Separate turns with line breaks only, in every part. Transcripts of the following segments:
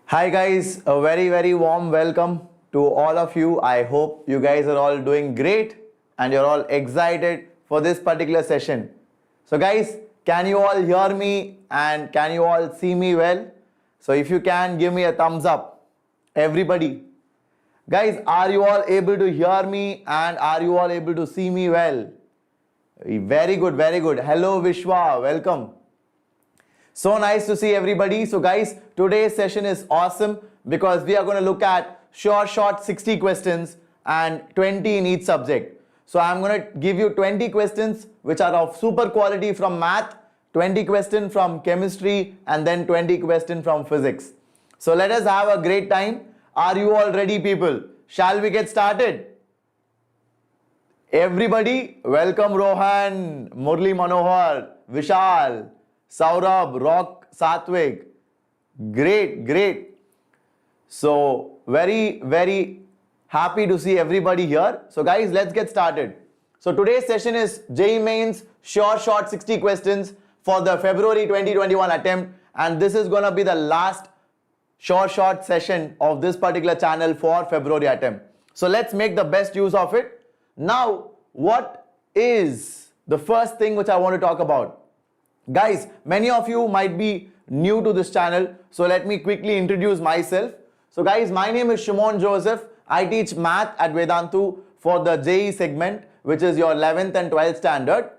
Hi guys, a very warm welcome to all of you. I hope you guys are all doing great and you're all excited for this particular session. So guys, can you all hear me and can you all see me well? So if you can, give me a thumbs up. Everybody. Guys, are you all able to hear me and are you all able to see me well? Very good. Hello Vishwa, welcome. So nice to see everybody. So guys, today's session is awesome because we are going to look at short 60 questions and 20 in each subject. So I'm going to give you 20 questions which are of super quality from math, 20 questions from chemistry and then 20 questions from physics. So let us have a great time. Are you all ready, people? Shall we get started? Everybody, welcome Rohan, Murli Manohar, Vishal, Saurabh, Rock, Satvik. Great. So very happy to see everybody here. So guys, let's get started. So today's session is JEE Mains short 60 questions for the February 2021 attempt, and this is gonna be the last short session of this particular channel for February attempt. So let's make the best use of it. Now, what is the first thing which I want to talk about? Guys, many of you might be new to this channel, so let me quickly introduce myself. So guys, my name is Shimon Joseph. I teach math at Vedantu for the JEE segment, which is your 11th and 12th standard.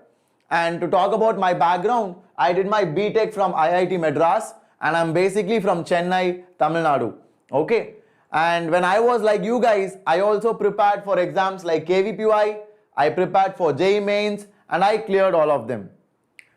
And to talk about my background, I did my BTech from IIT Madras and I'm basically from Chennai, Tamil Nadu. Okay. And when I was like you guys, I also prepared for exams like KVPY, I prepared for JEE Mains and I cleared all of them.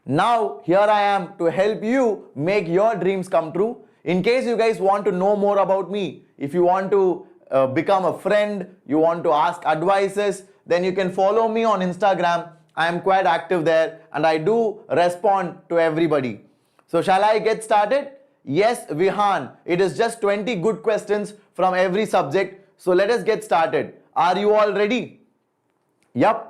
Now, here I am to help you make your dreams come true. In case you guys want to know more about me, if you want to become a friend, you want to ask advices, then you can follow me on Instagram. I am quite active there and I do respond to everybody. So shall I get started? Yes, Vihan. It is just 20 good questions from every subject. So let us get started. Are you all ready? Yup.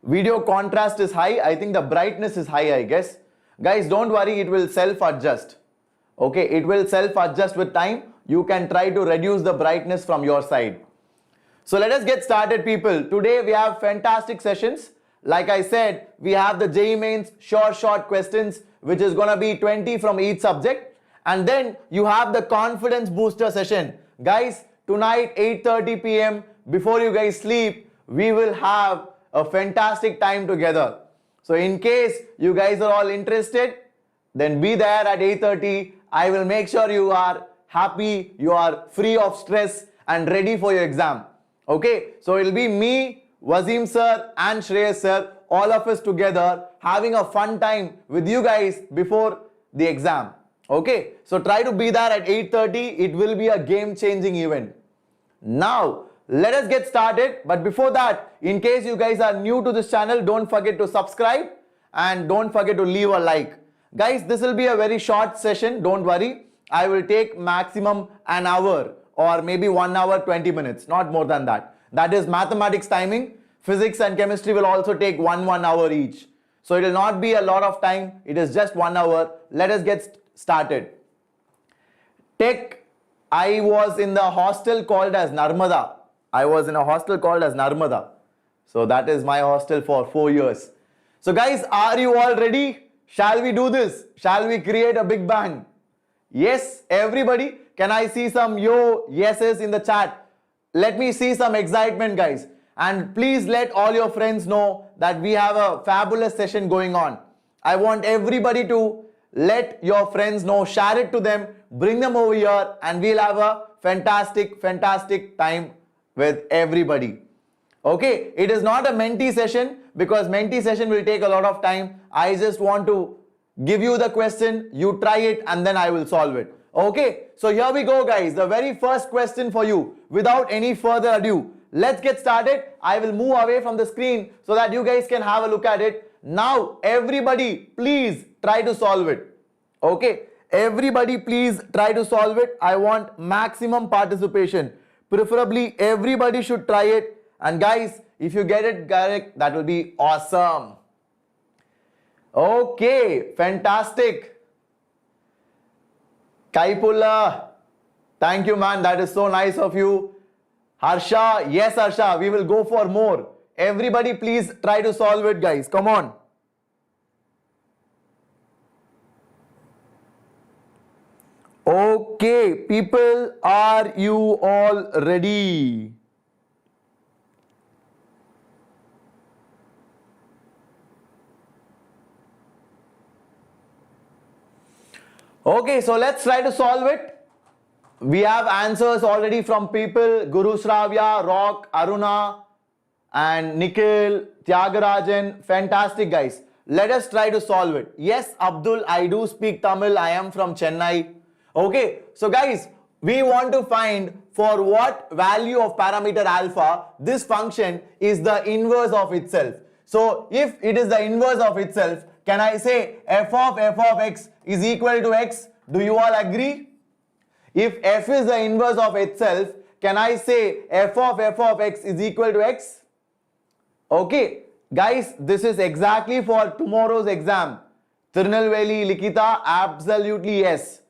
Video contrast is high. I think the brightness is high, I guess. Guys, don't worry, it will self-adjust. Okay, it will self-adjust with time. You can try to reduce the brightness from your side. So let us get started, people. Today we have fantastic sessions. Like I said, we have the JEE Mains short questions, which is going to be 20 from each subject. And then you have the confidence booster session. Guys, tonight 8:30 p.m. before you guys sleep, we will have a fantastic time together. So in case you guys are all interested, then be there at 8:30. I will make sure you are happy, you are free of stress and ready for your exam. Okay, so it will be me, Wassim Sir and Shreyas Sir, all of us together having a fun time with you guys before the exam. Okay, so try to be there at 8:30. It will be a game-changing event. Now, let us get started. But before that, in case you guys are new to this channel, don't forget to subscribe and don't forget to leave a like. Guys, this will be a very short session. Don't worry. I will take maximum an hour or maybe 1 hour 20 minutes, not more than that. That is mathematics timing. Physics and chemistry will also take one hour each. So it will not be a lot of time. It is just 1 hour. Let us get started. Tech, I was in the hostel called as Narmada. So that is my hostel for 4 years. So guys, are you all ready? Shall we do this? Shall we create a big bang? Yes, everybody. Can I see some yeses in the chat? Let me see some excitement, guys. And please let all your friends know that we have a fabulous session going on. I want everybody to let your friends know, share it to them, bring them over here and we'll have a fantastic time with everybody. Okay, it is not a mentee session because mentee session will take a lot of time. I just want to give you the question, you try it and then I will solve it. Okay, so here we go, guys. The very first question for you. Without any further ado, let's get started. I will move away from the screen so that you guys can have a look at it. Now, everybody, please try to solve it. Okay, everybody, please try to solve it. I want maximum participation. Preferably, everybody should try it. And guys, if you get it correct, that will be awesome. Okay, fantastic. Kaipullah, Thank you, man. That is so nice of you. Harsha, yes, Harsha, we will go for more. Everybody, please try to solve it, guys. Come on. Okay, people, are you all ready? Okay, so let's try to solve it. We have answers already from people, Guru Shravya, Rock, Aruna, and Nikhil, Tyagarajan. Fantastic, guys. Let us try to solve it. Yes, Abdul, I do speak Tamil. I am from Chennai. Okay, so guys, we want to find for what value of parameter alpha this function is the inverse of itself. So if it is the inverse of itself, can I say f of x is equal to x? Do you all agree? If f is the inverse of itself, can I say f of x is equal to x? Okay, guys, this is exactly for tomorrow's exam. Tirunelveli, Likita, absolutely yes.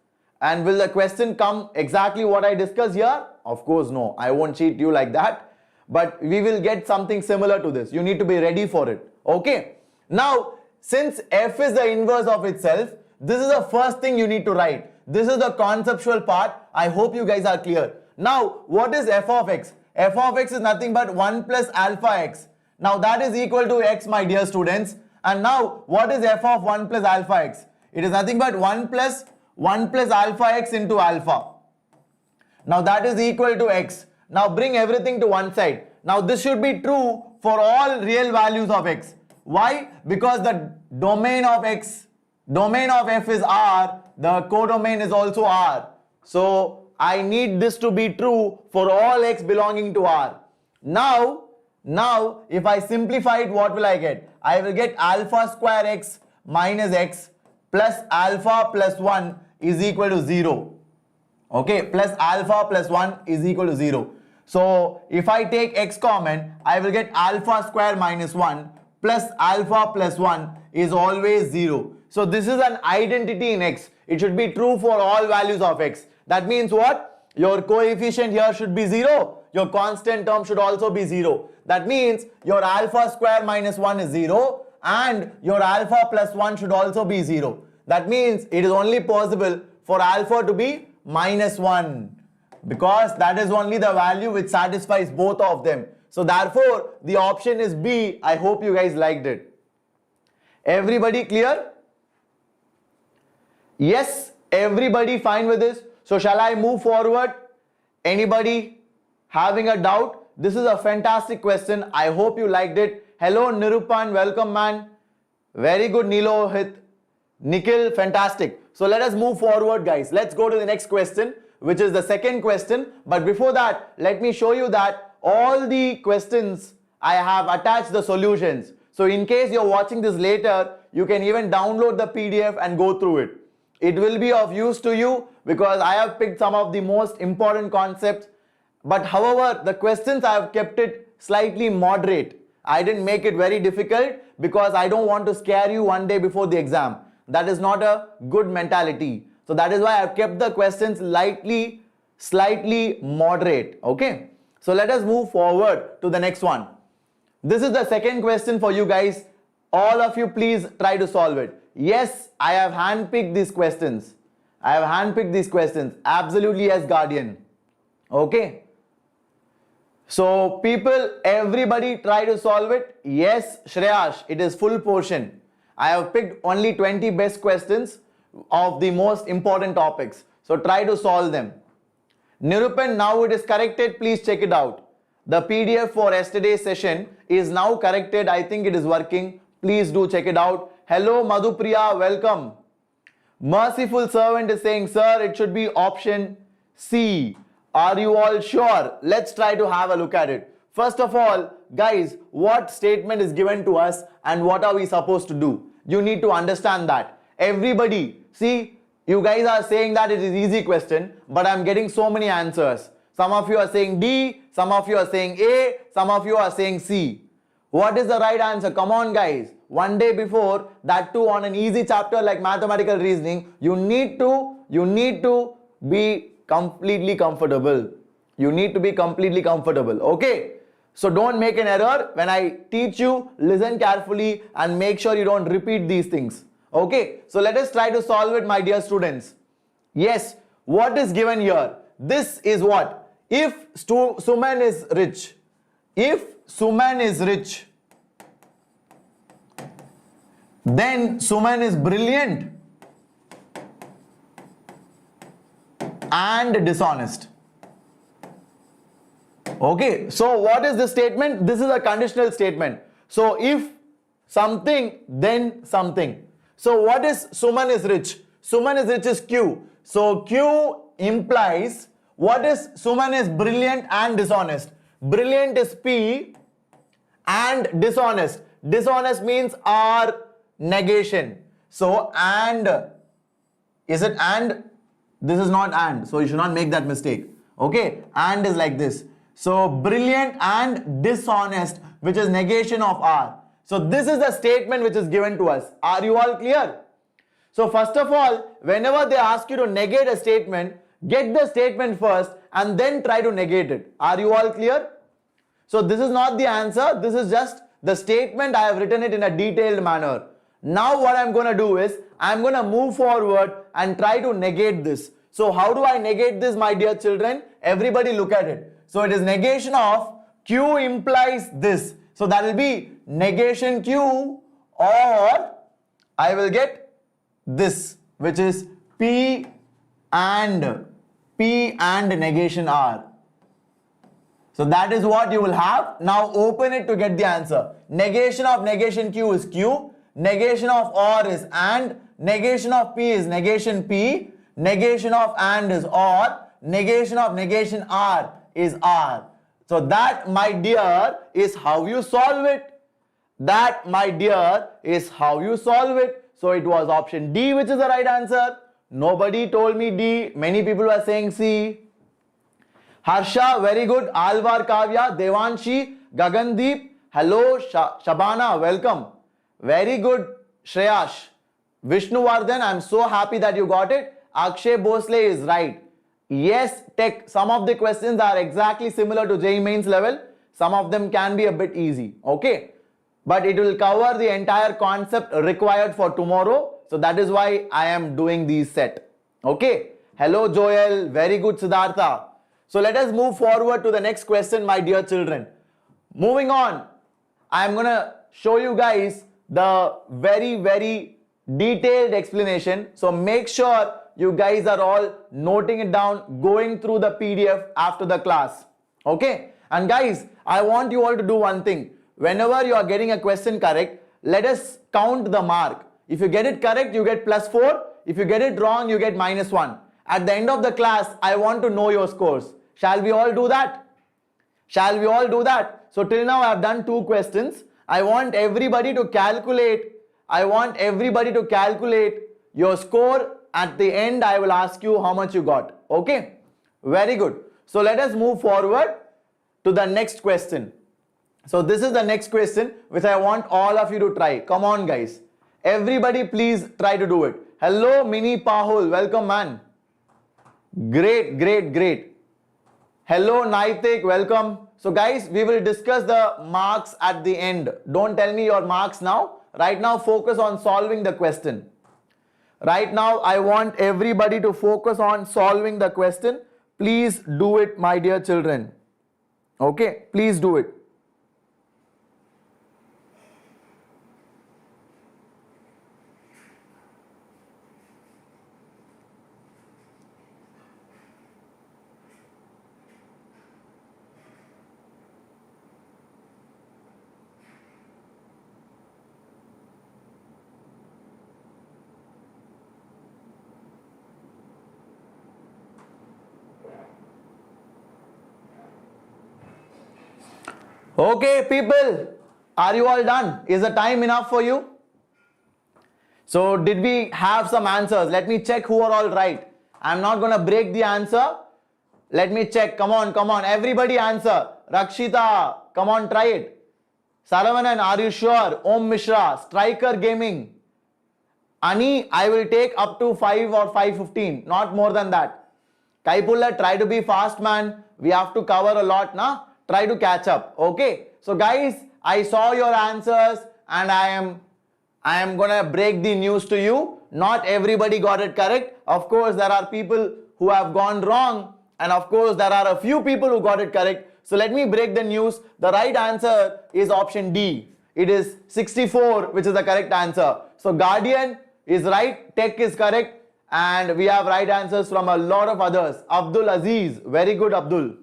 And will the question come exactly what I discussed here? Of course no, I won't cheat you like that. But we will get something similar to this. You need to be ready for it. Okay. Now, since f is the inverse of itself, this is the first thing you need to write. This is the conceptual part. I hope you guys are clear. Now, what is f of x? F of x is nothing but 1 plus alpha x. Now, that is equal to x, my dear students. And now, what is f of 1 plus alpha x? It is nothing but 1 plus alpha x into alpha. Now, that is equal to x. Now, bring everything to one side. Now, this should be true for all real values of x. Why? Because the domain of x, domain of f is R, the codomain is also R. So, I need this to be true for all x belonging to R. Now, if I simplify it, what will I get? I will get alpha square x minus x plus alpha plus 1 is equal to 0. Okay, plus alpha plus 1 is equal to 0. So, if I take x common, I will get alpha square minus 1 plus alpha plus 1 is always 0. So, this is an identity in x. It should be true for all values of x. That means what? Your coefficient here should be 0. Your constant term should also be 0. That means your alpha square minus 1 is 0 and your alpha plus 1 should also be 0. That means it is only possible for alpha to be minus 1 because that is only the value which satisfies both of them. So therefore, the option is B. I hope you guys liked it. Everybody clear? Yes, everybody fine with this? So shall I move forward? Anybody having a doubt? This is a fantastic question. I hope you liked it. Hello Nirupan, welcome man. Very good Nilohit. Nikhil, fantastic. So let us move forward guys. Let's go to the next question, which is the second question. But before that, let me show you that all the questions I have attached the solutions. So in case you're watching this later, you can even download the PDF and go through it. It will be of use to you because I have picked some of the most important concepts. But however, the questions I have kept it slightly moderate. I didn't make it very difficult because I don't want to scare you one day before the exam. That is not a good mentality. So that is why I have kept the questions slightly moderate. Okay. So let us move forward to the next one. This is the second question for you guys. All of you please try to solve it. Yes, I have handpicked these questions. I have handpicked these questions. Absolutely yes, guardian. Okay. So people, everybody try to solve it. Yes, Shreyas, it is full portion. I have picked only 20 best questions of the most important topics. So try to solve them. Nirupan, now it is corrected. Please check it out. The PDF for yesterday's session is now corrected. I think it is working. Please do check it out. Hello Madhupriya, welcome. Merciful Servant is saying, sir, it should be option C. Are you all sure? Let's try to have a look at it. First of all, guys, what statement is given to us and what are we supposed to do? You need to understand that. Everybody, see, you guys are saying that it is easy question, but I'm getting so many answers. Some of you are saying D, some of you are saying A, some of you are saying C. What is the right answer? Come on guys. One day before, that too on an easy chapter like mathematical reasoning, you need to be completely comfortable. You need to be completely comfortable. Okay? So don't make an error. When I teach you, listen carefully and make sure you don't repeat these things. Okay? So let us try to solve it, my dear students. Yes, what is given here? This is what? If Suman is rich, then Suman is brilliant and dishonest. Okay, so what is this statement? This is a conditional statement. So if something, then something. So what is Suman is rich? Suman is rich is Q. So Q implies what is Suman is brilliant and dishonest. Brilliant is P and dishonest. Dishonest means R negation. So and, is it and? This is not and. So you should not make that mistake. Okay, and is like this. So brilliant and dishonest, which is negation of R. So this is the statement which is given to us. Are you all clear? So first of all, whenever they ask you to negate a statement, get the statement first and then try to negate it. Are you all clear? So this is not the answer. This is just the statement. I have written it in a detailed manner. Now what I'm going to do is, I'm going to move forward and try to negate this. So how do I negate this, my dear children? Everybody look at it. So it is negation of Q implies this. So that will be negation Q, or I will get this, which is P and negation R. So that is what you will have. Now open it to get the answer. Negation of negation Q is Q. Negation of OR is AND. Negation of P is negation P. Negation of AND is OR. Negation of negation R is R. So that, my dear, is how you solve it. That, my dear, is how you solve it. So it was option D which is the right answer. Nobody told me D. Many people were saying C. Harsha, very good. Alvar Kavya, Devanshi, Gagandeep, hello. Shabana, welcome. Very good. Shreyash. Vishnuvardhan, I'm so happy that you got it. Akshay Bhosle is right. Yes, Tech, some of the questions are exactly similar to JEE Mains level. Some of them can be a bit easy. Okay. But it will cover the entire concept required for tomorrow. So that is why I am doing these set. Okay. Hello Joel. Very good Siddhartha. So let us move forward to the next question, my dear children. Moving on, I am going to show you guys the very detailed explanation. So make sure you guys are all noting it down, going through the PDF after the class. Okay. And guys, I want you all to do one thing. Whenever you are getting a question correct, let us count the mark. If you get it correct, you get +4. If you get it wrong, you get -1. At the end of the class, I want to know your scores. Shall we all do that? Shall we all do that? So till now I have done 2 questions. I want everybody to calculate. Your score. At the end, I will ask you how much you got. Okay? Very good. So let us move forward to the next question. So this is the next question which I want all of you to try. Come on guys. Everybody please try to do it. Hello Mini Pahul. Welcome man. Great. Hello Naitik. Welcome. So guys, we will discuss the marks at the end. Don't tell me your marks now. Right now focus on solving the question. Right now I want everybody to focus on solving the question. Please do it, my dear children. Okay, please do it. Okay, people, are you all done? Is the time enough for you? So, did we have some answers? Let me check who are all right. I'm not going to break the answer. Let me check. Come on. Everybody answer. Rakshita, come on, try it. Saravanan, are you sure? Om Mishra, Striker Gaming. Ani, I will take up to 5 or 5:15, not more than that. Kaipulla, try to be fast, man. We have to cover a lot, na? Try to catch up. Okay. So guys, I saw your answers and I am gonna break the news to you. Not everybody got it correct. Of course, there are people who have gone wrong, and of course, there are a few people who got it correct. So let me break the news. The right answer is option D. It is 64, which is the correct answer. So Guardian is right, Tech is correct, and we have right answers from a lot of others. Abdul Aziz, very good, Abdul.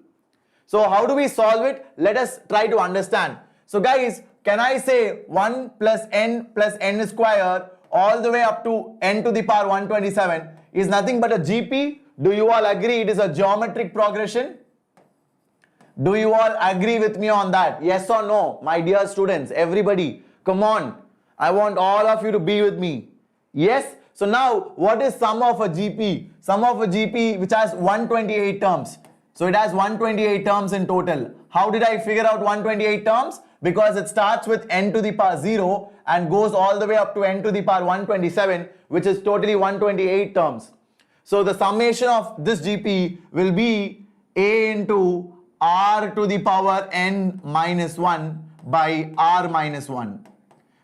So how do we solve it? Let us try to understand. So guys, can I say 1 plus n square all the way up to n to the power 127 is nothing but a GP? Do you all agree it is a geometric progression? Do you all agree with me on that? Yes or no? My dear students, everybody, come on. I want all of you to be with me. Yes? So now, what is sum of a GP? Sum of a GP which has 128 terms. So it has 128 terms in total. How did I figure out 128 terms? Because it starts with n to the power 0 and goes all the way up to n to the power 127, which is totally 128 terms. So the summation of this GP will be a into r to the power n minus 1 by r minus 1.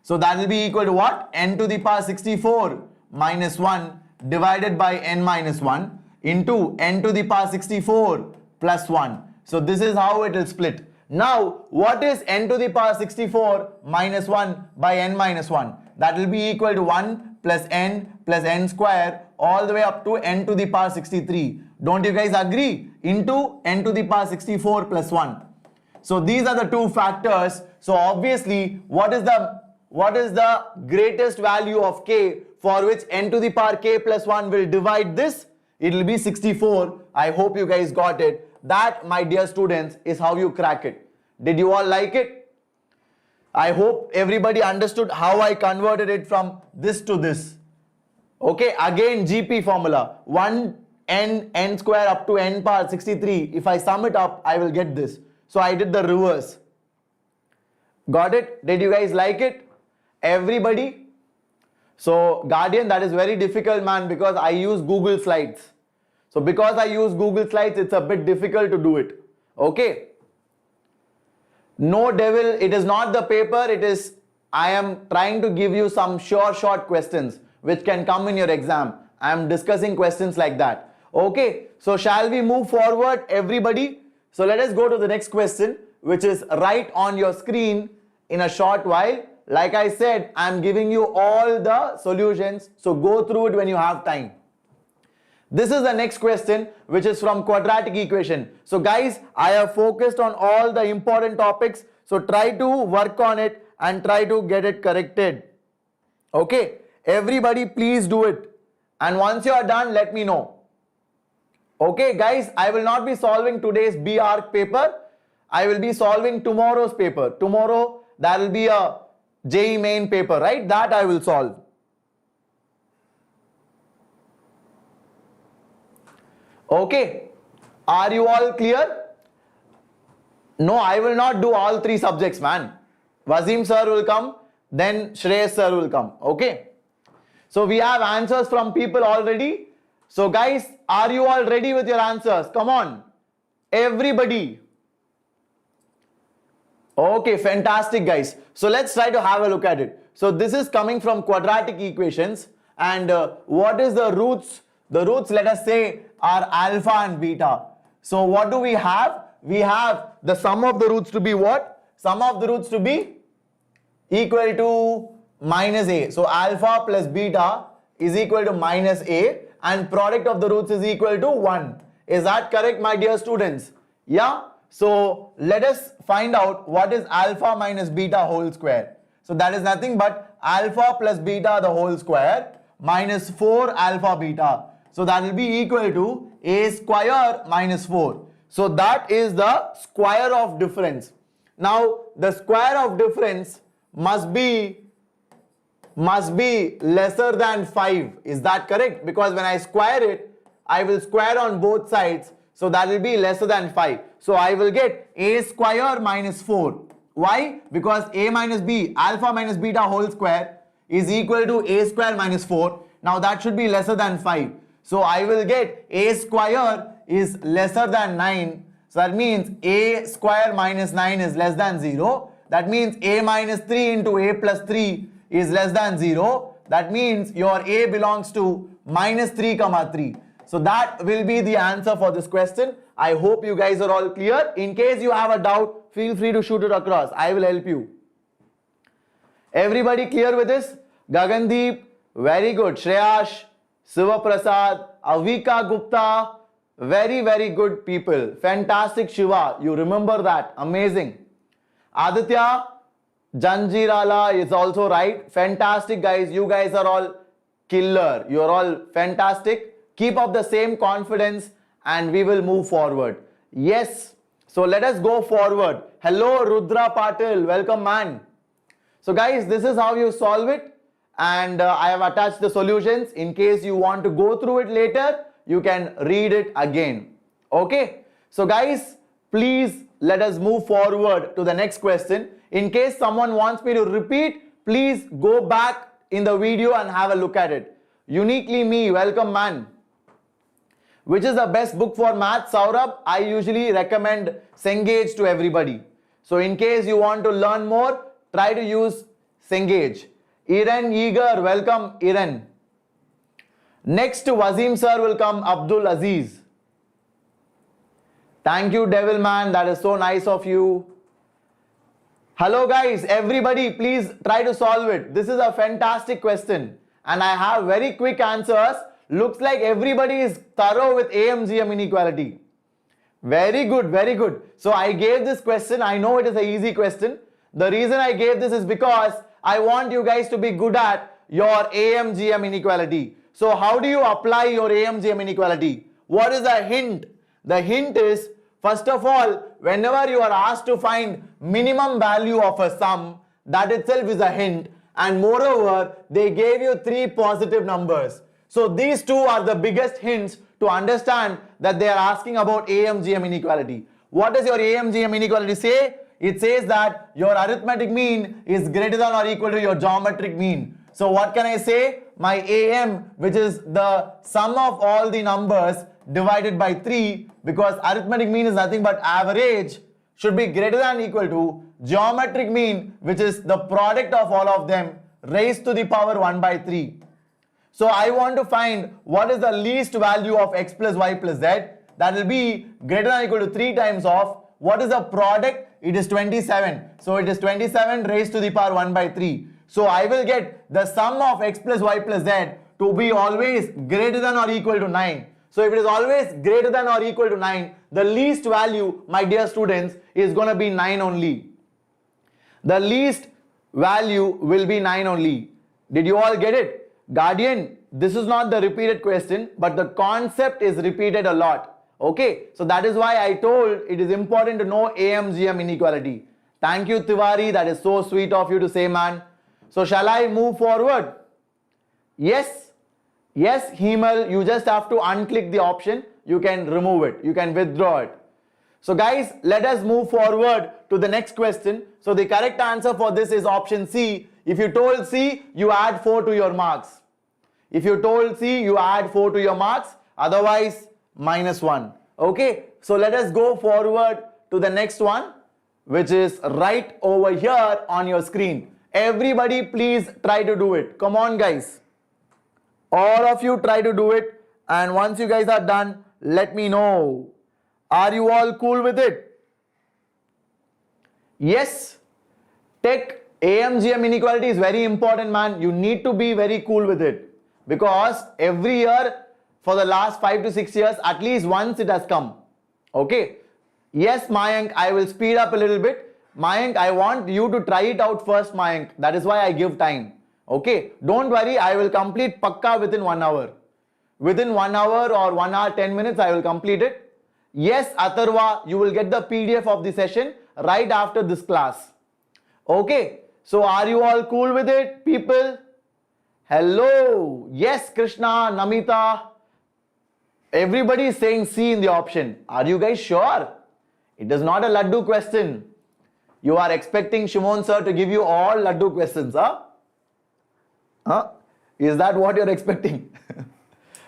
So that will be equal to what? N to the power 64 minus 1 divided by n minus 1 into n to the power 64 plus 1. So this is how it will split. Now, what is n to the power 64 minus 1 by n minus 1? That will be equal to 1 plus n square all the way up to n to the power 63. Don't you guys agree? Into n to the power 64 plus 1. So these are the two factors. So obviously, what is the greatest value of k for which n to the power k plus 1 will divide this? It will be 64. I hope you guys got it. That, my dear students, is how you crack it. Did you all like it? I hope everybody understood how I converted it from this to this. Okay, again GP formula. 1 n square up to n power 63. If I sum it up, I will get this. So I did the reverse. Got it? Did you guys like it? Everybody? So Guardian, that is very difficult, man, because I use Google Slides. So because I use Google Slides, it's a bit difficult to do it. Okay. No devil, it is not the paper, it is, I am trying to give you some short questions which can come in your exam. I am discussing questions like that. Okay. So shall we move forward, everybody? So let us go to the next question, which is right on your screen in a short while. Like I said, I am giving you all the solutions. So go through it when you have time. This is the next question, which is from quadratic equation. So guys, I have focused on all the important topics. So try to work on it and try to get it corrected. Okay. Everybody please do it. And once you are done, let me know. Okay guys, I will not be solving today's BArc paper. I will be solving tomorrow's paper. Tomorrow, there will be a JEE main paper, right? That I will solve. Okay, are you all clear? No, I will not do all three subjects, man. Wassim Sir will come, then Shreyas Sir will come. Okay. So we have answers from people already. So guys, are you all ready with your answers? Come on. Everybody. Okay, fantastic guys. So let's try to have a look at it. So this is coming from quadratic equations. And what is the roots? The roots, let us say, are alpha and beta. So what do we have? We have the sum of the roots to be what? Sum of the roots to be equal to minus a. So alpha plus beta is equal to minus a, and product of the roots is equal to 1. Is that correct, my dear students? Yeah. So let us find out what is alpha minus beta whole square. So that is nothing but alpha plus beta the whole square minus 4 alpha beta. So that will be equal to a square minus 4. So that is the square of difference. Now the square of difference must be lesser than 5. Is that correct? Because when I square it, I will square on both sides. So that will be lesser than 5. So I will get a square minus 4. Why? Because a minus b, alpha minus beta whole square is equal to a square minus 4. Now that should be lesser than 5. So I will get a square is lesser than 9. So that means a square minus 9 is less than 0. That means a minus 3 into a plus 3 is less than 0. That means your a belongs to minus 3 comma 3. So that will be the answer for this question. I hope you guys are all clear. In case you have a doubt, feel free to shoot it across. I will help you. Everybody clear with this? Gagandeep, very good. Shreyas, Siva Prasad, Avika Gupta, very good people. Fantastic. Shiva, you remember that. Amazing. Aditya, Janjirala is also right. Fantastic, guys. You guys are all killer. You are all fantastic. Keep up the same confidence and we will move forward. Yes. So let us go forward. Hello, Rudra Patil. Welcome, man. So guys, this is how you solve it. And I have attached the solutions. In case you want to go through it later, you can read it again. Okay. So guys, please let us move forward to the next question. In case someone wants me to repeat, please go back in the video and have a look at it. Uniquely Me, welcome, man. Which is the best book for math? Saurabh, I usually recommend Cengage to everybody. So in case you want to learn more, try to use Cengage. Iren Eager, welcome Iren. Next Wassim Sir will come Abdul Aziz. Thank you, Devil Man, that is so nice of you. Hello guys, everybody please try to solve it. This is a fantastic question and I have very quick answers. Looks like everybody is thorough with AMGM inequality. Very good, very good. So I gave this question. I know it is an easy question. The reason I gave this is because I want you guys to be good at your AMGM inequality. So how do you apply your AMGM inequality? What is the hint? The hint is, first of all, whenever you are asked to find minimum value of a sum, that itself is a hint. And moreover, they gave you 3 positive numbers. So these two are the biggest hints to understand that they are asking about AMGM inequality. What does your AMGM inequality say? It says that your arithmetic mean is greater than or equal to your geometric mean. So what can I say? My AM, which is the sum of all the numbers divided by 3, because arithmetic mean is nothing but average, should be greater than or equal to geometric mean, which is the product of all of them raised to the power 1 by 3. So I want to find what is the least value of x plus y plus z. That will be greater than or equal to 3 times of what is the product? It is 27. So it is 27 raised to the power 1 by 3. So I will get the sum of x plus y plus z to be always greater than or equal to 9. So if it is always greater than or equal to 9, the least value, my dear students, is going to be 9 only. The least value will be 9 only. Did you all get it? Guardian, this is not the repeated question, but the concept is repeated a lot. Okay, so that is why I told it is important to know AMGM inequality. Thank you, Tiwari. That is so sweet of you to say, man. So shall I move forward? Yes. Yes, Himal, you just have to unclick the option. You can remove it. You can withdraw it. So guys, let us move forward to the next question. So the correct answer for this is option C. If you told C, you add 4 to your marks. If you told C, you add 4 to your marks. Otherwise, -1. Okay, so let us go forward to the next one, which is right over here on your screen. Everybody please try to do it. Come on guys. All of you try to do it. And once you guys are done, let me know. Are you all cool with it? Yes. Take AMGM inequality is very important, man. You need to be very cool with it. Because every year for the last 5 to 6 years, at least once it has come. Okay. Yes, Mayank, I will speed up a little bit. Mayank, I want you to try it out first, Mayank. That is why I give time. Okay. Don't worry, I will complete Pakka within 1 hour. Within 1 hour or 1 hour, 10 minutes, I will complete it. Yes, Atharva, you will get the PDF of the session right after this class. Okay. So are you all cool with it, people? Hello. Yes, Krishna, Namita. Everybody is saying C in the option. Are you guys sure? It is not a Laddu question. You are expecting Shimon Sir to give you all Laddu questions, huh? Huh? Is that what you're expecting?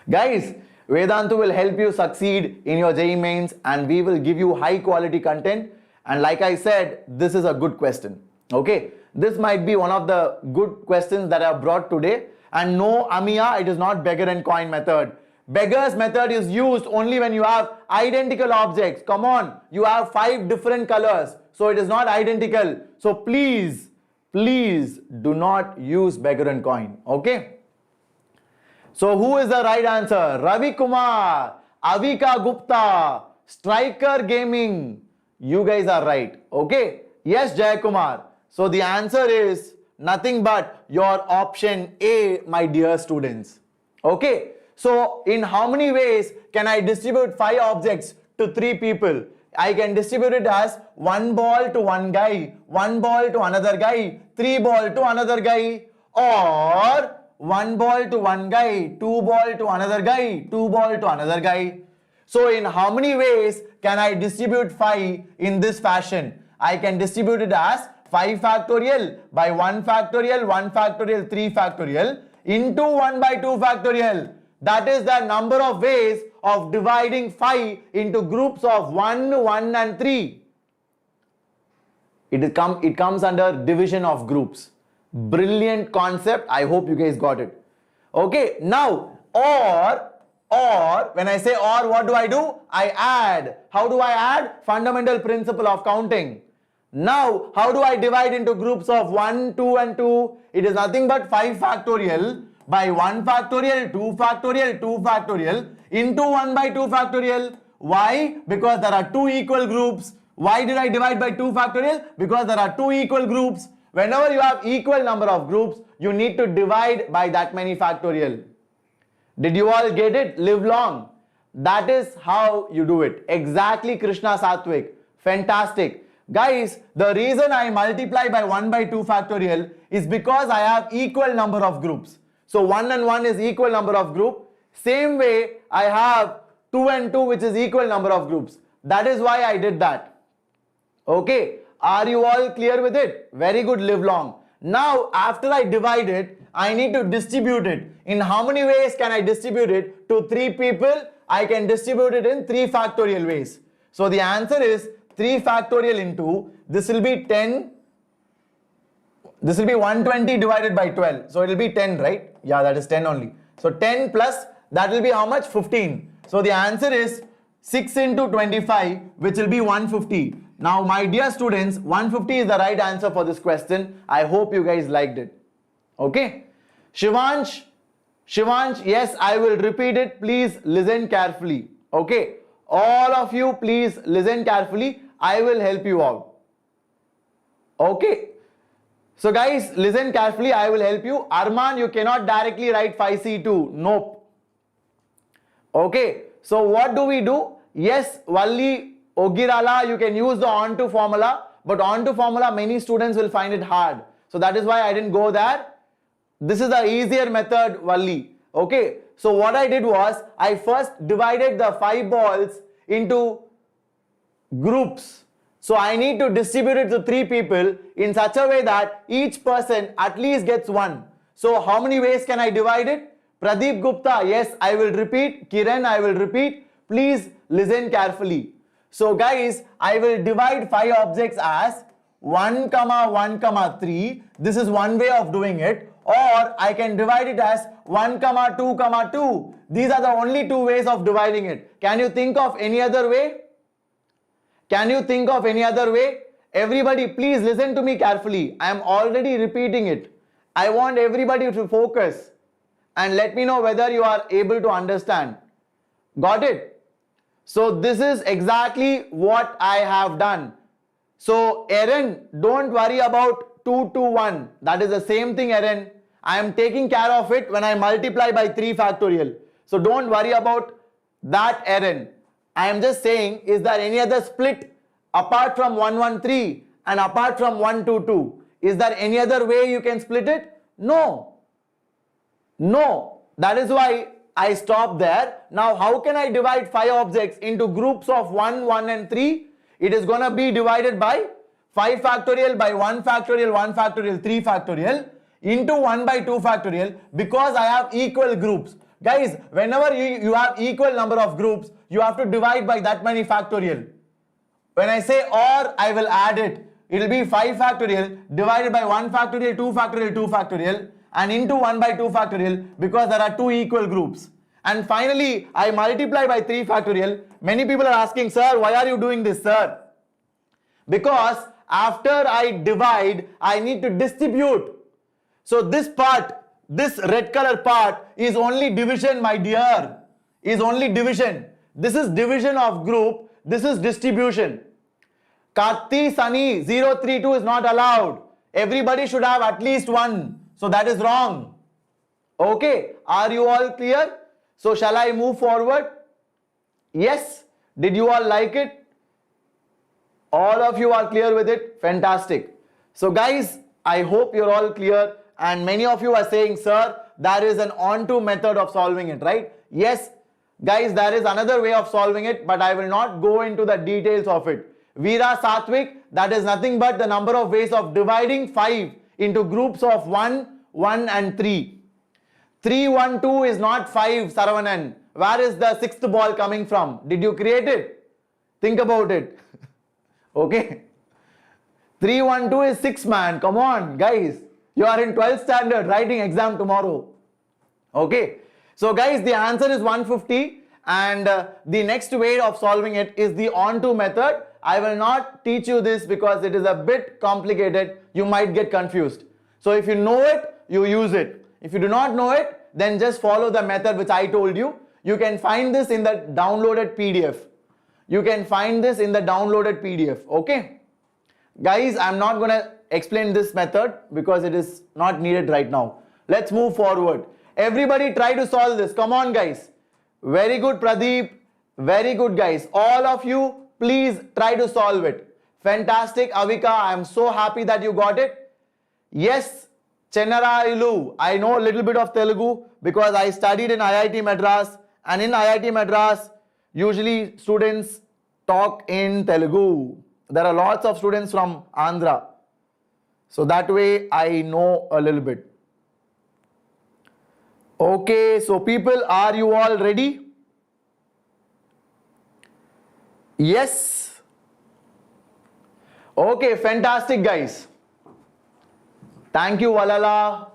Guys, Vedantu will help you succeed in your JEE Mains, and we will give you high quality content. And like I said, this is a good question. Okay, this might be one of the good questions that I have brought today. And no, Amiya, it is not beggar and coin method. Beggar's method is used only when you have identical objects. Come on, you have 5 different colors, so it is not identical. So please do not use beggar and coin. Okay. So who is the right answer? Ravi Kumar, Avika Gupta, Striker Gaming. You guys are right. Okay. Yes, Jay Kumar. So the answer is nothing but your option A, my dear students. Okay. So in how many ways can I distribute 5 objects to 3 people? I can distribute it as 1 ball to 1 guy, 1 ball to another guy, 3 ball to another guy, or 1 ball to 1 guy, 2 ball to another guy, 2 ball to another guy. So in how many ways can I distribute 5 in this fashion? I can distribute it as 5 factorial by 1 factorial, 1 factorial, 3 factorial into 1 by 2 factorial. That is the number of ways of dividing 5 into groups of 1, 1 and 3. It comes under division of groups. Brilliant concept. I hope you guys got it. Okay, now or when I say or, what do? I add. How do I add? Fundamental principle of counting. Now, how do I divide into groups of 1, 2 and 2? It is nothing but 5 factorial by 1 factorial, 2 factorial, 2 factorial into 1 by 2 factorial. Why? Because there are 2 equal groups. Why did I divide by 2 factorial? Because there are 2 equal groups. Whenever you have equal number of groups, you need to divide by that many factorial. Did you all get it? Live long. That is how you do it. Exactly, Krishna Satvik. Fantastic. Guys, the reason I multiply by 1 by 2 factorial is because I have equal number of groups. So 1 and 1 is equal number of group. Same way, I have 2 and 2, which is equal number of groups. That is why I did that. Okay. Are you all clear with it? Very good, live long. Now, after I divide it, I need to distribute it. In how many ways can I distribute it to 3 people? I can distribute it in 3 factorial ways. So the answer is 3 factorial into, this will be 10, this will be 120 divided by 12. So it will be 10, right? Yeah, that is 10 only. So 10 plus, that will be how much? 15. So the answer is 6 into 25, which will be 150. Now, my dear students, 150 is the right answer for this question. I hope you guys liked it. Okay. Shivansh, yes, I will repeat it. Please listen carefully. Okay. All of you, please listen carefully. I will help you out. Okay. So guys, listen carefully. I will help you. Arman, you cannot directly write 5C2. Nope. Okay. So what do we do? Yes, Valli, Ogirala, you can use the onto formula, but onto formula many students will find it hard. So that is why I didn't go there. This is the easier method, Valli. Okay. So what I did was, I first divided the 5 balls into groups. So I need to distribute it to 3 people in such a way that each person at least gets 1. So how many ways can I divide it? Pradeep Gupta, yes, I will repeat. Kiran, I will repeat. Please listen carefully. So guys, I will divide 5 objects as 1, 1, 3. This is one way of doing it. Or I can divide it as 1, 2, 2. These are the only 2 ways of dividing it. Can you think of any other way? Can you think of any other way? Everybody, please listen to me carefully. I am already repeating it. I want everybody to focus and let me know whether you are able to understand. Got it? So this is exactly what I have done. So Erin, don't worry about 2 to 1. That is the same thing, Erin. I am taking care of it when I multiply by 3 factorial. So don't worry about that, Erin. I am just saying, is there any other split apart from 1, 1, 3 and apart from 1, 2, 2? Is there any other way you can split it? No. No. That is why I stop there. Now, how can I divide 5 objects into groups of 1, 1 and 3? It is going to be divided by 5 factorial by 1 factorial, 1 factorial, 3 factorial into 1 by 2 factorial, because I have equal groups. Guys, whenever you have equal number of groups, you have to divide by that many factorial. When I say or, I will add it. It will be 5 factorial divided by 1 factorial, 2 factorial, 2 factorial, and into 1 by 2 factorial, because there are two equal groups. And finally, I multiply by 3 factorial. Many people are asking, sir, why are you doing this, sir? Because after I divide, I need to distribute. So this part, this red color part is only division, my dear. Is only division. This is division of group. This is distribution. Karthi, Sunny, 032 is not allowed. Everybody should have at least one. So that is wrong. Okay. Are you all clear? So shall I move forward? Yes. Did you all like it? All of you are clear with it? Fantastic. So guys, I hope you're all clear, and many of you are saying, sir, there is an onto method of solving it, right? Yes, guys, there is another way of solving it, but I will not go into the details of it. Veera Satvik, that is nothing but the number of ways of dividing 5 into groups of 1, 1 and 3. 3, 1, 2 is not 5, Saravanan. Where is the 6th ball coming from? Did you create it? Think about it. Okay. 3, 1, 2 is 6, man. Come on, guys. You are in 12th standard writing exam tomorrow. Okay. So guys, the answer is 150, and the next way of solving it is the onto method. I will not teach you this because it is a bit complicated. You might get confused. So if you know it, you use it. If you do not know it, then just follow the method which I told you. You can find this in the downloaded PDF. You can find this in the downloaded PDF. Okay. Guys, I'm not going to explain this method because it is not needed right now. Let's move forward. Everybody try to solve this. Come on, guys. Very good, Pradeep. Very good, guys. All of you, please try to solve it. Fantastic, Avika. I'm so happy that you got it. Yes, Chennarailu. I know a little bit of Telugu because I studied in IIT Madras, and in IIT Madras, usually students talk in Telugu. There are lots of students from Andhra. So that way I know a little bit. Okay, so people, are you all ready? Yes. Okay, fantastic, guys. Thank you, Valala.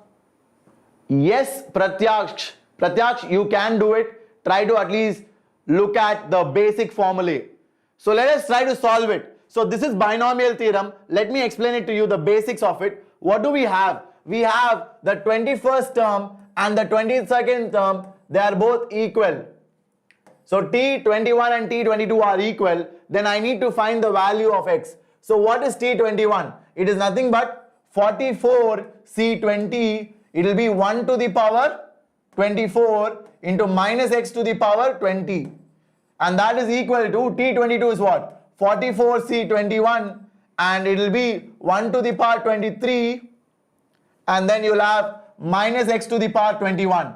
Yes, Pratyaksh. Pratyaksh, you can do it. Try to at least look at the basic formulae. So let us try to solve it. So this is binomial theorem. Let me explain it to you, the basics of it. What do we have? We have the 21st term and the 22nd term. They are both equal. So T21 and T22 are equal. Then I need to find the value of x. So what is T21? It is nothing but 44 C20. It will be 1 to the power 24 into minus x to the power 20. And that is equal to T22 is what? 44 C21, and it will be 1 to the power 23, and then you'll have minus x to the power 21.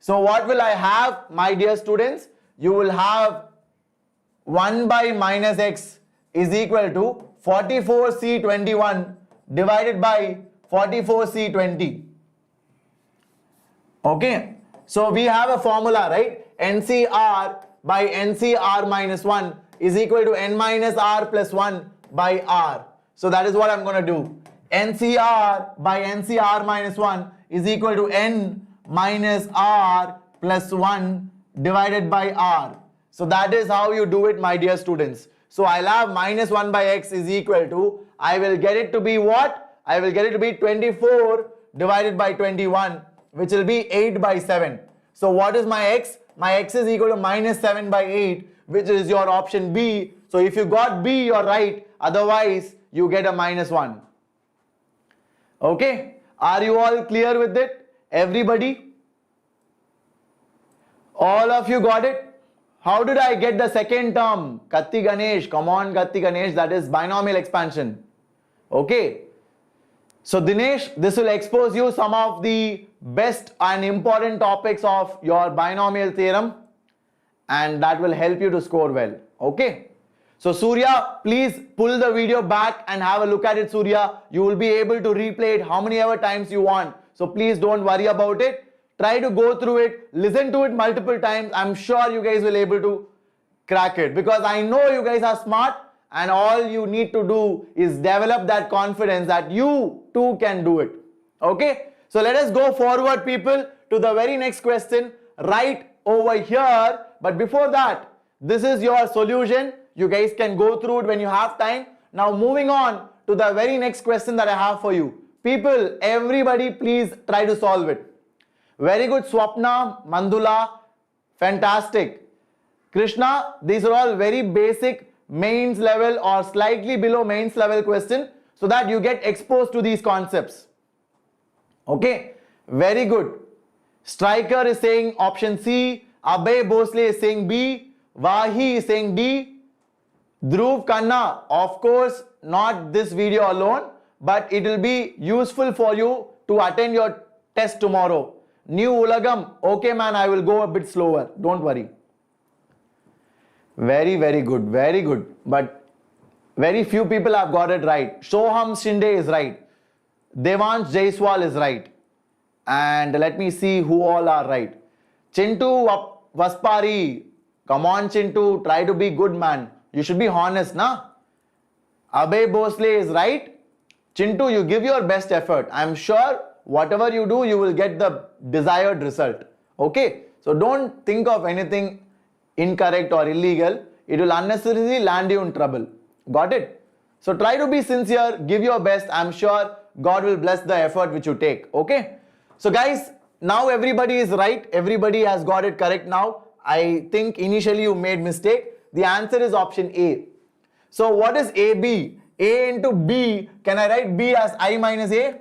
So what will I have, my dear students? You will have 1 by minus x is equal to 44 C21 divided by 44 C20. Okay, so we have a formula, right? NCR by NCR minus 1 is equal to n minus r plus 1 by r. So that is what I'm going to do. NCR by NCR minus 1 is equal to n minus r plus 1 divided by r. So that is how you do it, my dear students. So I'll have minus 1 by x is equal to, I will get it to be what? I will get it to be 24 divided by 21, which will be 8 by 7. So what is my x? My x is equal to minus 7 by 8, which is your option B. So if you got B, you're right. Otherwise, you get a minus 1. Okay. Are you all clear with it? Everybody? All of you got it? How did I get the second term? Katti Ganesh. Come on, Katti Ganesh. That is binomial expansion. Okay. So Dinesh, this will expose you some of the best and important topics of your binomial theorem, and that will help you to score well. Okay. So Surya, please pull the video back and have a look at it, Surya. You will be able to replay it how many ever times you want. So please don't worry about it. try to go through it, listen to it multiple times. I'm sure you guys will able to crack it, because I know you guys are smart, and all you need to do is develop that confidence that you too can do it. Okay, so let us go forward, people, to the very next question right over here. But before that, this is your solution. You guys can go through it when you have time. Now moving on to the very next question that I have for you. People, everybody please try to solve it. Very good, Swapna, Mandula, fantastic. Krishna, these are all very basic mains level or slightly below mains level question, so that you get exposed to these concepts. Okay, very good. Striker is saying option C, Abhay Bosle is saying B, Vahi is saying D, Dhruv Khanna, of course, not this video alone, but it will be useful for you to attend your test tomorrow. New Ulagam, okay man, I will go a bit slower, don't worry. Very, very good, very good. But very few people have got it right. Shoham Shinde is right. Devansh Jaiswal is right. And let me see who all are right. Chintu Vaspari, come on Chintu, try to be good man. You should be honest, na? Abhay Bosle is right. Chintu, you give your best effort. I'm sure whatever you do, you will get the desired result. Okay? So don't think of anything incorrect or illegal. It will unnecessarily land you in trouble. Got it? So try to be sincere, give your best. I'm sure God will bless the effort which you take. Okay? So guys, now everybody is right. Everybody has got it correct now. I think initially you made mistake. The answer is option A. So what is AB? A into B, can I write B as I minus A?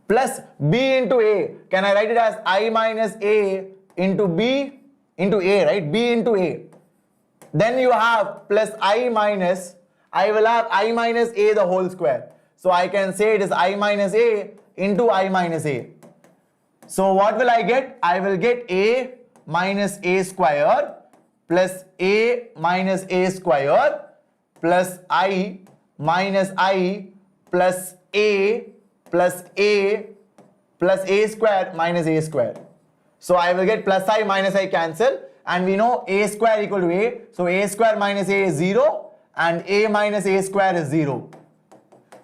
Plus B into A, can I write it as I minus A into B into A, right? B into A. Then you have plus I minus, I will have I minus A the whole square. So I can say it is I minus A into I minus A. So what will I get? I will get A minus A square plus A minus A square plus I minus I plus A plus A plus A square minus A square. So I will get plus I minus I cancel, and we know A square equal to A. So A square minus A is 0 and A minus A square is 0.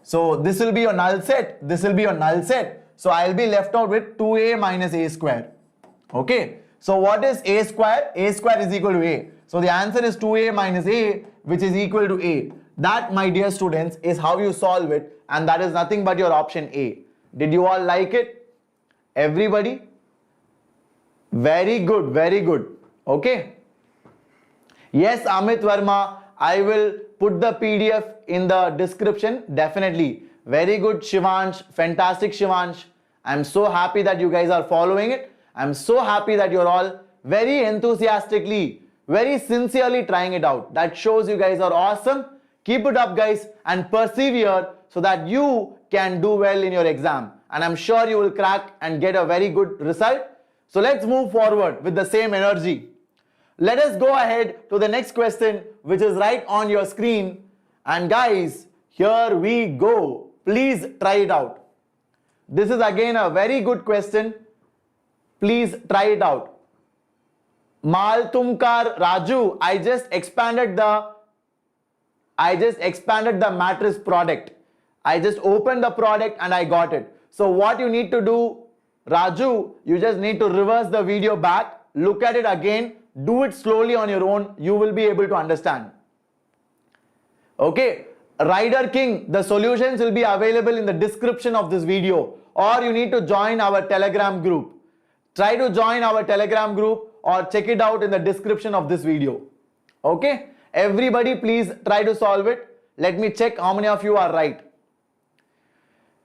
So this will be your null set. This will be your null set. So I will be left out with 2A minus A square. Okay. So what is A square? A square is equal to A. So the answer is 2A minus A, which is equal to A. That, my dear students, is how you solve it, and that is nothing but your option A. Did you all like it? Everybody? Very good, very good. Okay. Yes, Amit Verma, I will put the PDF in the description, definitely. Very good, Shivansh, fantastic Shivansh. I'm so happy that you guys are following it. I'm so happy that you're all very enthusiastically, very sincerely trying it out. That shows you guys are awesome. Keep it up, guys, and persevere so that you can do well in your exam. And I'm sure you will crack and get a very good result. So let's move forward with the same energy. Let us go ahead to the next question, which is right on your screen. And guys, here we go. Please try it out. This is again a very good question. Please try it out. Maltumkar Raju, I just expanded the matrix product. I just opened the product and I got it. So what you need to do, Raju, you just need to reverse the video back, look at it again, do it slowly on your own. You will be able to understand. Okay. Rider King, the solutions will be available in the description of this video, or you need to join our Telegram group. Try to join our Telegram group or check it out in the description of this video. Okay. Everybody please try to solve it. Let me check how many of you are right.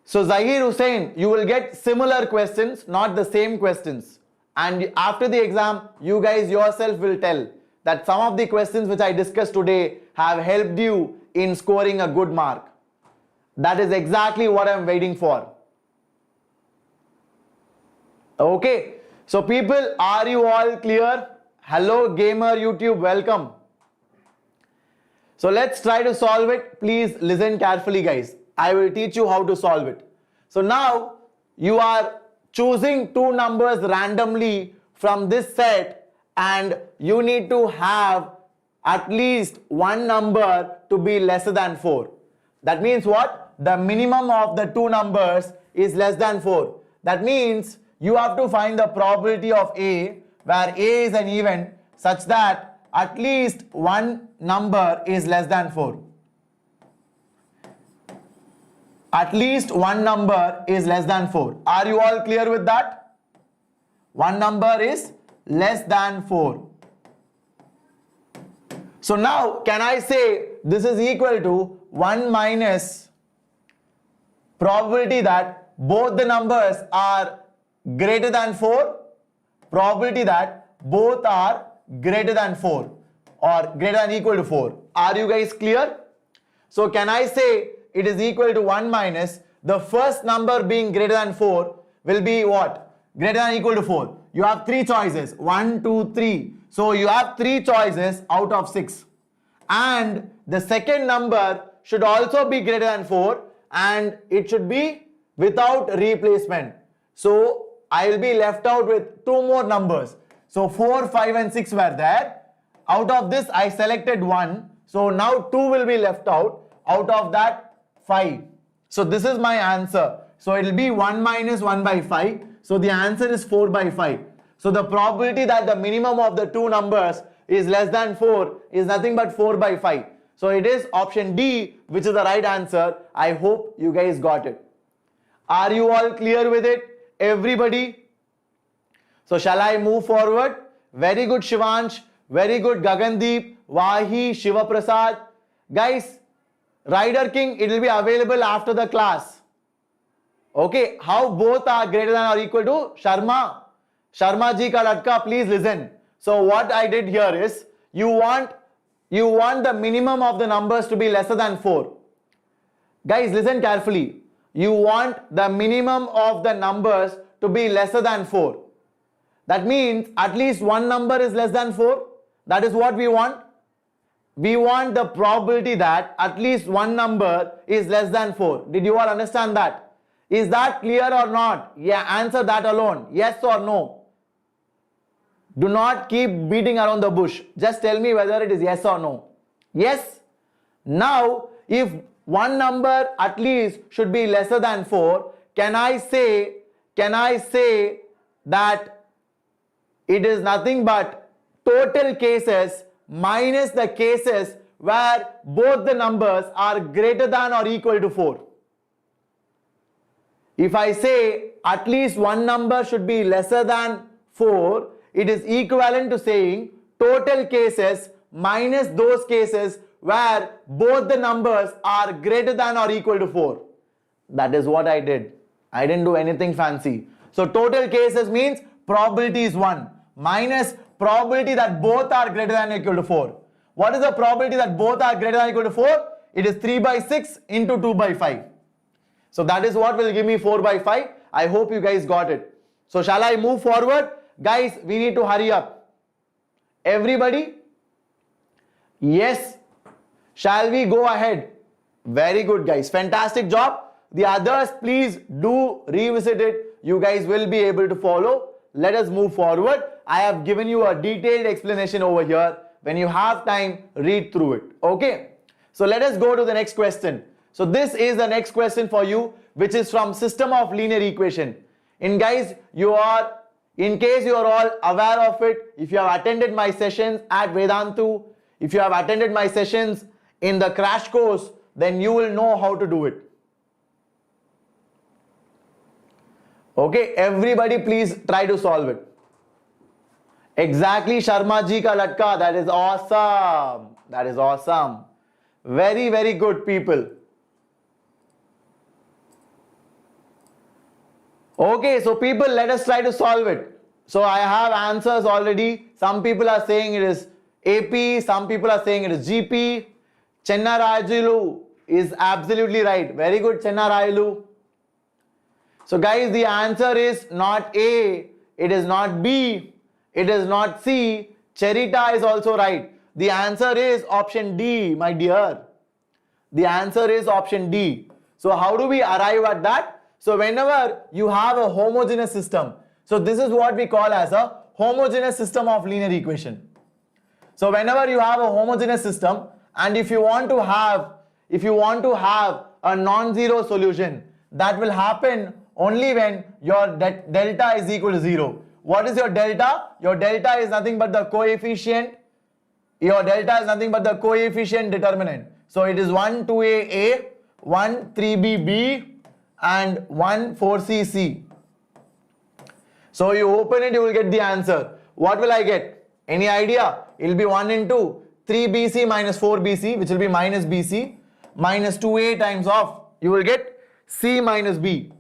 So Zahir Hussain, you will get similar questions, not the same questions. And after the exam, you guys yourself will tell that some of the questions which I discussed today have helped you in scoring a good mark. That is exactly what I am waiting for. Okay. So people, are you all clear? Hello Gamer YouTube, welcome. So let's try to solve it. Please listen carefully, guys. I will teach you how to solve it. So now you are choosing two numbers randomly from this set, and you need to have at least one number to be lesser than 4. That means what? The minimum of the two numbers is less than 4. That means you have to find the probability of A, where A is an even, such that at least one number is less than 4. At least one number is less than 4. Are you all clear with that? One number is less than 4. So now, can I say this is equal to 1 minus probability that both the numbers are greater than 4, probability that both are greater than 4 or greater than equal to 4. Are you guys clear? So can I say it is equal to 1 minus the first number being greater than 4 will be what? Greater than equal to 4. You have 3 choices, 1, 2, 3. So you have 3 choices out of 6. And the second number should also be greater than 4, and it should be without replacement. So I will be left out with 2 more numbers. So 4, 5 and 6 were there. Out of this I selected 1. So now 2 will be left out. Out of that 5. So this is my answer. So it will be 1 minus 1 by 5. So the answer is 4 by 5. So the probability that the minimum of the two numbers is less than 4 is nothing but 4 by 5. So it is option D, which is the right answer. I hope you guys got it. Are you all clear with it? Everybody? So shall I move forward? Very good, Shivansh. Very good, Gagandeep, Vahi, Shiva Prasad. Guys, Rider King, it will be available after the class. Okay, how both are greater than or equal to? Sharma. Sharma ji ka latka, please listen. So what I did here is, you want the minimum of the numbers to be lesser than 4. Guys, listen carefully. You want the minimum of the numbers to be lesser than 4. That means at least one number is less than 4. That is what we want. We want the probability that at least one number is less than 4. Did you all understand that? Is that clear or not? Yeah, answer that alone. Yes or no? Do not keep beating around the bush. Just tell me whether it is yes or no. Yes? Now, if one number at least should be lesser than 4, can I say that it is nothing but total cases minus the cases where both the numbers are greater than or equal to 4. If I say at least one number should be lesser than 4, it is equivalent to saying total cases minus those cases where both the numbers are greater than or equal to 4. That is what I did. I didn't do anything fancy. So total cases means probability is 1 minus probability that both are greater than or equal to 4. What is the probability that both are greater than or equal to 4? It is 3 by 6 into 2 by 5. So that is what will give me 4 by 5. I hope you guys got it. So shall I move forward? Guys, we need to hurry up. Everybody? Yes. Shall we go ahead? Very good, guys. Fantastic job. The others, please do revisit it. You guys will be able to follow. Let us move forward. I have given you a detailed explanation over here. When you have time, read through it. Okay? So let us go to the next question. So this is the next question for you, which is from system of linear equation. In case you are all aware of it, if you have attended my sessions at Vedantu, if you have attended my sessions in the crash course, then you will know how to do it. Okay, everybody please try to solve it. Exactly, Sharma ji ka latka. That is awesome. That is awesome. Very, very good, people. Okay, so people, let us try to solve it. So I have answers already. Some people are saying it is AP. Some people are saying it is GP. Chenna Rajulu is absolutely right. Very good, Chenna Rajulu. So guys, the answer is not A. It is not B. It is not C. Cherita is also right. The answer is option D, my dear. The answer is option D. So how do we arrive at that? So whenever you have a homogeneous system, so this is what we call as a homogeneous system of linear equation. So whenever you have a homogeneous system, and if you want to have a non-zero solution, that will happen only when your delta is equal to 0. What is your delta? Your delta is nothing but the coefficient. Your delta is nothing but the coefficient determinant. So it is 1 2a, 1 3b, and 1 4c. So you open it, you will get the answer. What will I get? Any idea? It will be 1 into 3bc minus 4bc, which will be minus bc, minus 2a times of, you will get c minus b.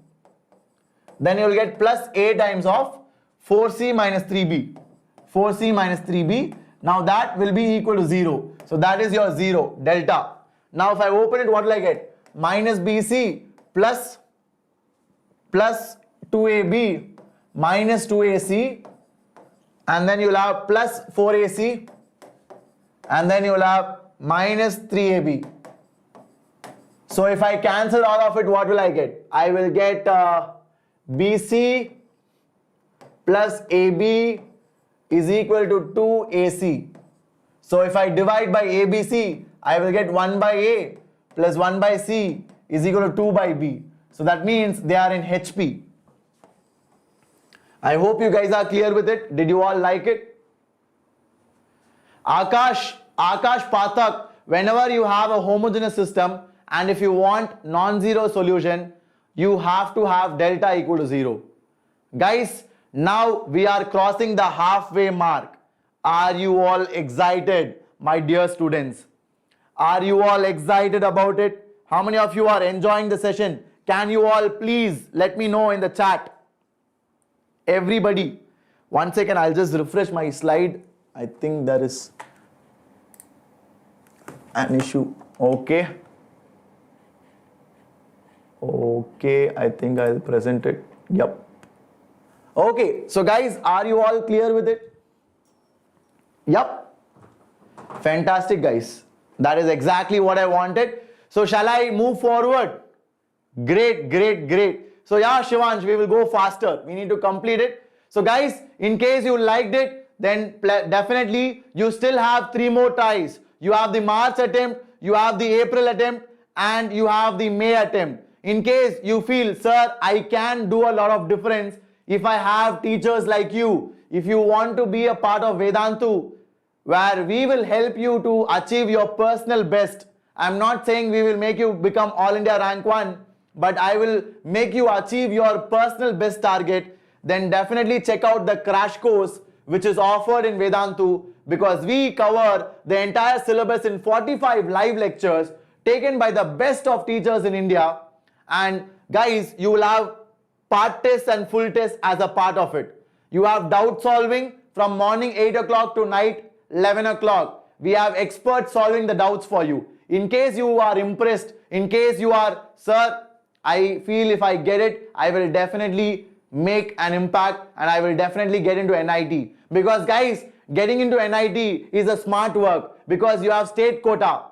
Then you will get plus a times of 4c minus 3b. 4c minus 3b. Now that will be equal to 0. So that is your 0, delta. Now if I open it, what will I get? Minus bc plus 2ab minus 2ac, and then you will have plus 4ac, and then you will have minus 3ab. So if I cancel all of it, what will I get? I will get bc plus ab is equal to 2ac. So if I divide by abc, I will get 1 by a plus 1 by c is equal to 2 by b. So that means they are in HP. I hope you guys are clear with it. Did you all like it? Akash Pathak, whenever you have a homogeneous system and if you want non-zero solution, you have to have delta equal to 0. Guys, now we are crossing the halfway mark. Are you all excited, my dear students? Are you all excited about it? How many of you are enjoying the session? Can you all please let me know in the chat? Everybody. 1 second, I'll just refresh my slide. I think there is an issue. Okay, I think I'll present it. Yep. Okay, so guys, are you all clear with it? Yep. Fantastic, guys. That is exactly what I wanted. So shall I move forward? Great. So yeah, Shivansh, we will go faster. We need to complete it. So guys, in case you liked it, then definitely you still have 3 more tries. You have the March attempt, you have the April attempt, and you have the May attempt. In case you feel, sir, I can do a lot of difference if I have teachers like you, if you want to be a part of Vedantu, where we will help you to achieve your personal best. I'm not saying we will make you become All India Rank 1, but I will make you achieve your personal best target. Then definitely check out the crash course which is offered in Vedantu, because we cover the entire syllabus in 45 live lectures taken by the best of teachers in India. And guys, you will have part tests and full tests as a part of it. You have doubt solving from morning 8 o'clock to night 11 o'clock. We have experts solving the doubts for you. In case you are impressed, in case you are, sir, I feel if I get it, I will definitely make an impact and I will definitely get into NIT. Because guys, getting into NIT is a smart work because you have state quota.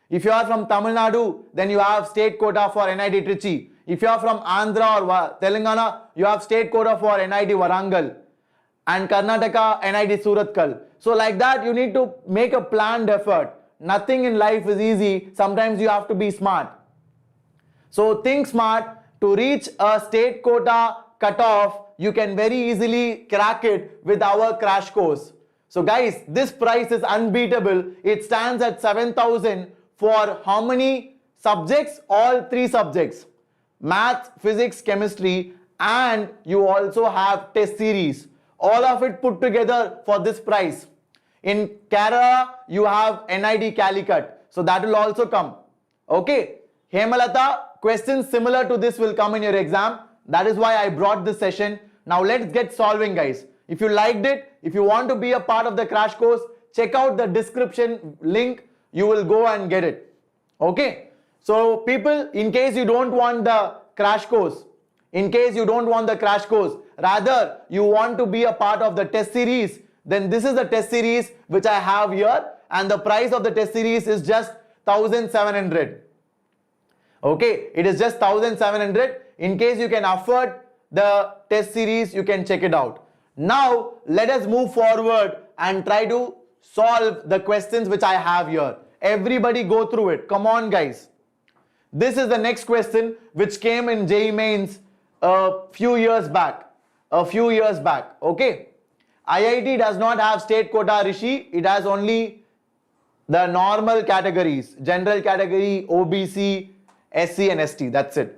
If you are from Tamil Nadu, then you have state quota for NIT Trichy. If you are from Andhra or Telangana, you have state quota for NIT Warangal. And Karnataka, NIT Surathkal. So like that, you need to make a planned effort. Nothing in life is easy. Sometimes you have to be smart. So think smart. To reach a state quota cutoff, you can very easily crack it with our crash course. So guys, this price is unbeatable. It stands at 7,000 for how many subjects? All 3 subjects. Maths, Physics, Chemistry, and you also have test series. All of it put together for this price. In Kerala, you have NIT Calicut. So that will also come. Okay. Hemalata, questions similar to this will come in your exam. That is why I brought this session. Now let's get solving, guys. If you liked it, if you want to be a part of the crash course, check out the description link. You will go and get it. Okay. So people, in case you don't want the crash course, rather you want to be a part of the test series, then this is the test series which I have here, and the price of the test series is just 1,700. Okay, it is just 1,700. In case you can afford the test series, you can check it out. Now, let us move forward and try to solve the questions which I have here. Everybody go through it. Come on, guys. This is the next question which came in JEE Mains a few years back. Okay. IIT does not have state quota, Rishi. It has only the normal categories, general category, OBC, SC and ST. That's it.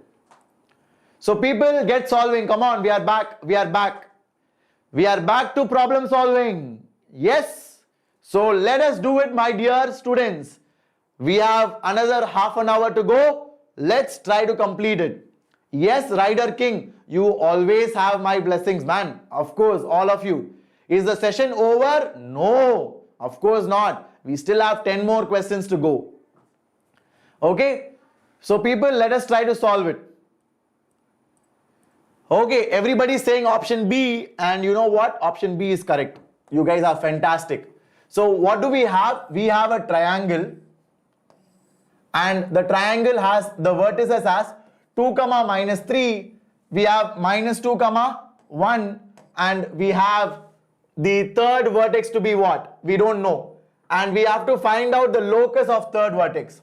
So people get solving. Come on, we are back. We are back. We are back to problem solving. Yes. So let us do it, my dear students. We have another half an hour to go. Let's try to complete it. Yes, Rider King, you always have my blessings, man. Of course, all of you. Is the session over? No, of course not. We still have 10 more questions to go. Okay. So people, let us try to solve it. Okay, everybody is saying option B, and you know what? Option B is correct. You guys are fantastic. So what do we have? We have a triangle, and the triangle has the vertices as 2, minus 3. We have minus 2, 1, and we have the third vertex to be what? We don't know. And we have to find out the locus of third vertex.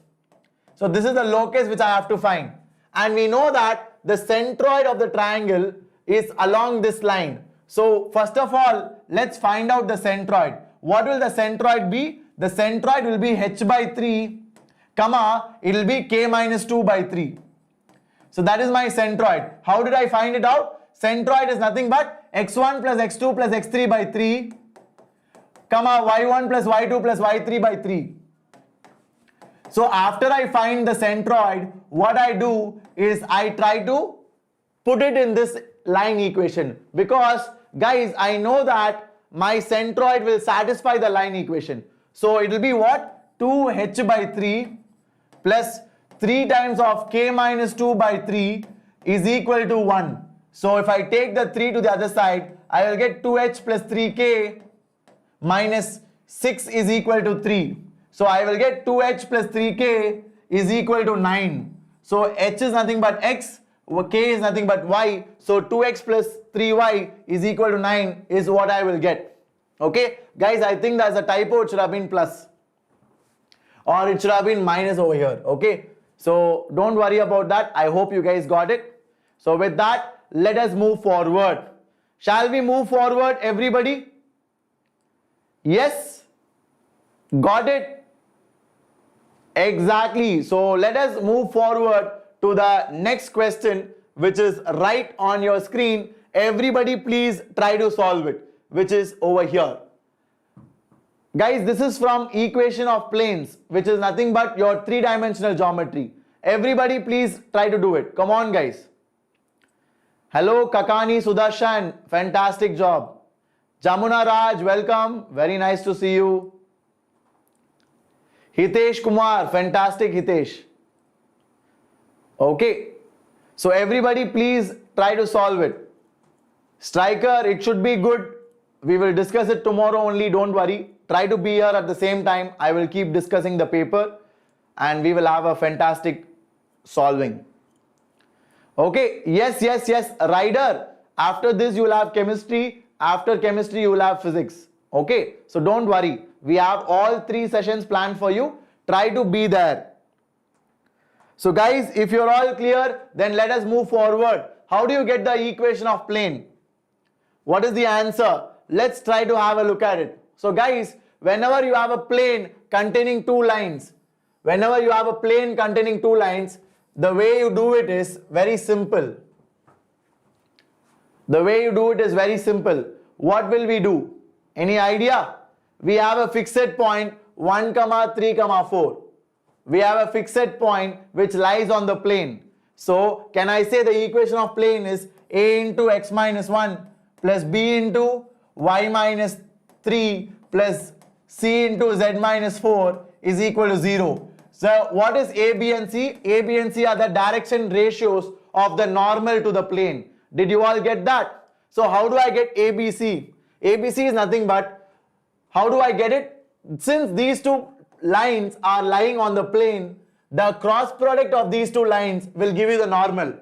So this is the locus which I have to find. And we know that the centroid of the triangle is along this line. So first of all, let's find out the centroid. What will the centroid be? The centroid will be h by 3, it will be k minus 2 by 3. So that is my centroid. How did I find it out? Centroid is nothing but x1 plus x2 plus x3 by 3, y1 plus y2 plus y3 by 3. So after I find the centroid, what I do is I try to put it in this line equation, because guys, I know that my centroid will satisfy the line equation. So it will be what? 2h by 3 plus 3 times of k minus 2 by 3 is equal to 1. So if I take the 3 to the other side, I will get 2h plus 3k minus 6 is equal to 3. So I will get 2h plus 3k is equal to 9. So h is nothing but x, k is nothing but y. So 2x plus 3y is equal to 9 is what I will get. Okay, guys, I think there's a typo. It should have been plus, or it should have been minus over here. Okay, so don't worry about that. I hope you guys got it. So with that, let us move forward. Shall we move forward, everybody? Yes, got it. Exactly. So let us move forward to the next question, which is right on your screen. Everybody please try to solve it, which is over here. Guys, this is from equation of planes, which is nothing but your three-dimensional geometry. Everybody please try to do it. Come on, guys. Hello, Kakani Sudarshan. Fantastic job. Jamuna Raj, welcome. Very nice to see you. Hitesh Kumar, fantastic Hitesh. Okay, so everybody please try to solve it. Striker, it should be good. We will discuss it tomorrow only, don't worry. Try to be here at the same time. I will keep discussing the paper and we will have a fantastic solving. Okay, yes, Rider. After this you will have chemistry. After chemistry you will have physics. Okay, so don't worry. We have all 3 sessions planned for you. Try to be there. So guys, if you're all clear, then let us move forward. How do you get the equation of plane? What is the answer? Let's try to have a look at it. So guys, whenever you have a plane containing 2 lines, the way you do it is very simple. What will we do? Any idea? We have a fixed point 1, 3, 4. We have a fixed point which lies on the plane. So can I say the equation of plane is a into x minus 1 plus b into y minus 3 plus c into z minus 4 is equal to 0. So what is a, b and c? A, b and c are the direction ratios of the normal to the plane. Did you all get that? So how do I get ABC? ABC is nothing but, how do I get it? Since these 2 lines are lying on the plane, the cross product of these 2 lines will give you the normal.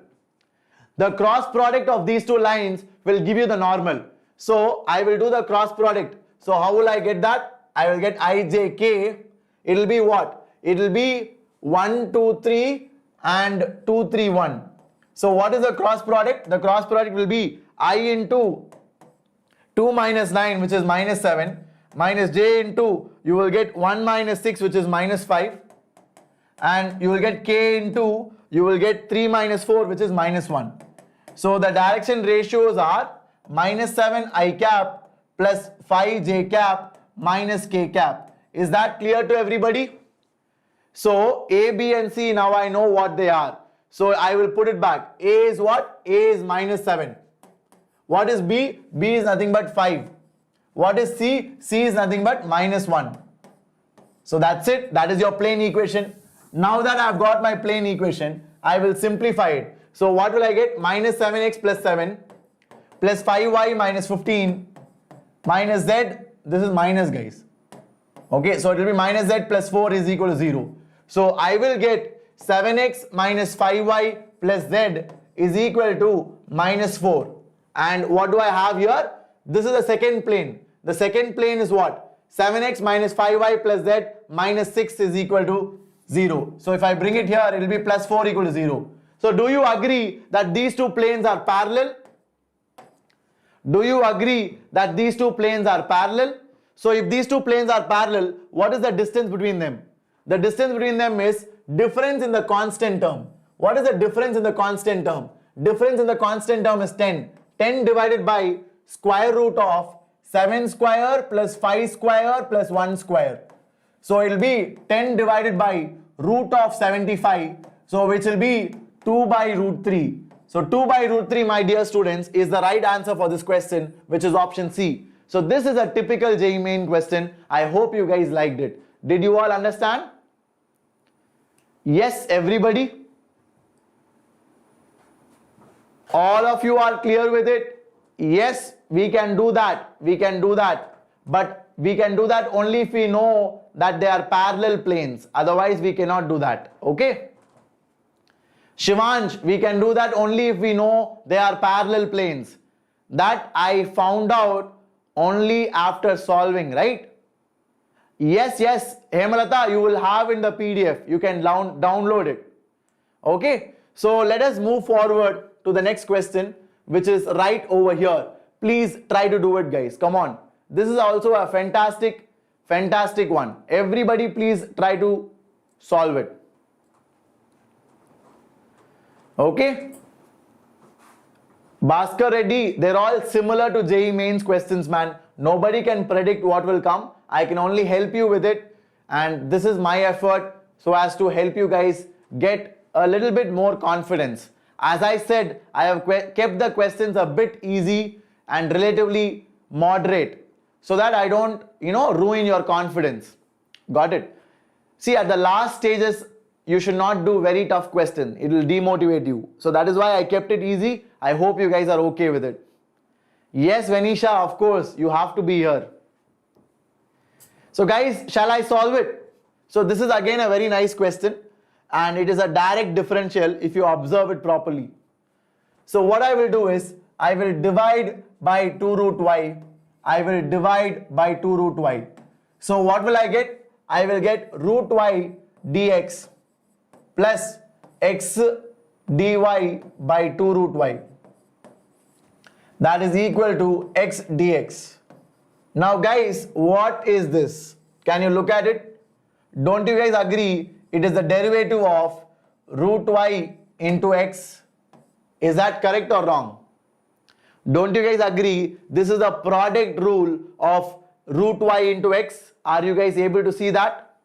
The cross product of these two lines will give you the normal. So I will do the cross product. So how will I get that? I will get ijk. It will be what? It will be 1, 2, 3 and 2, 3, 1. So what is the cross product? The cross product will be I into 2 minus 9, which is minus 7, minus j into, you will get 1 minus 6, which is minus 5, and you will get k into, you will get 3 minus 4, which is minus 1. So the direction ratios are minus 7 I cap plus 5 j cap minus k cap. Is that clear to everybody? So A, B and C, now I know what they are. So I will put it back. A is what? A is minus 7. What is B? B is nothing but 5. What is C? C is nothing but minus 1. So that's it. That is your plane equation. Now that I've got my plane equation, I will simplify it. So what will I get? Minus 7x plus 7 plus 5y minus 15 minus z. This is minus, guys. Okay, so it will be minus z plus 4 is equal to 0. So I will get 7x minus 5y plus z is equal to minus 4. And what do I have here? This is the second plane. The second plane is what? 7x minus 5y plus z minus 6 is equal to 0. So if I bring it here, it will be plus 4 equal to 0. So do you agree that these two planes are parallel? Do you agree that these two planes are parallel? So if these two planes are parallel, what is the distance between them? The distance between them is difference in the constant term. What is the difference in the constant term? Difference in the constant term is 10. 10 divided by square root of 7 square plus 5 square plus 1 square. So it will be 10 divided by root of 75. So which will be 2 by root 3. So 2 by root 3, my dear students, is the right answer for this question, which is option C. So this is a typical JEE main question. I hope you guys liked it. Did you all understand? Yes, everybody? All of you are clear with it? Yes, we can do that. We can do that. But we can do that only if we know that they are parallel planes. Otherwise, we cannot do that. Okay? Shivansh, we can do that only if we know they are parallel planes. That I found out only after solving, right? Yes, yes, Hemalata, you will have in the PDF. You can download it. Okay? So let us move forward to the next question, which is right over here. Please try to do it, guys. Come on. This is also a fantastic one. Everybody please try to solve it. Okay? Bhaskar Reddy, they're all similar to JEE Mains questions, man. Nobody can predict what will come. I can only help you with it. And this is my effort so as to help you guys get a little bit more confidence. As I said, I have kept the questions a bit easy and relatively moderate so that I don't, ruin your confidence. Got it? See, at the last stages, you should not do very tough questions. It will demotivate you. So that is why I kept it easy. I hope you guys are okay with it. Yes, Venisha, of course, you have to be here. So guys, shall I solve it? So this is again a very nice question. And it is a direct differential if you observe it properly. So what I will do is, I will divide by 2 root y. I will divide by 2 root y. So what will I get? I will get root y dx plus x dy by 2 root y. That is equal to x dx. Now guys, what is this? Can you look at it? Don't you guys agree? It is the derivative of root y into x. Is that correct or wrong? Don't you guys agree? This is the product rule of root y into x. Are you guys able to see that?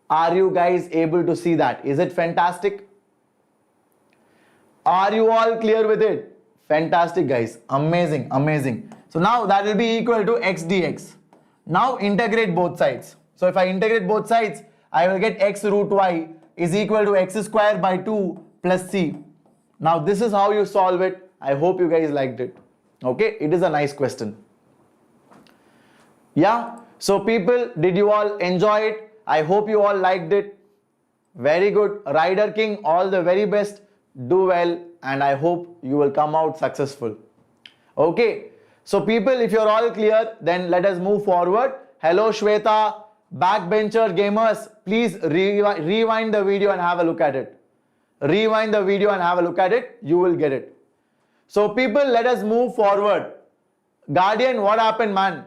Are you guys able to see that? Is it fantastic? Are you all clear with it? Fantastic, guys. Amazing, amazing. So now that will be equal to x dx. Now integrate both sides. So if I integrate both sides, I will get x root y is equal to x square by 2 plus c. Now this is how you solve it. I hope you guys liked it. Okay, it is a nice question. Yeah, so people, did you all enjoy it? I hope you all liked it. Very good. Rider King, all the very best. Do well and I hope you will come out successful. Okay, so people, if you're all clear, then let us move forward. Hello Shweta, backbencher gamers, please rewind the video and have a look at it. Rewind the video and have a look at it, you will get it. So people, let us move forward. Guardian, what happened, man?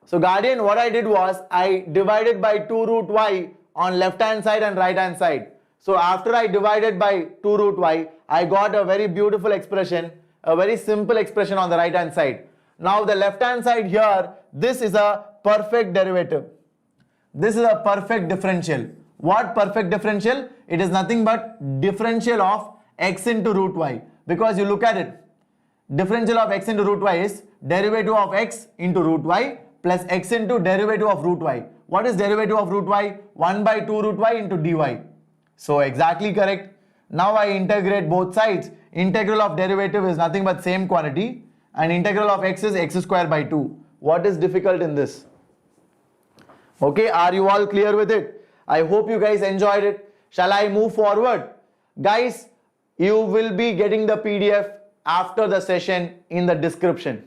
So Guardian, what I did was I divided by 2 root y on left hand side and right hand side. So after I divided by 2 root y, I got a very beautiful expression, a very simple expression on the right hand side. Now the left hand side here, this is a perfect derivative. This is a perfect differential. What perfect differential? It is nothing but differential of x into root y. Because you look at it, differential of x into root y is derivative of x into root y plus x into derivative of root y. What is derivative of root y? 1 by 2 root y into dy. So exactly correct. Now I integrate both sides. Integral of derivative is nothing but same quantity, and integral of x is x square by 2. What is difficult in this? Okay, are you all clear with it? I hope you guys enjoyed it. Shall I move forward? Guys, you will be getting the PDF after the session in the description.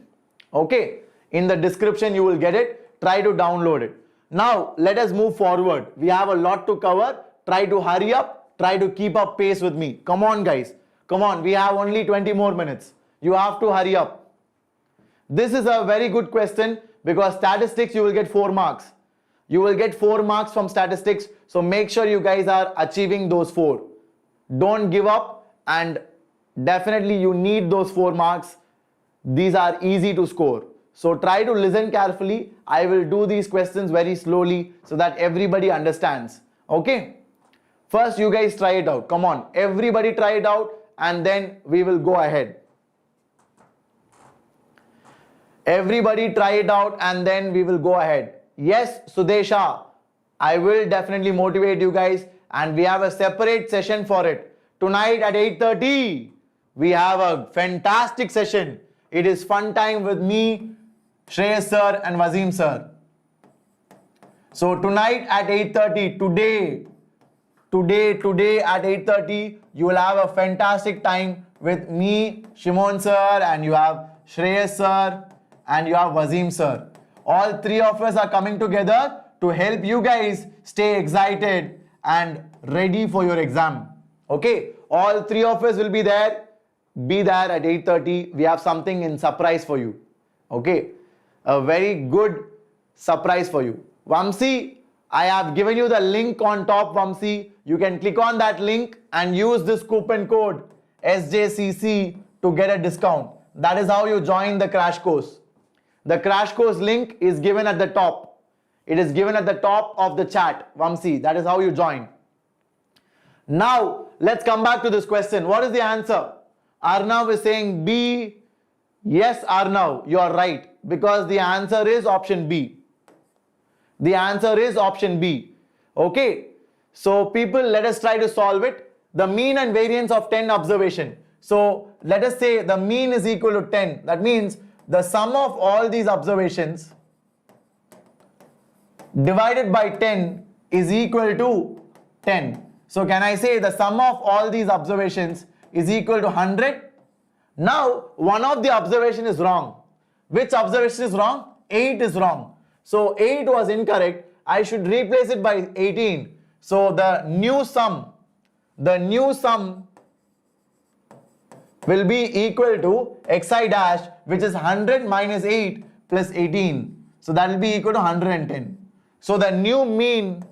Okay, in the description you will get it. Try to download it. Now let us move forward. We have a lot to cover. Try to hurry up. Try to keep up pace with me. Come on guys. Come on. We have only 20 more minutes. You have to hurry up. This is a very good question because statistics you will get 4 marks. You will get 4 marks from statistics. So make sure you guys are achieving those 4. Don't give up, and definitely you need those 4 marks. These are easy to score. So try to listen carefully. I will do these questions very slowly so that everybody understands. Okay? First you guys try it out. Come on. Everybody try it out and then we will go ahead. Everybody try it out and then we will go ahead. Yes, Sudesha, I will definitely motivate you guys, and we have a separate session for it. Tonight at 8:30, we have a fantastic session. It is fun time with me, Shreyas Sir and Wassim Sir. So tonight at 8:30, today at 8:30, you will have a fantastic time with me, Shimon Sir, and you have Shreyas Sir, and you have Wassim Sir. All 3 of us are coming together to help you guys stay excited and ready for your exam. Okay, all 3 of us will be there. Be there at 8:30. We have something in surprise for you. Okay, a very good surprise for you. Vamsi, I have given you the link on top, Vamsi. You can click on that link and use this coupon code SJCC to get a discount. That is how you join the crash course. The crash course link is given at the top. It is given at the top of the chat, Vamsi. That is how you join. Now, let's come back to this question. What is the answer? Arnav is saying B. Yes, Arnav, you are right. Because the answer is option B. The answer is option B. Okay. So, people, let us try to solve it. The mean and variance of 10 observation. So, let us say the mean is equal to 10. That means the sum of all these observations divided by 10 is equal to 10. So can I say the sum of all these observations is equal to 100? Now one of the observation is wrong. Which observation is wrong? 8 is wrong. So 8 was incorrect. I should replace it by 18. So the new sum will be equal to xi dash, which is 100 minus 8 plus 18. So that will be equal to 110. So the new mean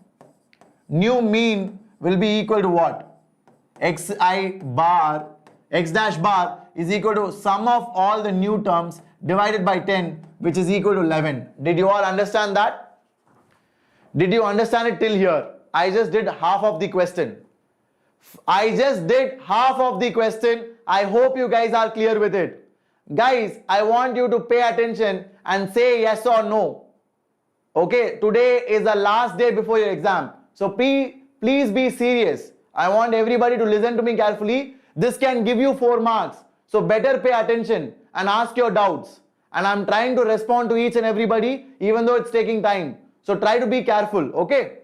will be equal to what? X dash bar is equal to sum of all the new terms divided by 10, which is equal to 11. Did you all understand that? Did you understand it till here? I just did half of the question. I hope you guys are clear with it. Guys, I want you to pay attention and say yes or no. Okay, today is the last day before your exam. So please be serious. I want everybody to listen to me carefully. This can give you 4 marks. So better pay attention and ask your doubts. And I'm trying to respond to each and everybody, even though it's taking time. So try to be careful, okay?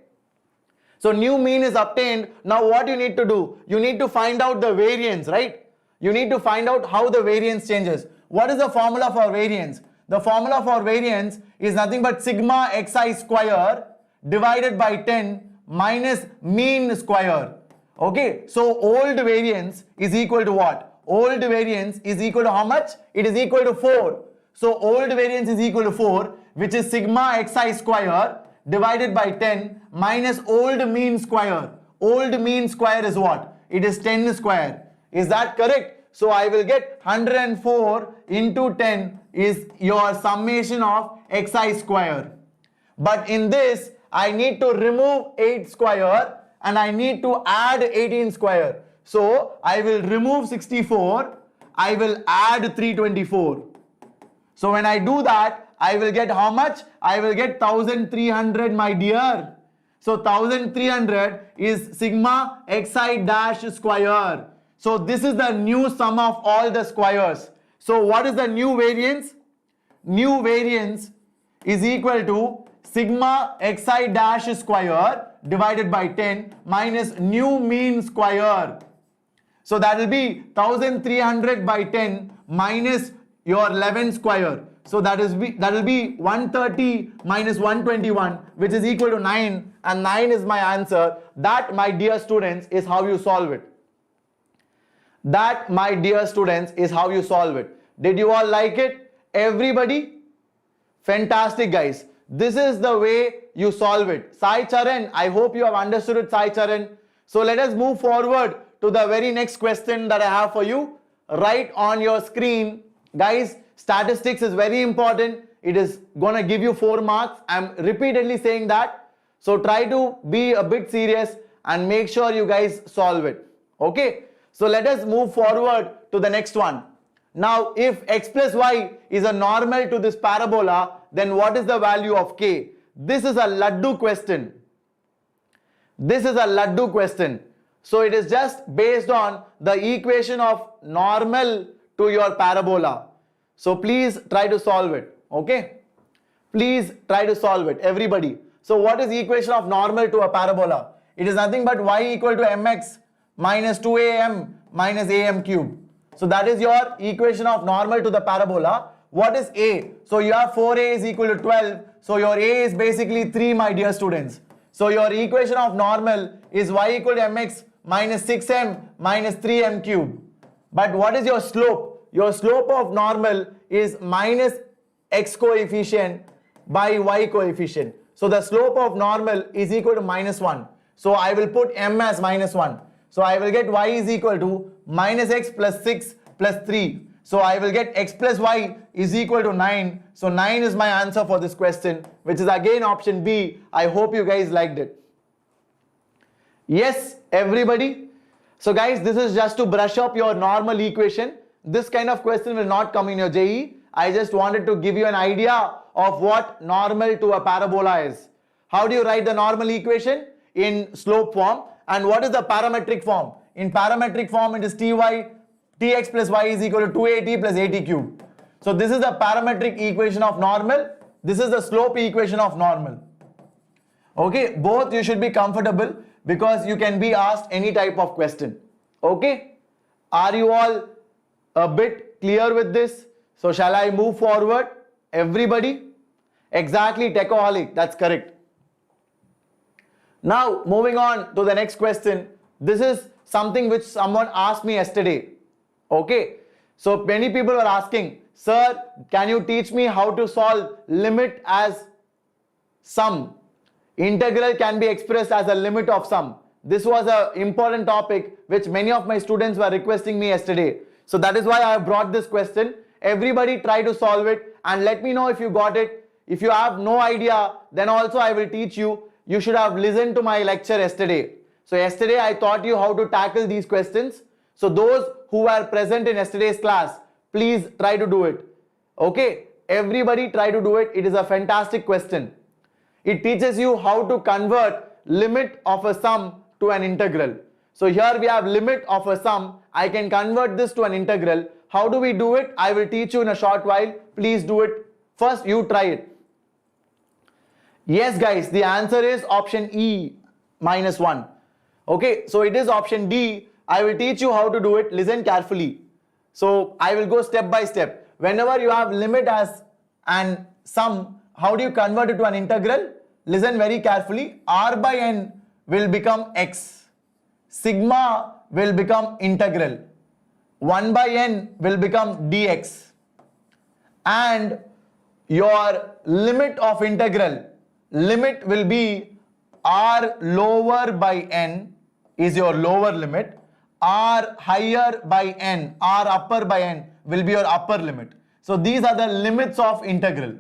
So new mean is obtained. Now what you need to do? You need to find out the variance, right? you need to find out how the variance changes. What is the formula for variance? The formula for variance is nothing but sigma xi square divided by 10 minus mean square. Okay, so old variance is equal to what? Old variance is equal to how much? It is equal to 4. So old variance is equal to 4, which is sigma xi square divided by 10 minus old mean square. Old mean square is what? It is 10 square. Is that correct? So I will get 104 into 10 is your summation of xi square. But in this, I need to remove 8 square and I need to add 18 square. So I will remove 64, I will add 324. So when I do that, I will get how much? I will get 1300, my dear. So 1300 is sigma xi dash square. So this is the new sum of all the squares. So what is the new variance? New variance is equal to sigma xi dash square divided by 10 minus new mean square. So that will be 1300 by 10 minus your 11 square. So that will be 130 minus 121, which is equal to 9, and 9 is my answer. That, my dear students, is how you solve it. That, my dear students, is how you solve it. Did you all like it? Everybody? Fantastic, guys. This is the way you solve it. Sai Charan, I hope you have understood it, Sai Charan. So let us move forward to the very next question that I have for you. Right on your screen. Guys, statistics is very important. It is going to give you 4 marks. I'm repeatedly saying that. So try to be a bit serious and make sure you guys solve it. Okay. So let us move forward to the next one. Now, if x plus y is a normal to this parabola, then what is the value of k? This is a laddu question. This is a laddu question. So it is just based on the equation of normal to your parabola. So please try to solve it. Okay? Please try to solve it, everybody. So what is the equation of normal to a parabola? It is nothing but y equal to mx minus 2am minus am cube. So that is your equation of normal to the parabola. What is a? So you have 4a is equal to 12. So your a is basically 3, my dear students. So your equation of normal is y equal to mx minus 6m minus 3m cube. But what is your slope? Your slope of normal is minus x coefficient by y coefficient. So the slope of normal is equal to minus 1. So I will put m as minus 1. So I will get y is equal to minus x plus 6 plus 3. So I will get x plus y is equal to 9. So 9 is my answer for this question, which is again option B. I hope you guys liked it. Yes, everybody. So guys, this is just to brush up your normal equation. This kind of question will not come in your JEE. I just wanted to give you an idea of what normal to a parabola is. How do you write the normal equation? In slope form. And what is the parametric form? In parametric form, it is tx plus y is equal to 2at plus at cube. So this is the parametric equation of normal. This is the slope equation of normal. Okay, both you should be comfortable because you can be asked any type of question. Okay, are you all a bit clear with this? So shall I move forward? Everybody? Exactly, Techoholic, that's correct. Now moving on to the next question. This is something which someone asked me yesterday. Okay, so many people were asking, sir, can you teach me how to solve limit as sum? Integral can be expressed as a limit of sum. This was an important topic which many of my students were requesting me yesterday. So that is why I have brought this question. Everybody try to solve it and let me know if you got it. If you have no idea, then also I will teach you. You should have listened to my lecture yesterday. So yesterday I taught you how to tackle these questions. So those who were present in yesterday's class, please try to do it. Okay, everybody try to do it. It is a fantastic question. It teaches you how to convert limit of a sum to an integral. So here we have limit of a sum. I can convert this to an integral. How do we do it? I will teach you in a short while. Please do it. First you try it. Yes guys, the answer is option E, minus 1. Okay, so it is option D. I will teach you how to do it. Listen carefully. So I will go step by step. Whenever you have limit as an sum, how do you convert it to an integral? Listen very carefully. R by n will become x. Sigma will become integral. 1 by n will become dx. And your limit of integral, limit will be r lower by n is your lower limit. R higher by n, r upper by n will be your upper limit. So these are the limits of integral.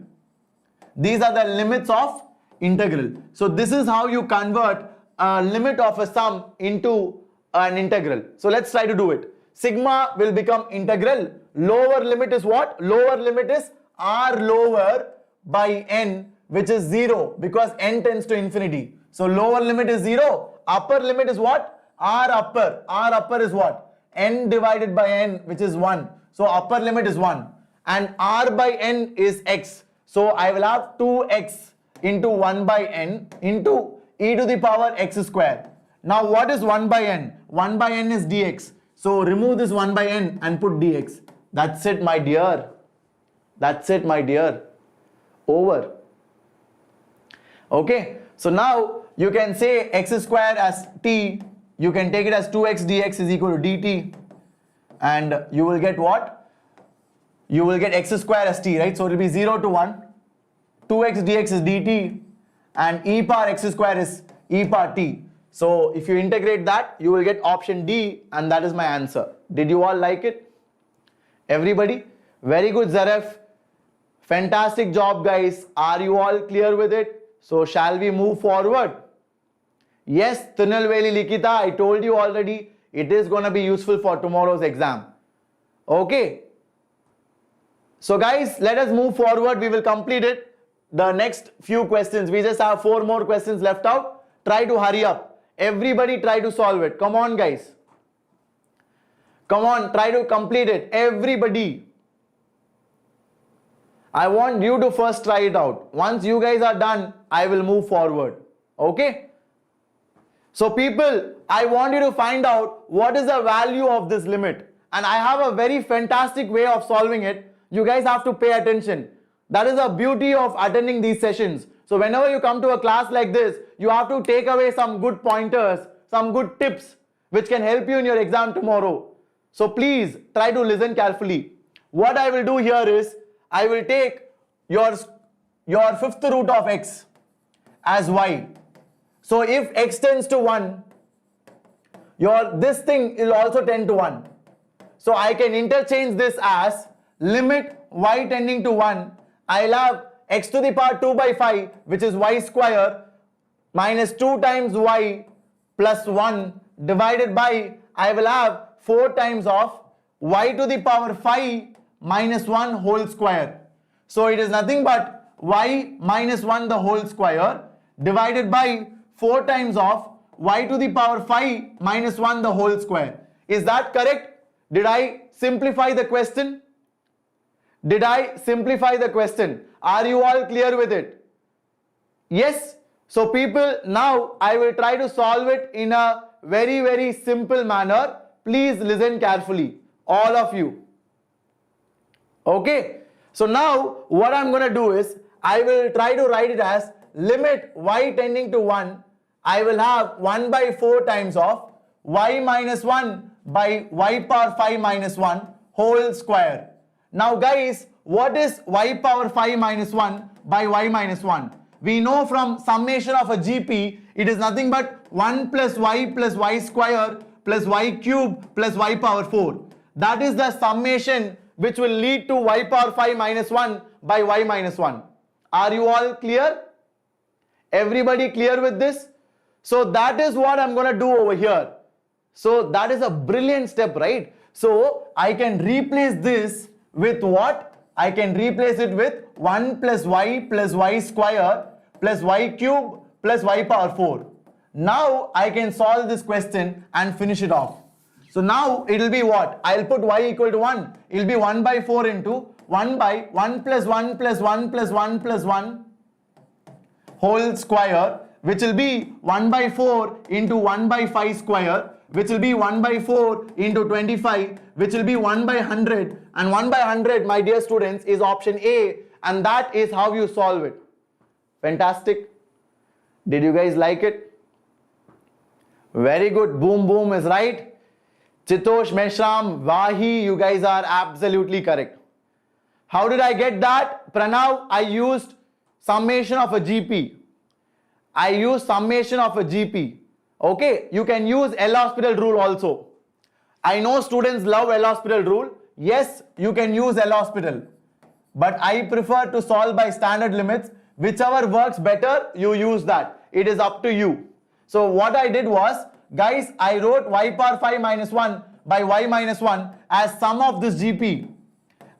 These are the limits of integral. So this is how you convert a limit of a sum into an integral. So let's try to do it. Sigma will become integral. Lower limit is what? Lower limit is r lower by n, which is 0 because n tends to infinity. So lower limit is 0. Upper limit is what? R upper. R upper is what? N divided by n, which is 1. So upper limit is 1. And r by n is x. So I will have 2x into 1 by n into e to the power x square. Now what is 1 by n? 1 by n is dx. So remove this 1 by n and put dx. That's it, my dear. That's it, my dear. Over. Okay. So now you can say x square as t. You can take it as 2x dx is equal to dt. And you will get what? You will get x square as t, right? So it will be 0 to 1. 2x dx is dt. And e power x square is e power t. So if you integrate that, you will get option D, and that is my answer. Did you all like it? Everybody? Very good, Zaref. Fantastic job, guys. Are you all clear with it? So shall we move forward? Yes, Tinalveli Likita, I told you already, it is going to be useful for tomorrow's exam. Okay. So guys, let us move forward. We will complete it. The next few questions. We just have 4 more questions left out. Try to hurry up. Everybody try to solve it. Come on, guys. Come on, try to complete it. Everybody. I want you to first try it out. Once you guys are done, I will move forward. Okay? So people, I want you to find out what is the value of this limit. And I have a very fantastic way of solving it. You guys have to pay attention. That is the beauty of attending these sessions. So whenever you come to a class like this, you have to take away some good pointers, some good tips, which can help you in your exam tomorrow. So please try to listen carefully. What I will do here is, I will take your 5th root of x as y. So if x tends to 1, this thing will also tend to 1. So I can interchange this as limit y tending to 1. I'll have x to the power 2 by 5, which is y square, minus 2 times y plus 1 divided by, I will have 4 times of y to the power 5 minus 1 whole square. So it is nothing but y minus 1 the whole square divided by 4 times of y to the power 5 minus 1 the whole square. Is that correct? Did I simplify the question? Did I simplify the question? Are you all clear with it? Yes? So people, now I will try to solve it in a very, very simple manner. Please listen carefully, all of you. Okay? So now what I'm going to do is, I will try to write it as limit y tending to 1. I will have 1 by 4 times of y minus 1 by y power 5 minus 1 whole square. Now guys, what is y power 5 minus 1 by y minus 1? We know from summation of a GP, it is nothing but 1 plus y square plus y cube plus y power 4. That is the summation which will lead to y power 5 minus 1 by y minus 1. Are you all clear? Everybody clear with this? So that is what I'm going to do over here. So that is a brilliant step, right? So I can replace this with what? I can replace it with 1 plus y square plus y cube plus y power 4. Now I can solve this question and finish it off. So now it will be what? I'll put y equal to 1. It will be 1 by 4 into 1 by 1 plus 1 plus 1 plus 1 plus 1 whole square which will be 1 by 4 into 1 by 5 square, which will be 1 by 4 into 25, which will be 1 by 100, and 1 by 100, my dear students, is option A, and that is how you solve it. Fantastic. Did you guys like it? Very good. Boom boom is right. Chitosh, Meshram, Vahi, you guys are absolutely correct. How did I get that? Pranav, I used summation of a GP. I use summation of a GP. Okay, you can use L'Hospital rule also. I know students love L'Hospital rule. Yes, you can use L'Hospital. But I prefer to solve by standard limits. Whichever works better, you use that. It is up to you. So what I did was, guys, I wrote y power 5 minus 1 by y minus 1 as sum of this GP.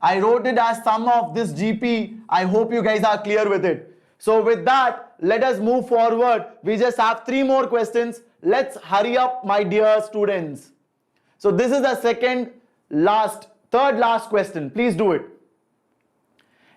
I wrote it as sum of this GP. I hope you guys are clear with it. So with that, let us move forward. We just have 3 more questions. Let's hurry up, my dear students. So this is the third last question. Please do it.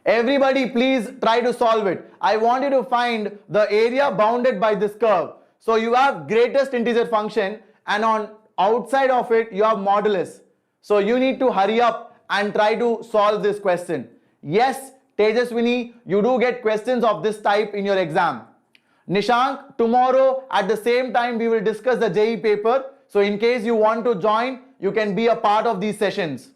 Everybody, please try to solve it. I want you to find the area bounded by this curve. So you have greatest integer function, and on outside of it, you have modulus. So you need to hurry up and try to solve this question. Yes, Tejaswini, you do get questions of this type in your exam. Nishank, tomorrow at the same time we will discuss the JEE paper. So in case you want to join, you can be a part of these sessions.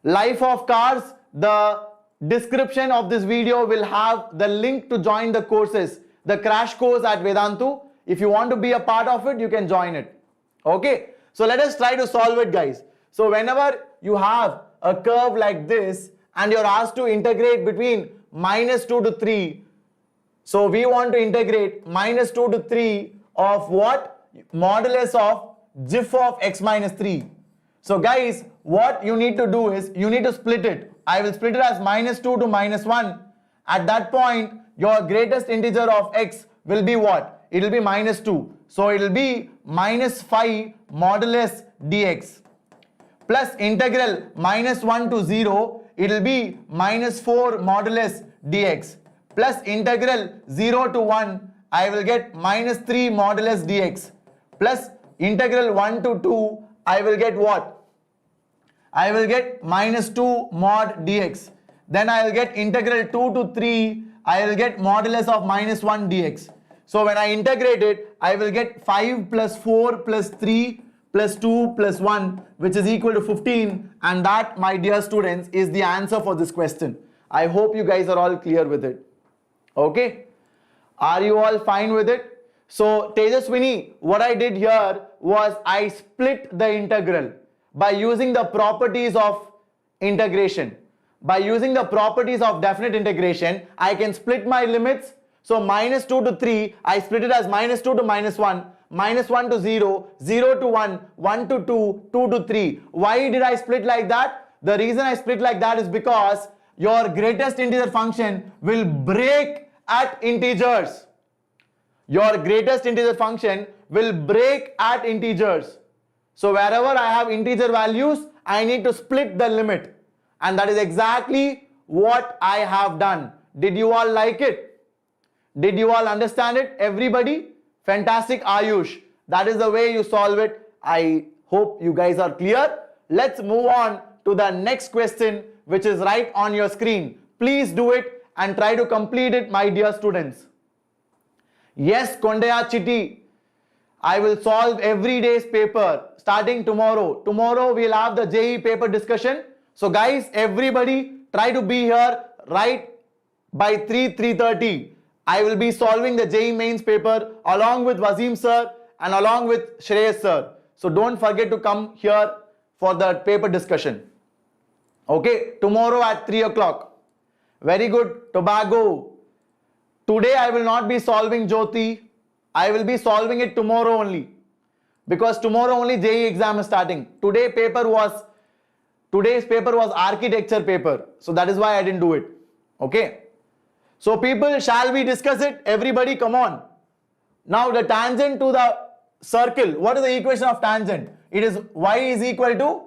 Life of Cars, the description of this video will have the link to join the courses, the crash course at Vedantu. If you want to be a part of it, you can join it. Okay, so let us try to solve it, guys. So whenever you have a curve like this and you're asked to integrate between minus 2 to 3, so we want to integrate minus 2 to 3 of what? Modulus of GIF of x minus 3. So guys, what you need to do is you need to split it. I will split it as minus 2 to minus 1. At that point, your greatest integer of x will be what? It will be minus 2. So it will be minus 5 modulus dx plus integral minus 1 to 0. It will be minus 4 modulus dx plus integral 0 to 1. I will get minus 3 modulus dx plus integral 1 to 2. I will get what? I will get minus 2 mod dx. Then I will get integral 2 to 3. I will get modulus of minus 1 dx. So when I integrate it, I will get 5 plus 4 plus 3 plus 2 plus 1, which is equal to 15. And that, my dear students, is the answer for this question. I hope you guys are all clear with it. Okay? Are you all fine with it? So Tejaswini, what I did here was I split the integral by using the properties of integration. By using the properties of definite integration, I can split my limits. So minus 2 to 3, I split it as minus 2 to minus 1, minus 1 to 0, 0 to 1, 1 to 2, 2 to 3. Why did I split like that? The reason I split like that is because your greatest integer function will break at integers. Your greatest integer function will break at integers. So wherever I have integer values, I need to split the limit. And that is exactly what I have done. Did you all like it? Did you all understand it? Everybody? Fantastic, Ayush. That is the way you solve it. I hope you guys are clear. Let's move on to the next question, which is right on your screen. Please do it and try to complete it, my dear students. Yes, Kondaya Chitti, I will solve every day's paper starting tomorrow. Tomorrow we'll have the JEE paper discussion. So guys, everybody try to be here right by 3:30. I will be solving the JEE Mains paper along with Wassim Sir and along with Shreyas Sir. So don't forget to come here for the paper discussion. Okay, tomorrow at 3 o'clock. Very good, Tobago. Today I will not be solving Jyoti. I will be solving it tomorrow only. Because tomorrow only JEE exam is starting. Today's paper was architecture paper. So that is why I didn't do it. Okay. So people, shall we discuss it? Everybody come on. Now the tangent to the circle. What is the equation of tangent? It is y is equal to,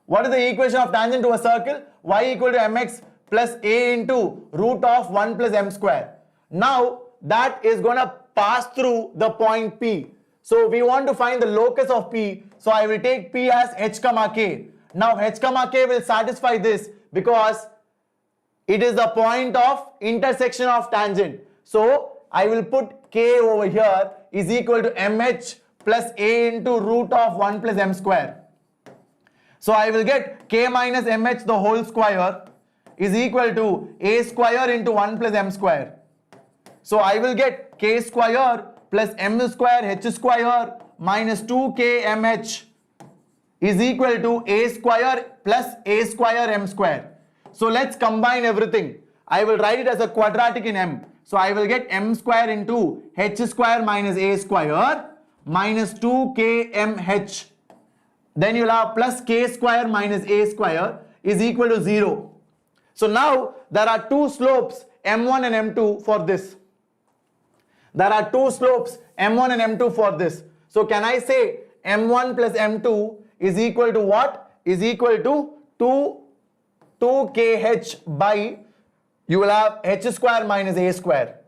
what is the equation of tangent to a circle? Y equal to mx plus a into root of 1 plus m square. Now that is gonna pass through the point P. So we want to find the locus of P. So I will take P as h comma k. Now h comma k will satisfy this because it is the point of intersection of tangent. So I will put k over here is equal to mh plus a into root of 1 plus m square. So I will get k minus mh the whole square is equal to a square into 1 plus m square. So I will get k square plus m square h square minus 2k mh is equal to a square plus a square m square. So let's combine everything. I will write it as a quadratic in m. So I will get m square into h square minus a square minus 2k mh. Then you'll have plus k square minus a square is equal to 0. So now there are two slopes m1 and m2 for this. There are two slopes m1 and m2 for this. So can I say m1 plus m2 is equal to what? Is equal to 2kh by, you will have h square minus a square.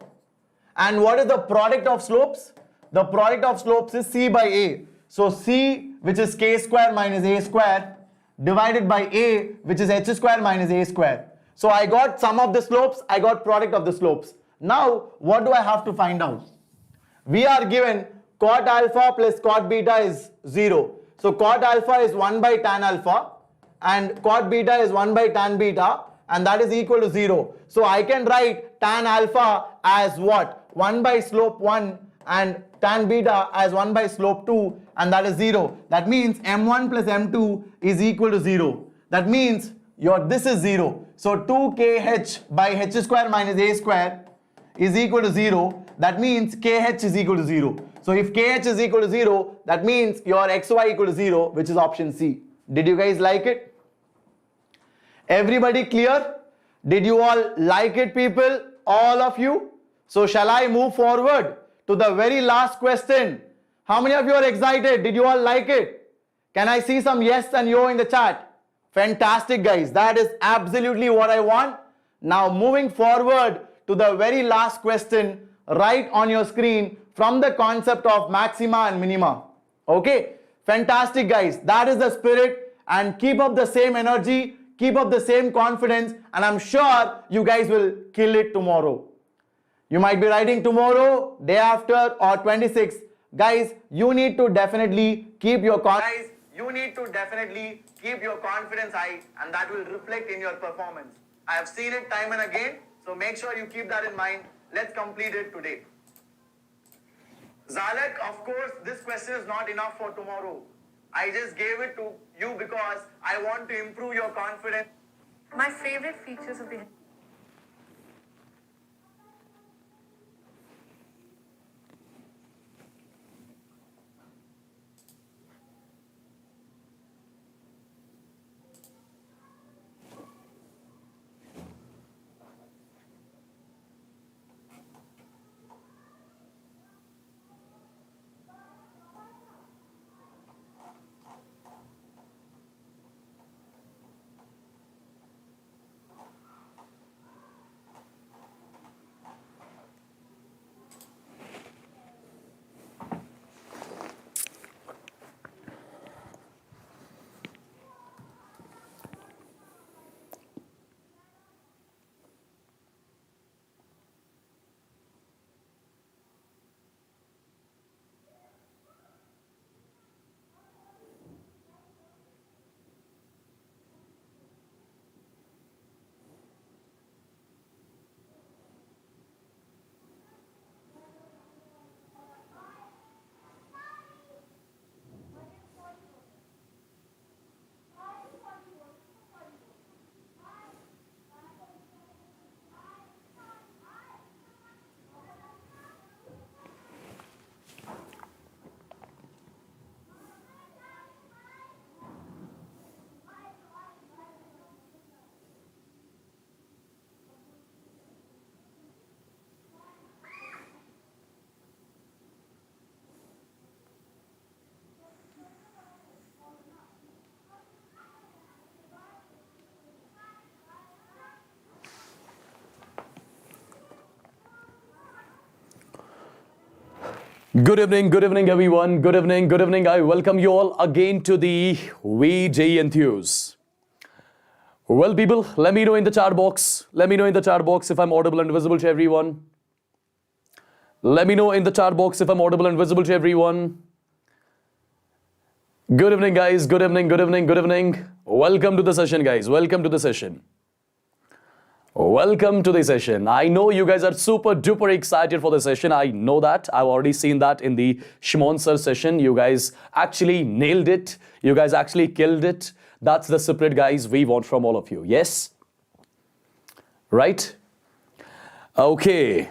And what is the product of slopes? The product of slopes is c by a. So c, which is k square minus a square, divided by a, which is h square minus a square. So I got sum of the slopes, I got product of the slopes. Now what do I have to find out? We are given cot alpha plus cot beta is 0. So cot alpha is 1 by tan alpha and cot beta is 1 by tan beta, and that is equal to 0. So I can write tan alpha as what? 1 by slope 1 and tan beta as 1 by slope 2, and that is 0. That means m1 plus m2 is equal to 0. That means this is 0. So 2kh by h square minus a square is equal to 0. That means kh is equal to 0. So if kh is equal to 0, that means your xy equal to 0, which is option C. Did you guys like it? Everybody clear? Did you all like it, people? All of you? So shall I move forward to the very last question? How many of you are excited? Did you all like it? Can I see some yes and yo in the chat? Fantastic, guys. That is absolutely what I want. Now moving forward to the very last question, right on your screen from the concept of maxima and minima. Okay, fantastic, guys. That is the spirit, and keep up the same energy, keep up the same confidence, and I'm sure you guys will kill it tomorrow. You might be writing tomorrow, day after, or 26. Guys, you need to definitely keep your confidence high, and that will reflect in your performance. I have seen it time and again, so make sure you keep that in mind. Let's complete it today. Zalek, of course, this question is not enough for tomorrow. I just gave it to you because I want to improve your confidence.
My favorite features of the
Good evening everyone. Good evening. I welcome you all again to the JEE Enthuse. Well people, let me know in the chat box. If I'm audible and visible to everyone. Let me know in the chat box if I'm audible and visible to everyone. Good evening guys. Good evening. Welcome to the session guys. Welcome to the session. I know you guys are super duper excited for the session. I know that. I've already seen that in the Shimon Sir session. You guys actually nailed it. You guys actually killed it. That's the spirit, guys, we want from all of you. Yes? Right? Okay.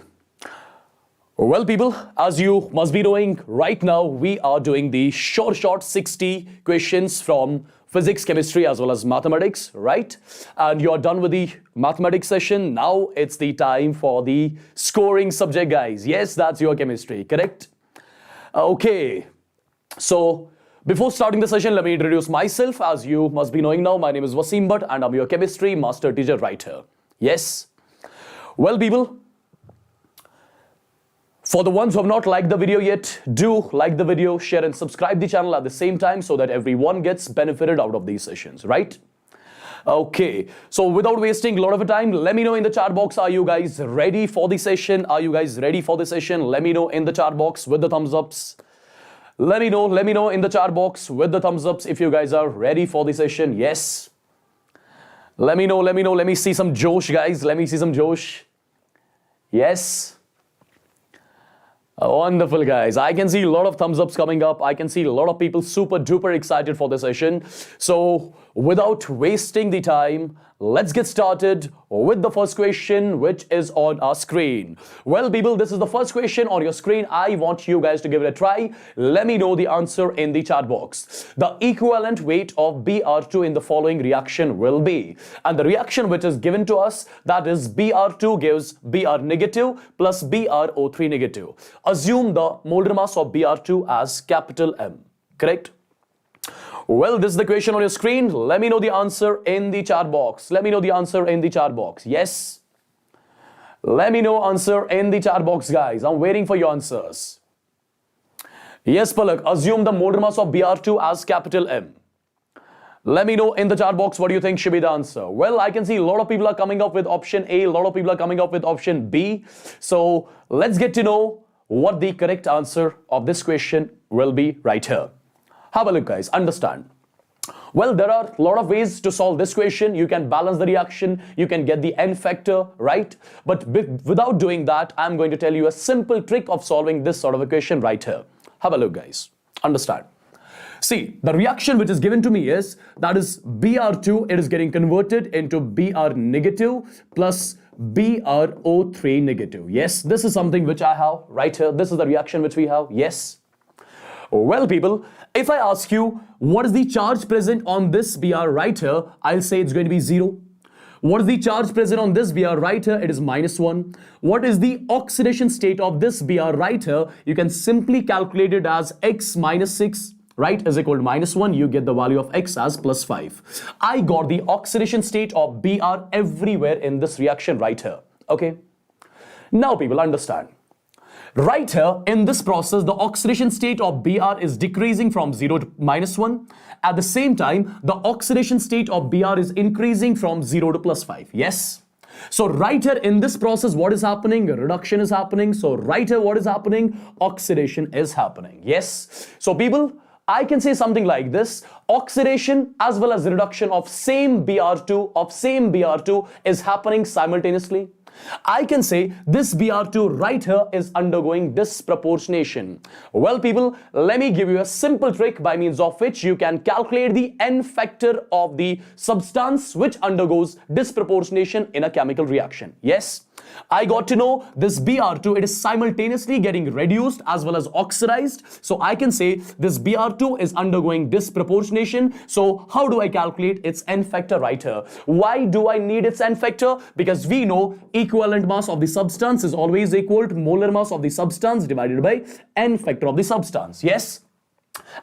Well, people, as you must be knowing, right now we are doing the short 60 questions from physics, chemistry, as well as mathematics, right? And you're done with the mathematics session. Now it's the time for the scoring subject, guys. Yes, that's your chemistry, correct? Okay. So before starting the session, let me introduce myself. As you must be knowing now, my name is Wassim Bhatt and I'm your chemistry master teacher right here. Yes? Well, people, for the ones who have not liked the video yet, do like the video, share and subscribe the channel at the same time so that everyone gets benefited out of these sessions, right? Okay, so without wasting a lot of time, let me know in the chat box, are you guys ready for the session? Let me know in the chat box with the thumbs ups. Let me know in the chat box with the thumbs ups if you guys are ready for the session. Yes. Let me know. Let me see some Josh, guys. Let me see some Josh. Yes. Wonderful, guys. I can see a lot of thumbs ups coming up. I can see a lot of people super duper excited for the session. So without wasting the time, let's get started with the first question, which is on our screen. Well, people, this is the first question on your screen. I want you guys to give it a try. Let me know the answer in the chat box. The equivalent weight of Br2 in the following reaction will be. And the reaction which is given to us, that is Br2 gives Br negative plus BrO3 negative. Assume the molar mass of Br2 as capital M. Correct? Well, this is the question on your screen. Let me know the answer in the chat box. Yes. Let me know answer in the chat box, guys. I'm waiting for your answers. Yes, Palak. Assume the molar mass of Br2 as capital M. Let me know in the chat box what do you think should be the answer. Well, I can see a lot of people are coming up with option A. A lot of people are coming up with option B. So let's get to know what the correct answer of this question will be right here. Have a look, guys. Understand. Well, there are a lot of ways to solve this question. You can balance the reaction. You can get the n factor, right? But without doing that, I'm going to tell you a simple trick of solving this sort of equation right here. Have a look, guys. Understand. See, the reaction which is given to me is, that is Br2, it is getting converted into Br negative plus BrO3 negative. Yes, this is something which I have right here. This is the reaction which we have. Yes. Well, people, if I ask you what is the charge present on this Br right here, I'll say it's going to be 0. What is the charge present on this Br right here? It is -1. What is the oxidation state of this Br right here? You can simply calculate it as x minus 6, right, is equal to -1. You get the value of x as +5. I got the oxidation state of Br everywhere in this reaction right here. Okay. Now, people, understand. Right here in this process, the oxidation state of Br is decreasing from 0 to -1. At the same time, the oxidation state of Br is increasing from 0 to +5. Yes. So right here in this process, what is happening? Reduction is happening. So right here, what is happening? Oxidation is happening. Yes. So people, I can say something like this: oxidation as well as reduction of same Br2 is happening simultaneously. I can say this Br2 right here is undergoing disproportionation. Well, people, let me give you a simple trick by means of which you can calculate the n factor of the substance which undergoes disproportionation in a chemical reaction. Yes. I got to know this Br2, it is simultaneously getting reduced as well as oxidized. So I can say this Br2 is undergoing disproportionation. So how do I calculate its n factor right here? Why do I need its n factor? Because we know equivalent mass of the substance is always equal to molar mass of the substance divided by n factor of the substance. Yes.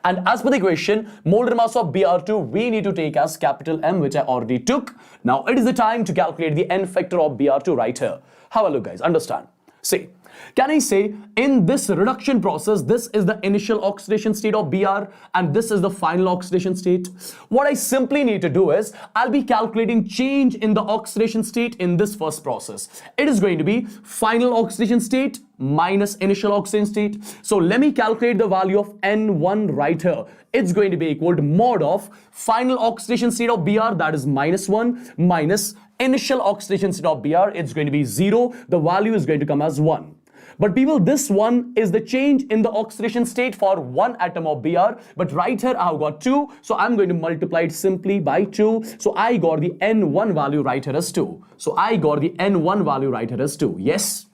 And as per the equation, molar mass of Br2 we need to take as capital M, which I already took. Now it is the time to calculate the n factor of Br2 right here. Have a look, guys. Understand. See, can I say in this reduction process, this is the initial oxidation state of Br and this is the final oxidation state? What I simply need to do is I'll be calculating change in the oxidation state in this first process. It is going to be final oxidation state minus initial oxidation state. So let me calculate the value of N1 right here. It's going to be equal to mod of final oxidation state of Br, that is -1, minus initial oxidation state of Br. It's going to be 0. The value is going to come as 1. But people, this one is the change in the oxidation state for one atom of Br. But right here I have got 2. So I'm going to multiply it simply by 2. So I got the N1 value right here as 2. So I got the N1 value right here as 2. Yes.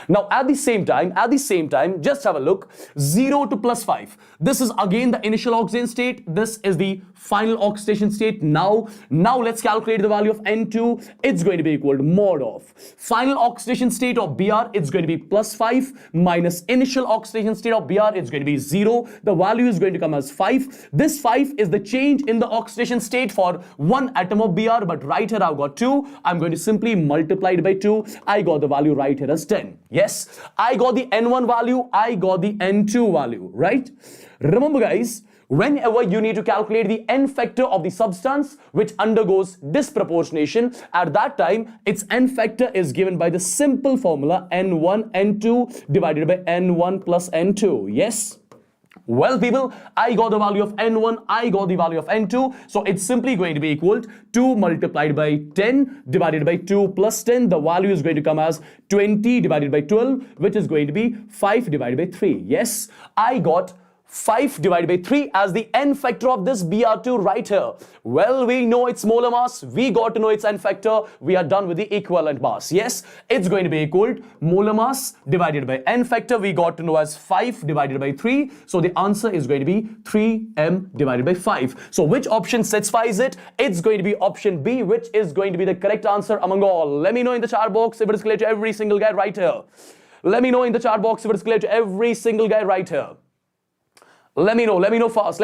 Now at the same time, just have a look. 0 to +5. This is again the initial oxidation state. This is the final oxidation state. Now let's calculate the value of N2. It's going to be equal to mod of final oxidation state of Br. It's going to be +5 minus initial oxidation state of Br. It's going to be 0. The value is going to come as 5. This 5 is the change in the oxidation state for one atom of Br. But right here I've got 2. I'm going to simply multiply it by 2. I got the value right here as 10. Yes, I got the N1 value, I got the N2 value, right? Remember guys, whenever you need to calculate the n factor of the substance which undergoes disproportionation, at that time its n factor is given by the simple formula N1 N2 divided by N1 plus N2. Yes. Well people, I got the value of N1, I got the value of N2, so it's simply going to be equal to 2 multiplied by 10 divided by 2 plus 10. The value is going to come as 20 divided by 12, which is going to be 5 divided by 3. Yes, I got 5 divided by 3 as the n factor of this Br2 right here. Well, we know its molar mass, we got to know its n factor, we are done with the equivalent mass. Yes, it's going to be equal to molar mass divided by n factor, we got to know as 5 divided by 3. So the answer is going to be 3m divided by 5. So which option satisfies it? It's going to be option B, which is going to be the correct answer among all. Let me know in the chat box if it is clear to every single guy right here. Let me know in the chat box if it is clear to every single guy right here. Let me know fast.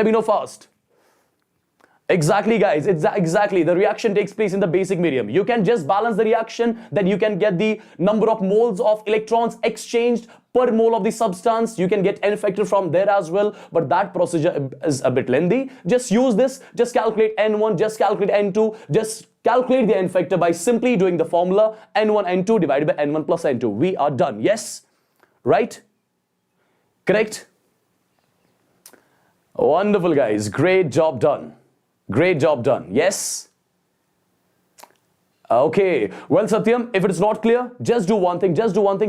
Exactly guys, exactly. The reaction takes place in the basic medium. You can just balance the reaction, then you can get the number of moles of electrons exchanged per mole of the substance. You can get n factor from there as well, but that procedure is a bit lengthy. Just use this, just calculate N1, just calculate N2, just calculate the n factor by simply doing the formula N1 N2 divided by N1 plus N2. We are done. Yes? Right? Correct? Wonderful guys, great job done. Great job done. Yes? Okay, well Satyam, if it is not clear, just do one thing,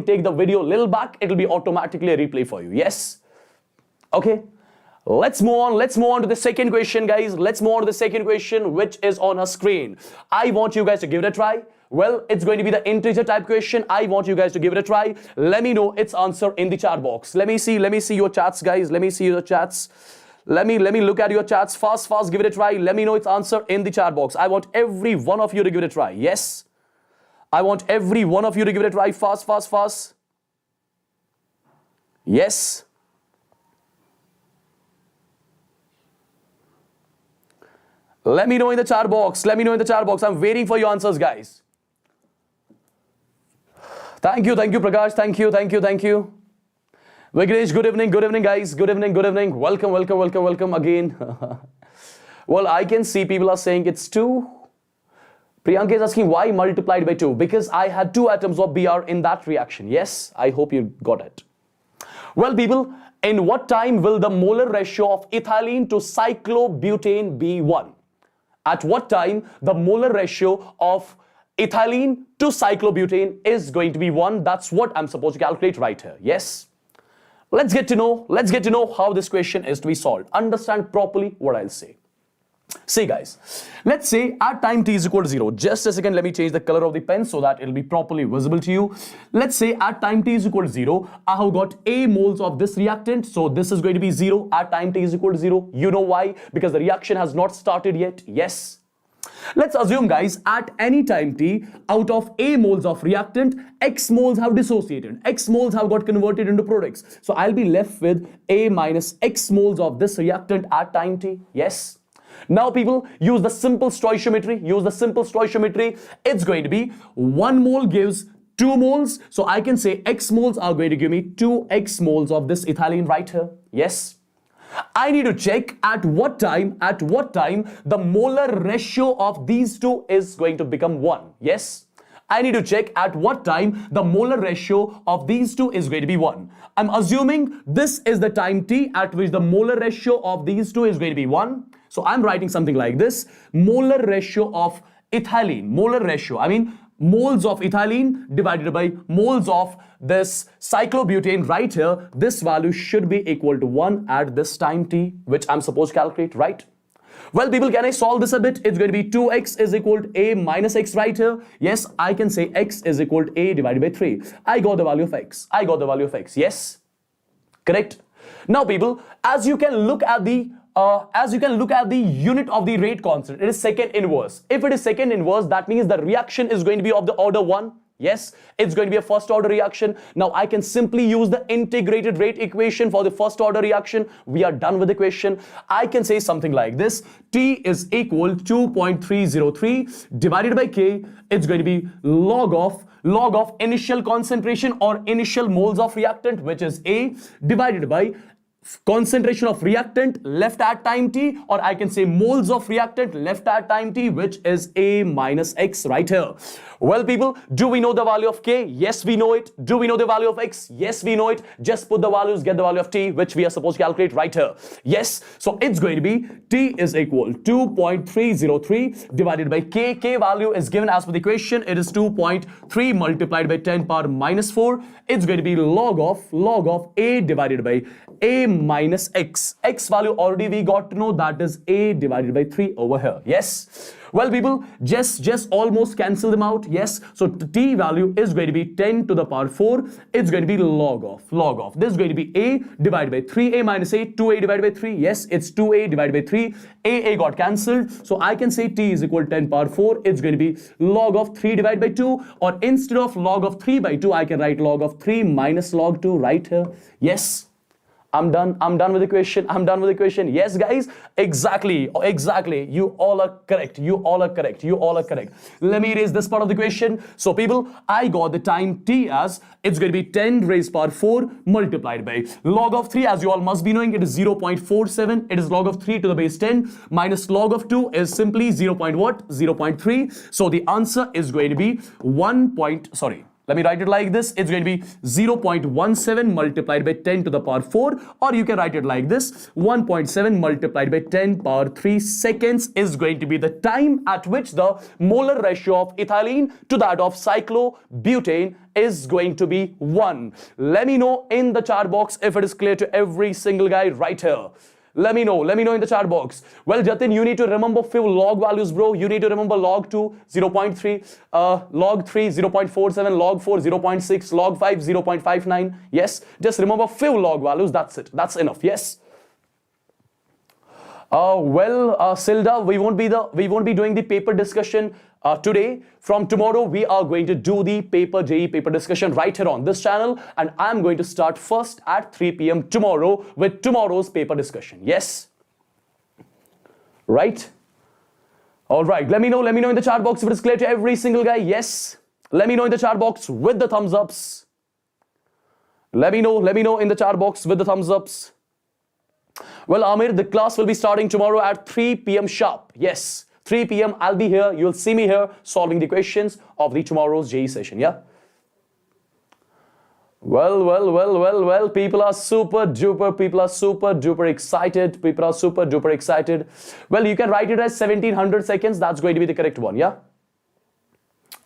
take the video a little back, it will be automatically a replay for you. Yes? Okay, let's move on to the second question guys. Let's move on to the second question which is on a screen. I want you guys to give it a try. Well, it's going to be the integer type question. I want you guys to give it a try. Let me know its answer in the chat box. Let me see your chats guys, let me see your chats. Let me look at your chats. Fast, give it a try. Let me know its answer in the chat box. I want every one of you to give it a try. Yes? I want every one of you to give it a try. Fast. Yes? Let me know in the chat box. I'm waiting for your answers, guys. Thank you, Prakash. Thank you. Vignesh, good evening guys. Good evening. Welcome again. Well, I can see people are saying it's 2. Priyanka is asking why multiplied by 2? Because I had 2 atoms of Br in that reaction. Yes, I hope you got it. Well, people, in what time will the molar ratio of ethylene to cyclobutane be 1? At what time the molar ratio of ethylene to cyclobutane is going to be 1? That's what I'm supposed to calculate right here. Yes? Let's get to know how this question is to be solved. Understand properly what I'll say. See guys, let's say at time t is equal to 0. Just a second, let me change the color of the pen so that it'll be properly visible to you. Let's say at time t is equal to 0, I have got A moles of this reactant. So this is going to be 0 at time t is equal to 0. You know why? Because the reaction has not started yet. Yes. Let's assume guys, at any time t, out of A moles of reactant, X moles have dissociated. X moles have got converted into products. So I'll be left with A minus X moles of this reactant at time t. Yes. Now people, use the simple stoichiometry. It's going to be 1 mole gives 2 moles. So I can say X moles are going to give me 2X moles of this ethylene right here. Yes. I need to check at what time the molar ratio of these two is going to become 1. Yes. I need to check at what time the molar ratio of these two is going to be 1. I'm assuming this is the time t at which the molar ratio of these two is going to be 1. So I'm writing something like this. Molar ratio of ethylene, molar ratio, I mean moles of ethylene divided by moles of this cyclobutane right here. This value should be equal to 1 at this time t, which I'm supposed to calculate, right? Well, people, can I solve this a bit? It's going to be 2x is equal to a minus x right here. Yes, I can say x is equal to a divided by 3. I got the value of x. I got the value of x. Yes, correct. Now, people, as you can look at the unit of the rate constant, it is second inverse. If it is second inverse, that means the reaction is going to be of the order 1. Yes, it's going to be a first order reaction. Now I can simply use the integrated rate equation for the first order reaction. We are done with the question. I can say something like this. T is equal to 2.303 divided by K. It's going to be log of initial concentration or initial moles of reactant, which is A, divided by concentration of reactant left at time t, or I can say moles of reactant left at time t, which is A minus X right here. Well, people, do we know the value of K? Yes, we know it. Do we know the value of X? Yes, we know it. Just put the values, get the value of T, which we are supposed to calculate right here. Yes, so it's going to be T is equal to 2.303 divided by K. K value is given as per the equation. It is 2.3 multiplied by 10 power minus 4. It's going to be log of A divided by A minus X. X value already we got to know, that is A divided by 3 over here. Yes. Well, people, just almost cancel them out. Yes. So T value is going to be 10 to the power 4. It's going to be log of. This is going to be A divided by 3A minus A, 2A divided by 3. Yes, it's 2A divided by 3. A got cancelled. So I can say T is equal to 10 power 4. It's going to be log of 3 divided by 2. Or instead of log of 3 by 2, I can write log of 3 minus log 2 right here. Yes. I'm done with the question. Yes, guys, exactly. You all are correct. Let me erase this part of the question. So, people, I got the time t as, it's going to be 10 raised power 4 multiplied by log of 3, as you all must be knowing, it is 0.47. It is log of 3 to the base 10 minus log of 2 is simply 0.3. So the answer is going to be let me write it like this. It's going to be 0.17 multiplied by 10 to the power 4, or you can write it like this. 1.7 multiplied by 10 power 3 seconds is going to be the time at which the molar ratio of ethylene to that of cyclobutane is going to be 1. Let me know in the chat box if it is clear to every single guy right here. Let me know in the chat box. Well, Jatin, you need to remember few log values, bro. You need to remember log 2, 0.3, log 3, 0.47, log 4, 0.6, log 5, 0.59. Yes, just remember few log values. That's it. That's enough. Yes. Silda, we won't be doing the paper discussion today. From tomorrow, we are going to do the JEE paper discussion right here on this channel, and I'm going to start first at 3 p.m. tomorrow with tomorrow's paper discussion. Yes, right? All right. Let me know in the chat box if it is clear to every single guy. Yes. Let me know in the chat box with the thumbs ups. Let me know in the chat box with the thumbs ups. Well, Amir, the class will be starting tomorrow at 3 p.m. sharp. Yes, 3 p.m. I'll be here. You'll see me here solving the questions of the tomorrow's JEE session. Yeah. Well. People are super duper excited. Well, you can write it as 1700 seconds. That's going to be the correct one. Yeah.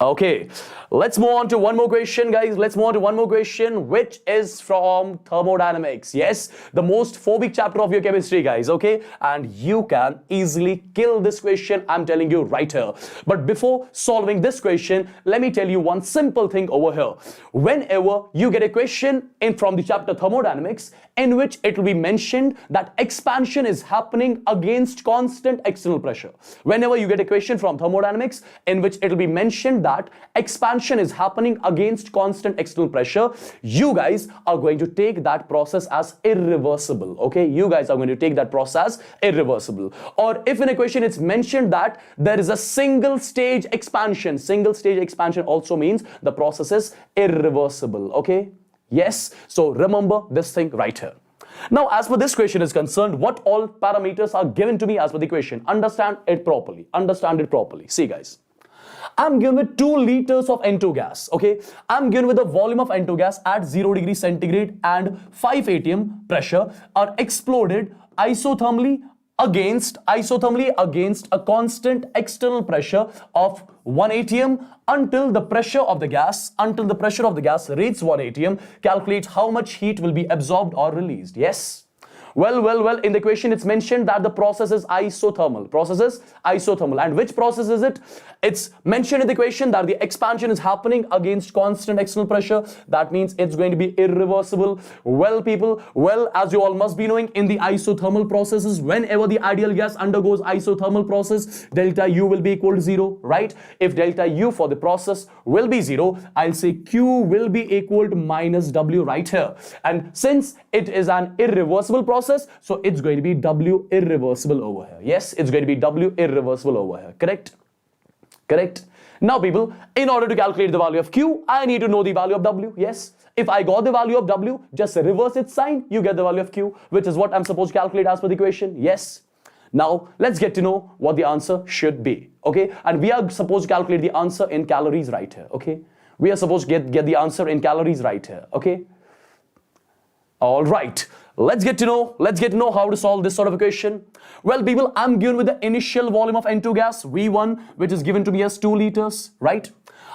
Okay, let's move on to one more question, guys. Which is from thermodynamics. Yes, the most phobic chapter of your chemistry, guys. Okay, and you can easily kill this question, I'm telling you right here. But before solving this question, let me tell you one simple thing over here. Whenever you get a question from the chapter thermodynamics in which it will be mentioned that expansion is happening against constant external pressure. Whenever you get a question from thermodynamics in which it will be mentioned that expansion is happening against constant external pressure, you guys are going to take that process as irreversible. Okay, you guys are going to take that process irreversible. Or if in a question it's mentioned that there is a single stage expansion, single stage expansion also means the process is irreversible. Okay, yes, so remember this thing right here. Now, as per this question is concerned, what all parameters are given to me as per the question? Understand it properly. Understand it properly. See, guys, I'm given with 2 liters of N2 gas. Okay, I'm given with the volume of N2 gas at 0 degree centigrade and 5 atm pressure are exploded isothermally against a constant external pressure of 1 atm until the pressure of the gas reaches 1 atm. Calculate how much heat will be absorbed or released. Yes. Well, in the question it's mentioned that the process is isothermal. And which process is it? It's mentioned in the question that the expansion is happening against constant external pressure. That means it's going to be irreversible. Well, people, as you all must be knowing, in the isothermal processes, whenever the ideal gas undergoes isothermal process, delta U will be equal to 0, right? If delta U for the process will be 0, I'll say Q will be equal to minus W right here. And since it is an irreversible process, so it's going to be W irreversible over here. Yes, it's going to be W irreversible over here. Correct. Now, people, in order to calculate the value of Q, I need to know the value of W. Yes. If I got the value of W, just reverse its sign, you get the value of Q, which is what I'm supposed to calculate as per the equation. Yes. Now, let's get to know what the answer should be. Okay. And we are supposed to calculate the answer in calories right here. Okay. We are supposed to get the answer in calories right here. Okay. All right. Let's get to know how to solve this sort of equation. Well, people, I'm given with the initial volume of N2 gas, V1, which is given to me as 2 liters, right?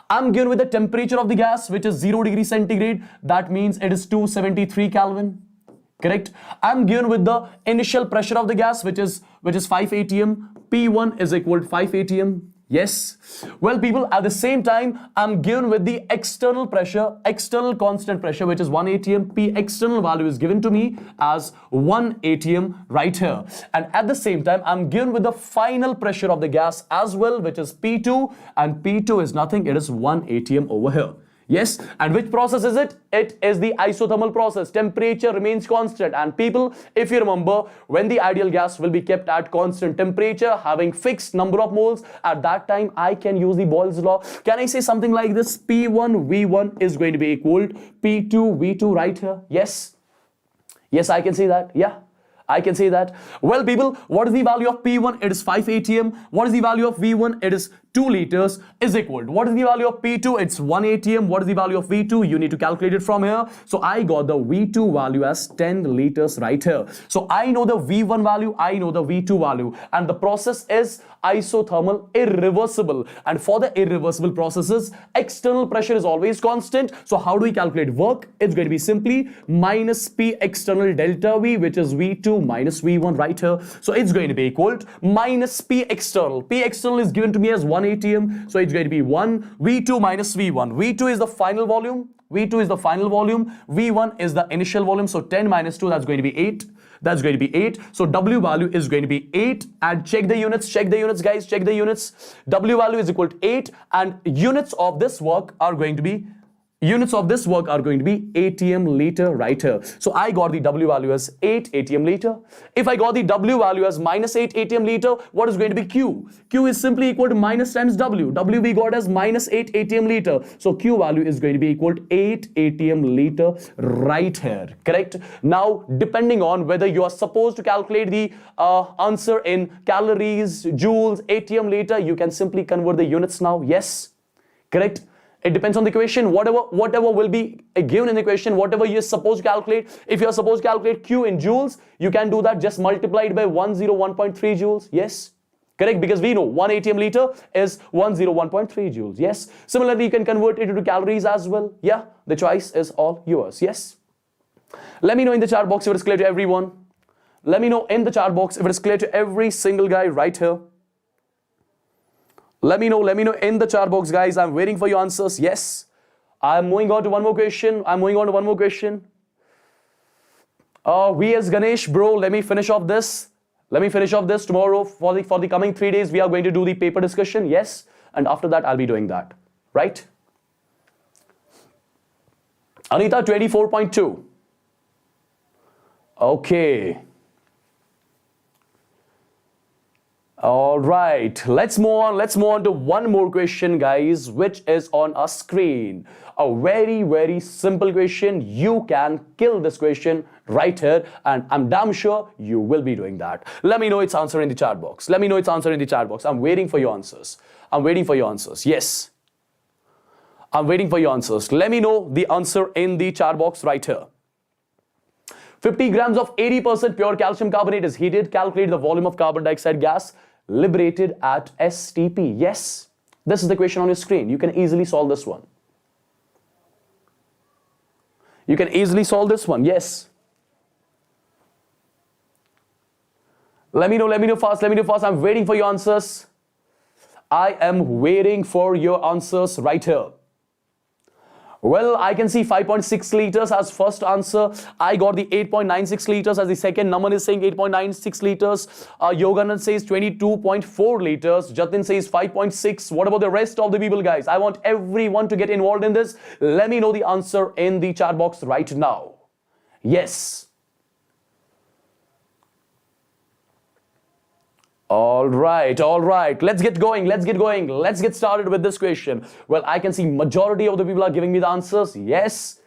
I'm given with the temperature of the gas, which is 0 degree centigrade. That means it is 273 Kelvin. Correct? I'm given with the initial pressure of the gas, which is 5 atm. P1 is equal to 5 atm. Yes. Well, people, at the same time, I'm given with the external pressure, external constant pressure, which is 1 atm. P external value is given to me as 1 atm right here. And at the same time, I'm given with the final pressure of the gas as well, which is P2. And P2 is nothing. It is 1 atm over here. Yes, and which process is it? It is the isothermal process. Temperature remains constant. And people, if you remember, when the ideal gas will be kept at constant temperature, having fixed number of moles, at that time, I can use the Boyle's law. Can I say something like this? P1 V1 is going to be equal to P2 V2 right here. Yes. Yes, I can see that. Yeah. I can say that. Well, people, what is the value of P1? It is 5 atm. What is the value of V1? It is 2 liters is equal to, what is the value of P2? It's 1 atm. What is the value of V2? You need to calculate it from here. So I got the V2 value as 10 liters right here. So I know the V1 value, I know the V2 value, and the process is isothermal, irreversible. And for the irreversible processes, external pressure is always constant. So how do we calculate work? It's going to be simply minus P external delta V, which is V2 minus V1 right here. So it's going to be equal to minus P external. P external is given to me as 1 atm. So it's going to be 1 V2 minus V1. V2 is the final volume. V2 is the final volume. V1 is the initial volume. So 10 minus 2, that's going to be 8. That's going to be 8. So W value is going to be 8. And check the units, guys, check the units. W value is equal to 8. And units of this work are going to be atm liter right here. So I got the W value as 8 atm liter. If I got the W value as minus 8 atm liter, what is going to be Q? Q is simply equal to minus times W. W we got as minus 8 atm liter. So Q value is going to be equal to 8 atm liter right here. Correct? Now, depending on whether you are supposed to calculate the answer in calories, joules, atm liter, you can simply convert the units now. Yes. Correct? It depends on the equation. Whatever will be given in the equation, whatever you're supposed to calculate. If you're supposed to calculate Q in joules, you can do that. Just multiply it by 101.3 joules. Yes. Correct? Because we know 1 atm liter is 101.3 joules. Yes. Similarly, you can convert it into calories as well. Yeah. The choice is all yours. Yes. Let me know in the chat box if it's clear to everyone. Let me know in the chat box if it's clear to every single guy right here. Let me know in the chat box, guys. I'm waiting for your answers. Yes. I'm moving on to one more question. VS Ganesh, bro, let me finish off this. Tomorrow for the coming 3 days, we are going to do the paper discussion. Yes. And after that, I'll be doing that. right? Anita, 24.2. Okay. All right, let's move on to one more question, guys, which is on a screen. A very simple question. You can kill this question right here, and I'm damn sure you will be doing that. Let me know its answer in the chat box. Let me know its answer in the chat box. I'm waiting for your answers. I'm waiting for your answers. Yes, I'm waiting for your answers. Let me know the answer in the chat box right here. 50 grams of 80% pure calcium carbonate is heated. Calculate the volume of carbon dioxide gas liberated at STP. Yes, this is the question on your screen. You can easily solve this one. You can easily solve this one. Yes. Let me know fast. I'm waiting for your answers. I am waiting for your answers right here. Well, I can see 5.6 liters as first answer. I got the 8.96 liters as the second. Naman is saying 8.96 liters. Yoganand says 22.4 liters. Jatin says 5.6. What about the rest of the people, guys? I want everyone to get involved in this. Let me know the answer in the chat box right now. Yes. All right. Let's get going. Let's get started with this question. Well, I can see majority of the people are giving me the answers. Yes.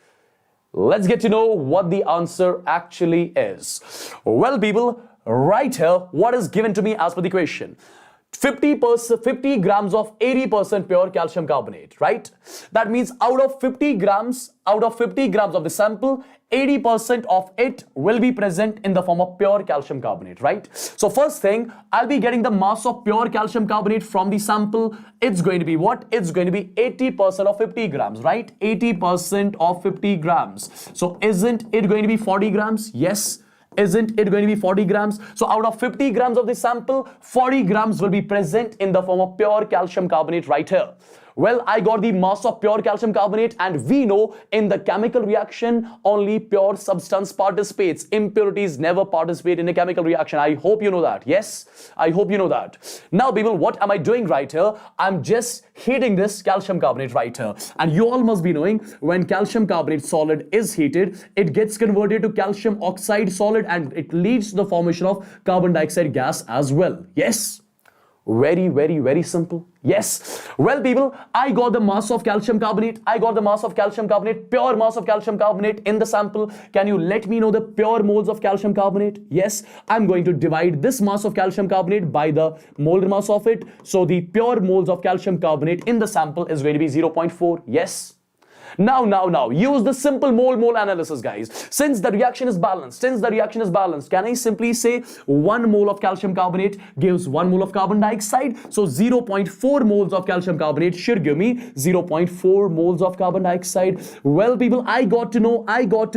Let's get to know what the answer actually is. Well, people, right here, what is given to me as per the question? 50 grams of 80% pure calcium carbonate, right? That means out of 50 grams of the sample, 80% of it will be present in the form of pure calcium carbonate, right? So first thing, I'll be getting the mass of pure calcium carbonate from the sample. It's going to be what? It's going to be 80% of 50 grams, right? 80% of 50 grams. So isn't it going to be 40 grams? Yes. Isn't it going to be 40 grams? So out of 50 grams of the sample, 40 grams will be present in the form of pure calcium carbonate right here. Well, I got the mass of pure calcium carbonate, and we know in the chemical reaction, only pure substance participates. Impurities never participate in a chemical reaction. I hope you know that. Yes, I hope you know that. Now, people, what am I doing right here? I'm just heating this calcium carbonate right here. And you all must be knowing, when calcium carbonate solid is heated, it gets converted to calcium oxide solid, and it leads to the formation of carbon dioxide gas as well. Yes. Very simple. Yes. Well, people, I got the mass of calcium carbonate. Pure mass of calcium carbonate in the sample. Can you let me know the pure moles of calcium carbonate? Yes. I'm going to divide this mass of calcium carbonate by the molar mass of it. So the pure moles of calcium carbonate in the sample is going to be 0.4. Yes. Now, use the simple mole analysis, guys. Since the reaction is balanced, can I simply say 1 mole of calcium carbonate gives 1 mole of carbon dioxide? So 0.4 moles of calcium carbonate should give me 0.4 moles of carbon dioxide. Well, people, I got to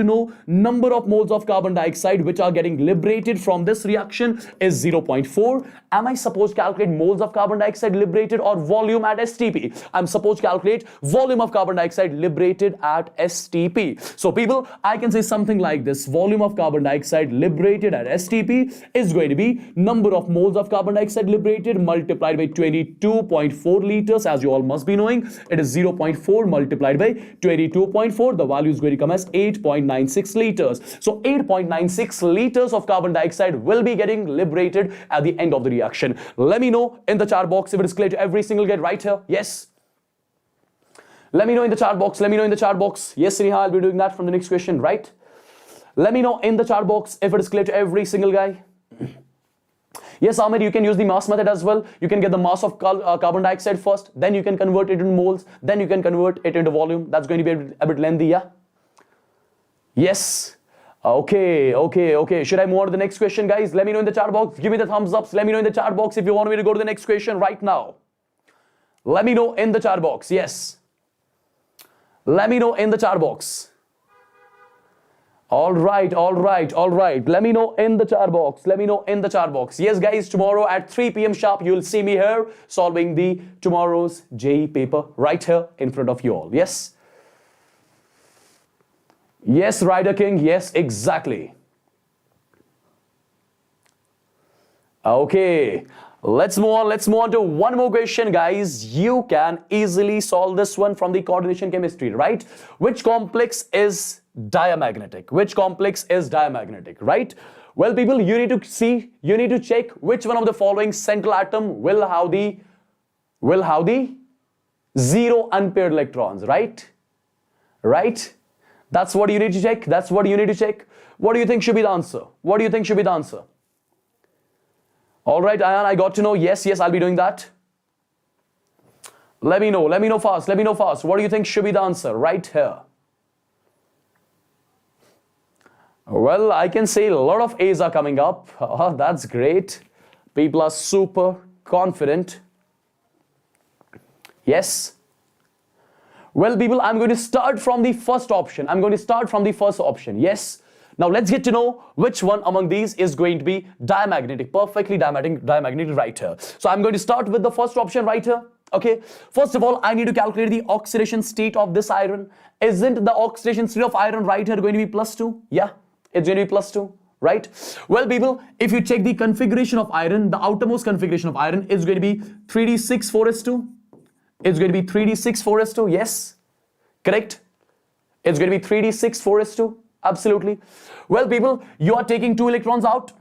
know number of moles of carbon dioxide which are getting liberated from this reaction is 0.4. Am I supposed to calculate moles of carbon dioxide liberated or volume at STP? I'm supposed to calculate volume of carbon dioxide liberated at STP. So people, I can say something like this: volume of carbon dioxide liberated at STP is going to be number of moles of carbon dioxide liberated multiplied by 22.4 liters. As you all must be knowing, it is 0.4 multiplied by 22.4. The value is going to come as 8.96 liters. So 8.96 liters of carbon dioxide will be getting liberated at the end of the reaction. Let me know in the chat box if it is clear to every single guy right here. Yes. Let me know in the chat box. Yes, Sneha, I'll be doing that from the next question, right? Let me know in the chat box if it is clear to every single guy. Yes, Ahmed, you can use the mass method as well. You can get the mass of carbon dioxide first, then you can convert it into moles, then you can convert it into volume. That's going to be a bit lengthy, yeah? Yes. Okay. Should I move on to the next question, guys? Let me know in the chat box. Give me the thumbs ups. Let me know in the chat box if you want me to go to the next question right now. Let me know in the chat box. Yes. Let me know in the chat box. All right. Let me know in the chat box. Yes, guys, tomorrow at 3 p.m. sharp, you'll see me here solving the tomorrow's JEE paper right here in front of you all. Yes. Yes, Rider King. Yes, exactly. Okay. Let's move on. Let's move on to one more question, guys. You can easily solve this one from the coordination chemistry, right? Which complex is diamagnetic? Which complex is diamagnetic, right? Well, people, you need to see, you need to check which one of the following central atom will have the zero unpaired electrons, right? Right? That's what you need to check. That's what you need to check. What do you think should be the answer? What do you think should be the answer? All right, Ayan, I got to know. Yes, yes, I'll be doing that. Let me know fast. Let me know fast. What do you think should be the answer right here? Well, I can say a lot of A's are coming up. Oh, that's great. People are super confident. Yes. Well, people, I'm going to start from the first option. I'm going to start from the first option. Yes. Now, let's get to know which one among these is going to be diamagnetic, perfectly diamagnetic right here. So, I'm going to start with the first option right here. Okay. First of all, I need to calculate the oxidation state of this iron. Isn't the oxidation state of iron right here going to be +2? Yeah, it's going to be +2. Right? Well, people, if you check the configuration of iron, the outermost configuration of iron is going to be 3d6 4s2. It's going to be 3d6 4s2. Yes, correct. It's going to be 3d6 4s2. Absolutely. Well, people, you are taking 2 electrons out.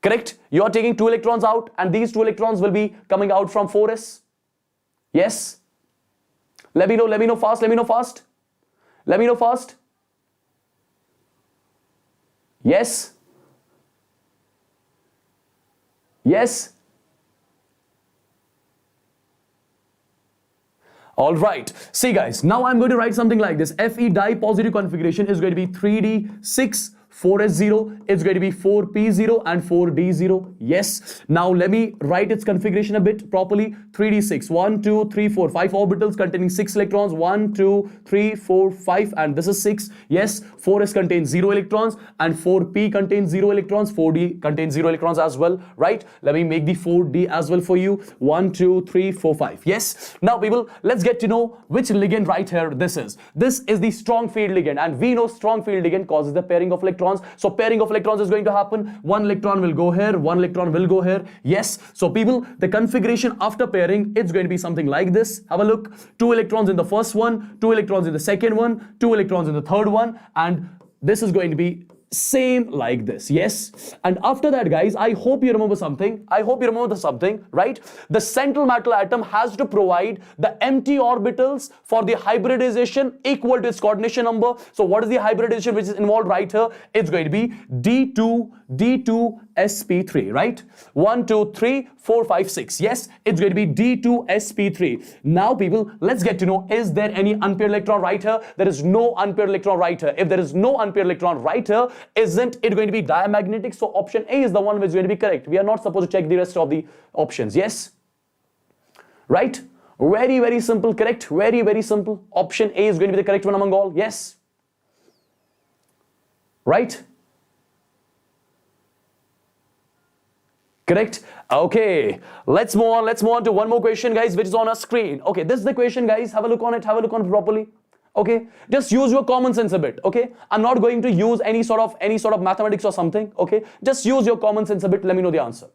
Correct. You are taking 2 electrons out, and these 2 electrons will be coming out from 4s. Yes. Let me know fast. Let me know fast. Let me know fast. Yes. Yes. All right. See, guys, now I'm going to write something like this. Fe di positive configuration is going to be 3d6 4s0, it's going to be 4p0 and 4d0. Yes. Now let me write its configuration a bit properly. 3d6, 1, 2, 3, 4, 5 orbitals containing 6 electrons. 1, 2, 3, 4, 5, and this is 6. Yes. 4s contains 0 electrons and 4p contains 0 electrons. 4d contains 0 electrons as well, right? Let me make the 4d as well for you. 1, 2, 3, 4, 5. Yes. Now, people, let's get to know which ligand right here this is. This is the strong field ligand, and we know strong field ligand causes the pairing of electrons. So pairing of electrons is going to happen. One electron will go here, one electron will go here. Yes. So people, the configuration after pairing, it's going to be something like this. Have a look. 2 electrons in the first one, 2 electrons in the second one, 2 electrons in the third one, and this is going to be same like this. Yes. And after that, guys, I hope you remember something. Right? The central metal atom has to provide the empty orbitals for the hybridization equal to its coordination number. So what is the hybridization which is involved right here? It's going to be D2sp3, right? 1, 2, 3, 4, 5, 6. Yes, it's going to be D2sp3. Now, people, let's get to know, is there any unpaired electron right here? There is no unpaired electron right here. If there is no unpaired electron right here, isn't it going to be diamagnetic? So option A is the one which is going to be correct. We are not supposed to check the rest of the options. Yes, right? Very, very simple. Correct. Very, very simple. Option A is going to be the correct one among all. Yes, right? Correct. Okay, let's move on to one more question, guys, which is on our screen. Okay, this is the question, guys. Have a look on it properly. Okay, just use your common sense a bit. Okay, I'm not going to use any sort of mathematics or something. Okay, just use your common sense a bit. Let me know the answer.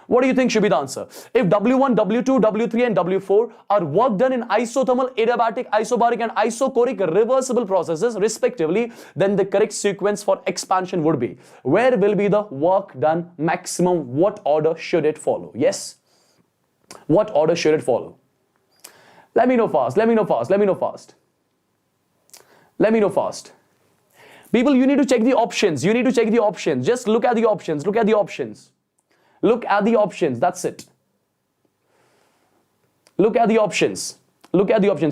What do you think should be the answer? If W1, W2, W3 and W4 are work done in isothermal, adiabatic, isobaric and isochoric reversible processes respectively, then the correct sequence for expansion would be, where will be the work done maximum? What order should it follow? Yes, what order should it follow? Let me know fast. People, you need to check the options. Just look at the options. That's it. Look at the options.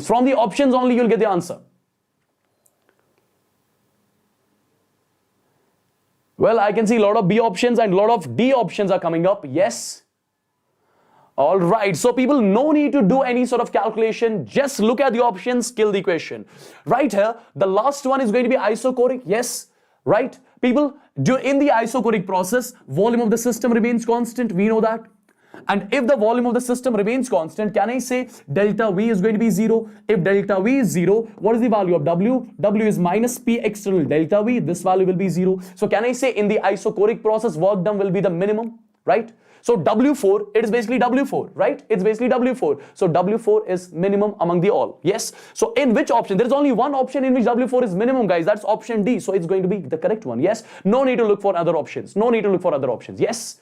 From the options only you'll get the answer. Well, I can see a lot of B options and a lot of D options are coming up. Yes. All right. So people, no need to do any sort of calculation. Just look at the options, kill the question. Right here, the last one is going to be isochoric. Yes. Right. People, in the isochoric process, volume of the system remains constant. We know that. And if the volume of the system remains constant, can I say delta V is going to be 0? If delta V is 0, what is the value of W? W is minus P external delta V. This value will be 0. So can I say in the isochoric process, work done will be the minimum? right? So W4, it is basically W4, right? It's basically W4. So W4 is minimum among the all. Yes. So in which option? There is only one option in which W4 is minimum, guys. That's option D. So it's going to be the correct one. Yes. No need to look for other options. No need to look for other options. Yes.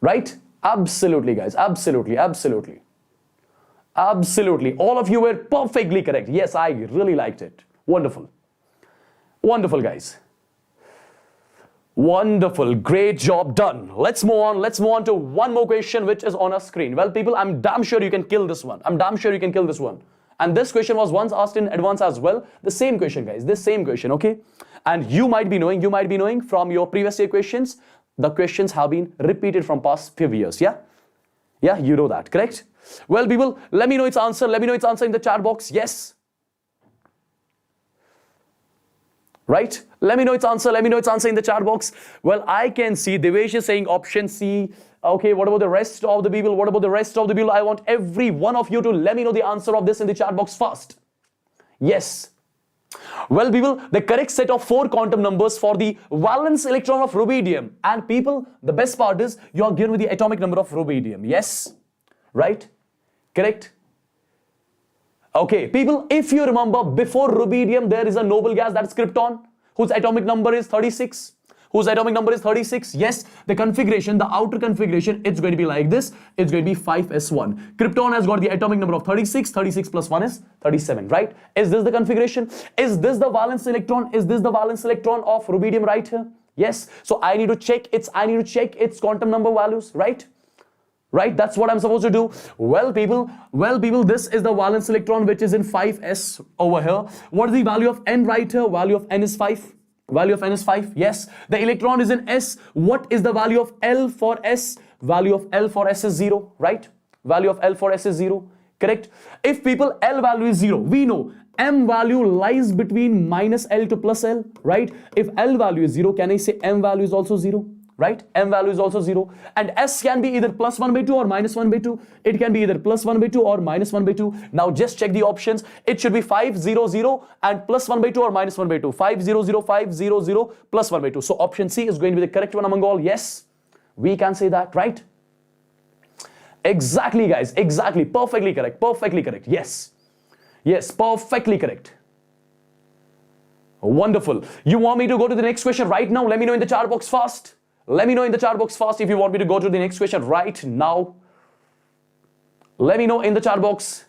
Right? Absolutely, guys. Absolutely. Absolutely. Absolutely. All of you were perfectly correct. Yes, I really liked it. Wonderful. Wonderful, guys. Wonderful. Great job done. Let's move on. Let's move on to one more question which is on a screen. Well, people, I'm damn sure you can kill this one. I'm damn sure you can kill this one. And this question was once asked in advance as well. The same question, guys. This same question, okay? And you might be knowing from your previous year questions, the questions have been repeated from past few years, yeah? Yeah, you know that, correct? Well, people, let me know its answer. Let me know its answer in the chat box. Yes. Right? Let me know its answer. Let me know its answer in the chat box. Well, I can see Devesh is saying option C. Okay, what about the rest of the people? What about the rest of the people? I want every one of you to let me know the answer of this in the chat box fast. Yes. Well, people, the correct set of 4 quantum numbers for the valence electron of rubidium. And people, the best part is you are given with the atomic number of rubidium. Yes. Right? Correct? Okay, people, if you remember, before rubidium, there is a noble gas, that is krypton, whose atomic number is 36. Whose atomic number is 36. Yes, the configuration, the outer configuration, it's going to be like this. It's going to be 5s1. Krypton has got the atomic number of 36. 36 plus 1 is 37, right? Is this the configuration? Is this the valence electron? Is this the valence electron of rubidium right here? Yes. So I need to check its quantum number values, right? Right, that's what I'm supposed to do. Well, people, this is the valence electron which is in 5s over here. What is the value of n right here? Value of n is 5. Value of n is 5. Yes, the electron is in s. What is the value of L for s? Value of L for s is 0, right? Value of L for s is 0, correct? If people L value is 0, we know m value lies between minus L to plus L, right? If L value is 0, can I say m value is also 0? Right? M value is also 0. And S can be either plus 1 by 2 or minus 1 by 2. It can be either plus 1 by 2 or minus 1 by 2. Now just check the options. It should be 5, 0, 0 and plus 1 by 2 or minus 1 by 2. 5, 0, 0, 5, 0, 0 plus 1 by 2. So option C is going to be the correct one among all. Yes, we can say that, right? Exactly, guys. Exactly. Perfectly correct. Perfectly correct. Yes. Yes, perfectly correct. Wonderful. You want me to go to the next question right now? Let me know in the chat box fast. Let me know in the chat box fast if you want me to go to the next question right now. Let me know in the chat box.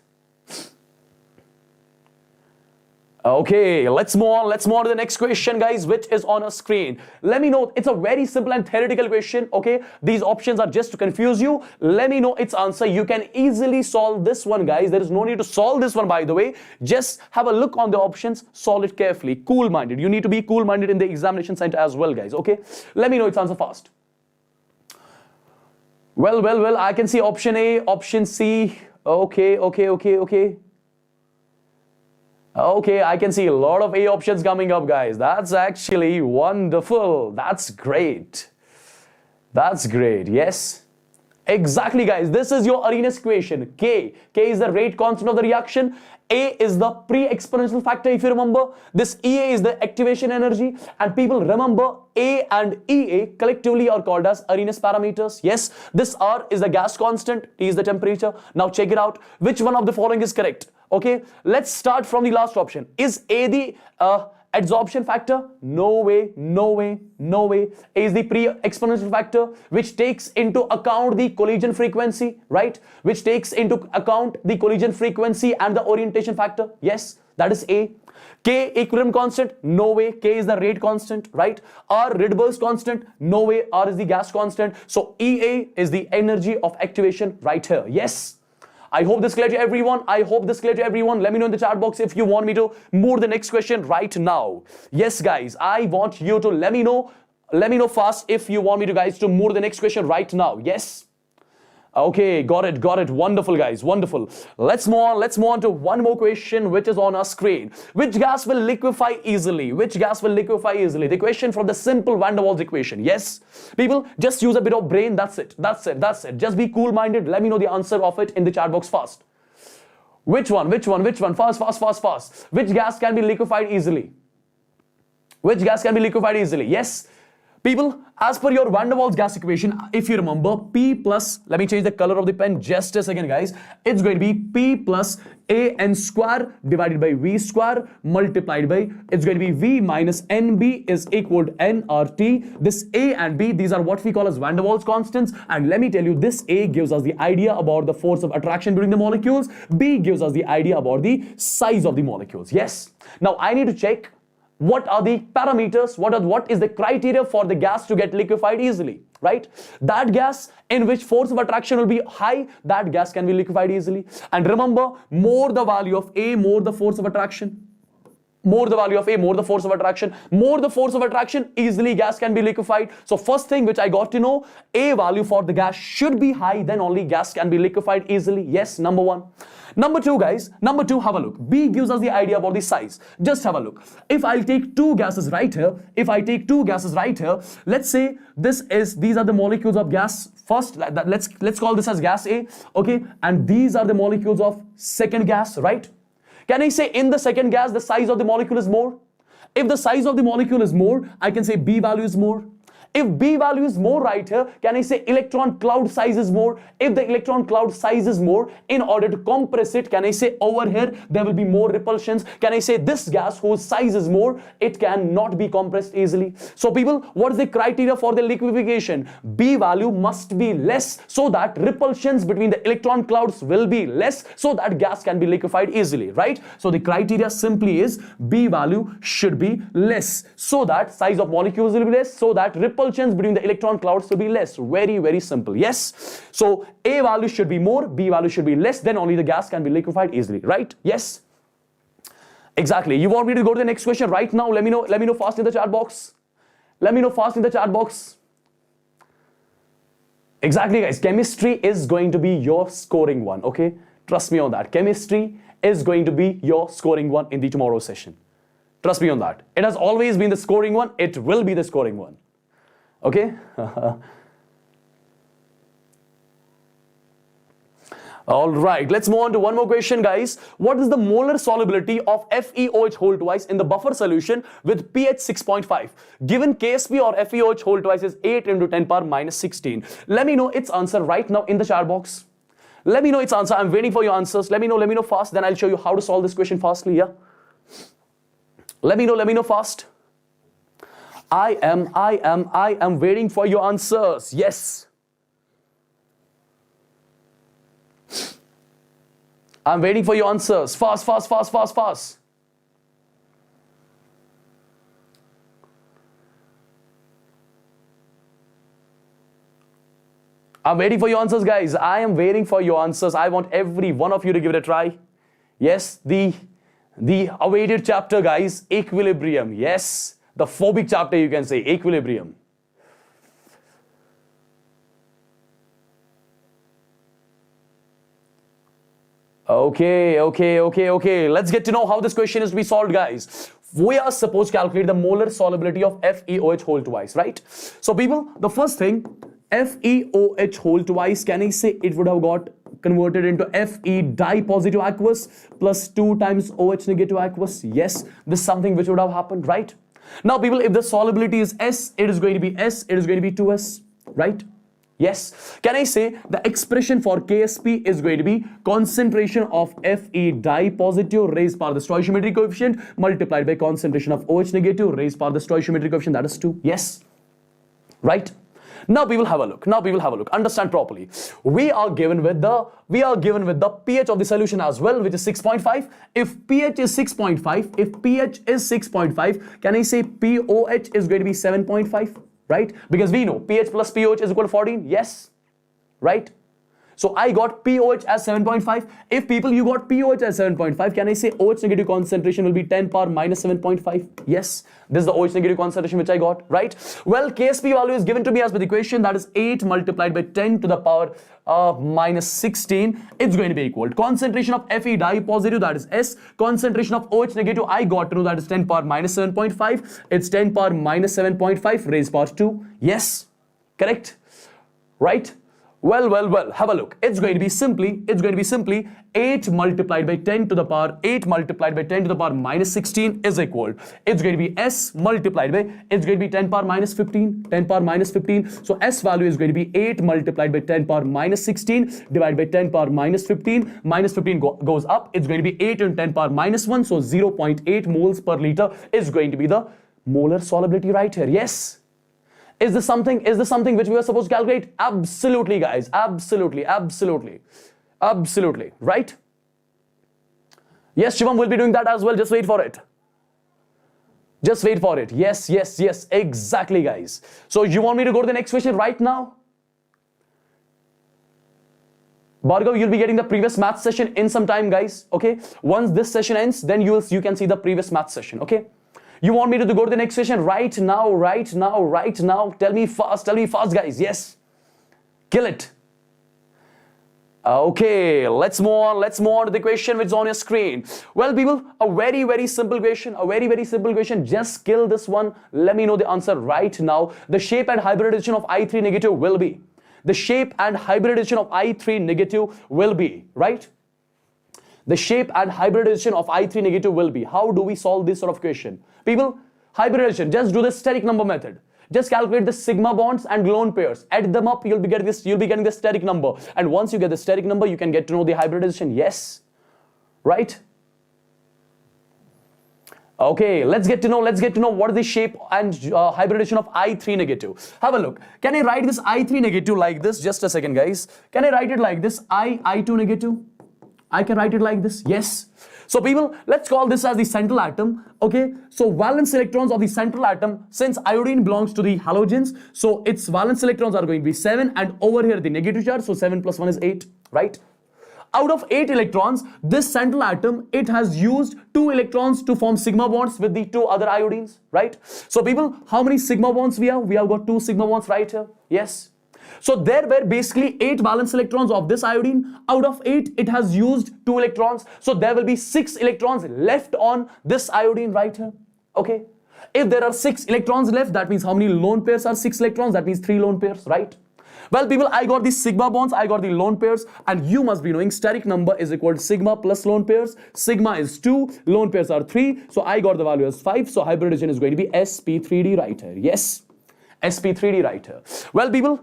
Okay, let's move on. Let's move on to the next question, guys, which is on a screen. Let me know. It's a very simple and theoretical question, okay? These options are just to confuse you. Let me know its answer. You can easily solve this one, guys. There is no need to solve this one, by the way. Just have a look on the options. Solve it carefully. Cool-minded. You need to be cool-minded in the examination center as well, guys, okay? Let me know its answer fast. Well, I can see option A, option C. Okay. Okay, I can see a lot of A options coming up, guys. That's actually wonderful. That's great. That's great. Yes. Exactly, guys. This is your Arrhenius equation. K is the rate constant of the reaction. A is the pre-exponential factor, if you remember. This EA is the activation energy. And people remember A and EA collectively are called as Arrhenius parameters. Yes, this R is the gas constant, T is the temperature. Now check it out. Which one of the following is correct? Okay, let's start from the last option. Is A the adsorption factor? No way. A is the pre-exponential factor which takes into account the collision frequency, right? Which takes into account the collision frequency and the orientation factor. Yes, that is A. K equilibrium constant? No way. K is the rate constant, right? R Rydberg's constant? No way. R is the gas constant. So EA is the energy of activation right here. Yes. I hope this clear to everyone. Let me know in the chat box if you want me to move to the next question right now. Yes, guys, I want you to let me know fast if you want me to, guys, to move to the next question right now. Yes. Okay, got it. Wonderful, guys, wonderful. Let's move on to one more question which is on our screen. Which gas will liquefy easily? The question from the simple van der Waals equation. Yes, people, just use a bit of brain. That's it. Just be cool-minded. Let me know the answer of it in the chat box fast. Which one? Fast. Which gas can be liquefied easily? Yes. People, as per your van der Waals gas equation, if you remember, P plus, let me change the color of the pen just a second, guys. It's going to be P plus AN square divided by V square multiplied by, it's going to be V minus NB is equal to nRT. This A and B, these are what we call as van der Waals constants. And let me tell you, this A gives us the idea about the force of attraction between the molecules. B gives us the idea about the size of the molecules. Yes. Now I need to check what are the parameters, what is the criteria for the gas to get liquefied easily, right? That gas in which force of attraction will be high, that gas can be liquefied easily. And remember, more the value of A, more the force of attraction. More the value of A, more the force of attraction. More the force of attraction, easily gas can be liquefied. So first thing which I got to know, A value for the gas should be high, then only gas can be liquefied easily. Yes, number one. Number two, guys, number two, have a look. B gives us the idea about the size. Just have a look. If I'll take two gases right here, let's say these are the molecules of gas. First, let's call this as gas A, okay? And these are the molecules of second gas, right? Can I say in the second gas, the size of the molecule is more? If the size of the molecule is more, I can say B value is more. If B value is more right here, can I say electron cloud size is more? If the electron cloud size is more, in order to compress it, can I say over here there will be more repulsions? Can I say this gas whose size is more, it cannot be compressed easily? So people, what is the criteria for the liquefaction? B value must be less so that repulsions between the electron clouds will be less so that gas can be liquefied easily, right? So the criteria simply is B value should be less so that size of molecules will be less, so that repulsions between the electron clouds will be less. Very, very simple. Yes. So A value should be more, B value should be less, then only the gas can be liquefied easily, right? Yes. Exactly. You want me to go to the next question right now? Let me know fast in the chat box. Let me know fast in the chat box. Exactly, guys. Chemistry is going to be your scoring one, okay? Trust me on that. Chemistry is going to be your scoring one in the tomorrow session. Trust me on that. It has always been the scoring one. It will be the scoring one. Okay? All right, let's move on to one more question, guys. What is the molar solubility of FeOH whole twice in the buffer solution with pH 6.5? Given KSP or FeOH whole twice is 8 into 10 power minus 16. Let me know its answer right now in the chat box. Let me know its answer. I'm waiting for your answers. Let me know fast. Then I'll show you how to solve this question fastly. Yeah. Let me know fast. I am waiting for your answers. Yes. I'm waiting for your answers. Fast. I'm waiting for your answers, guys. I am waiting for your answers. I want every one of you to give it a try. Yes, the awaited chapter, guys, equilibrium. Yes. The phobic chapter, you can say, equilibrium. Okay. Let's get to know how this question is to be solved, guys. We are supposed to calculate the molar solubility of FeOH whole twice, right? So people, the first thing, FeOH whole twice, can I say it would have got converted into Fe di positive aqueous plus 2 times OH negative aqueous? Yes, this is something which would have happened, right? Now people, if the solubility is S, it is going to be S, it is going to be 2S, right? Yes. Can I say the expression for KSP is going to be concentration of Fe di positive raised by the stoichiometric coefficient multiplied by concentration of OH negative raised by the stoichiometric coefficient, that is 2. Yes. Right? Now we will have a look. Understand properly. We are given with the pH of the solution as well, which is 6.5. If pH is 6.5, can I say pOH is going to be 7.5, right? Because we know pH plus pOH is equal to 14. Yes, right? So I got pOH as 7.5. If people, you got pOH as 7.5, can I say OH negative concentration will be 10 power minus 7.5? Yes, this is the OH negative concentration which I got, right? Well, KSP value is given to me as per the equation, that is 8 multiplied by 10 to the power minus 16. It's going to be equal to concentration of Fe di positive, that is S. Concentration of OH negative, I got to know, that is 10 power minus 7.5. It's 10 power minus 7.5 raised power 2. Yes, correct, right? Well, have a look. It's going to be simply 8 multiplied by 10 to the power 8 multiplied by 10 to the power minus 16 is equal. It's going to be S multiplied by, it's going to be 10 power minus 15, 10 power minus 15. So S value is going to be 8 multiplied by 10 power minus 16 divided by 10 power minus 15. Minus 15 goes up. It's going to be 8 into 10 power minus 1. So 0.8 moles per liter is going to be the molar solubility right here. Yes. Is this something which we were supposed to calculate? Absolutely, guys. Absolutely. Right? Yes, Shivam will be doing that as well. Just wait for it. Yes. Exactly, guys. So you want me to go to the next question right now? Bhargav, you'll be getting the previous math session in some time, guys. Okay? Once this session ends, then you can see the previous math session. Okay? You want me to go to the next session right now? Tell me fast, guys. Yes. Kill it. Okay, let's move on to the question which is on your screen. Well, people, a very simple question. Just kill this one. Let me know the answer right now. The shape and hybridization of I3 negative will be. The shape and hybridization of I3 negative will be, right? The shape and hybridization of I3 negative will be. How do we solve this sort of question? People, hybridization, just do the steric number method. Just calculate the sigma bonds and lone pairs. Add them up, you'll be getting the steric number. And once you get the steric number, you can get to know the hybridization. Yes. Right? Okay, let's get to know what is the shape and hybridization of I3 negative. Have a look. Can I write this I3 negative like this? Just a second, guys. Can I write it like this? I2 negative? I can write it like this. Yes. So people, let's call this as the central atom. Okay. So valence electrons of the central atom, since iodine belongs to the halogens, so its valence electrons are going to be 7, and over here the negative charge, so 7 plus 1 is 8, right? Out of 8 electrons, this central atom, it has used 2 electrons to form sigma bonds with the 2 other iodines, right? So people, how many sigma bonds we have? We have got 2 sigma bonds right here. Yes. So there were basically 8 valence electrons of this iodine. Out of 8, it has used 2 electrons. So there will be 6 electrons left on this iodine right here. Okay. If there are 6 electrons left, that means how many lone pairs are 6 electrons? That means 3 lone pairs, right? Well, people, I got the sigma bonds, I got the lone pairs, and you must be knowing steric number is equal to sigma plus lone pairs. Sigma is 2, lone pairs are 3, so I got the value as 5. So hybridization is going to be sp3d right here. Yes, sp3d right here. Well, people,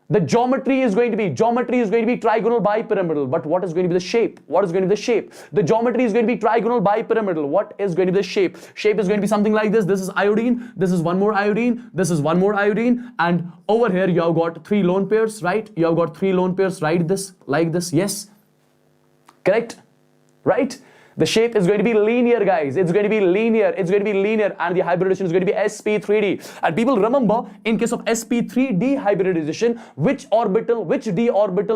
the geometry is going to be trigonal bipyramidal. But what is going to be the shape? The geometry is going to be trigonal bipyramidal. What is going to be the shape? Shape is going to be something like this. This is iodine. This is one more iodine. This is one more iodine. And over here you have got 3 lone pairs, right? You have got 3 lone pairs, right? This, like this. Yes. Correct? Right? The shape is going to be linear, guys. It's going to be linear. And the hybridization is going to be sp3d. And people, remember, in case of sp3d hybridization, which d orbital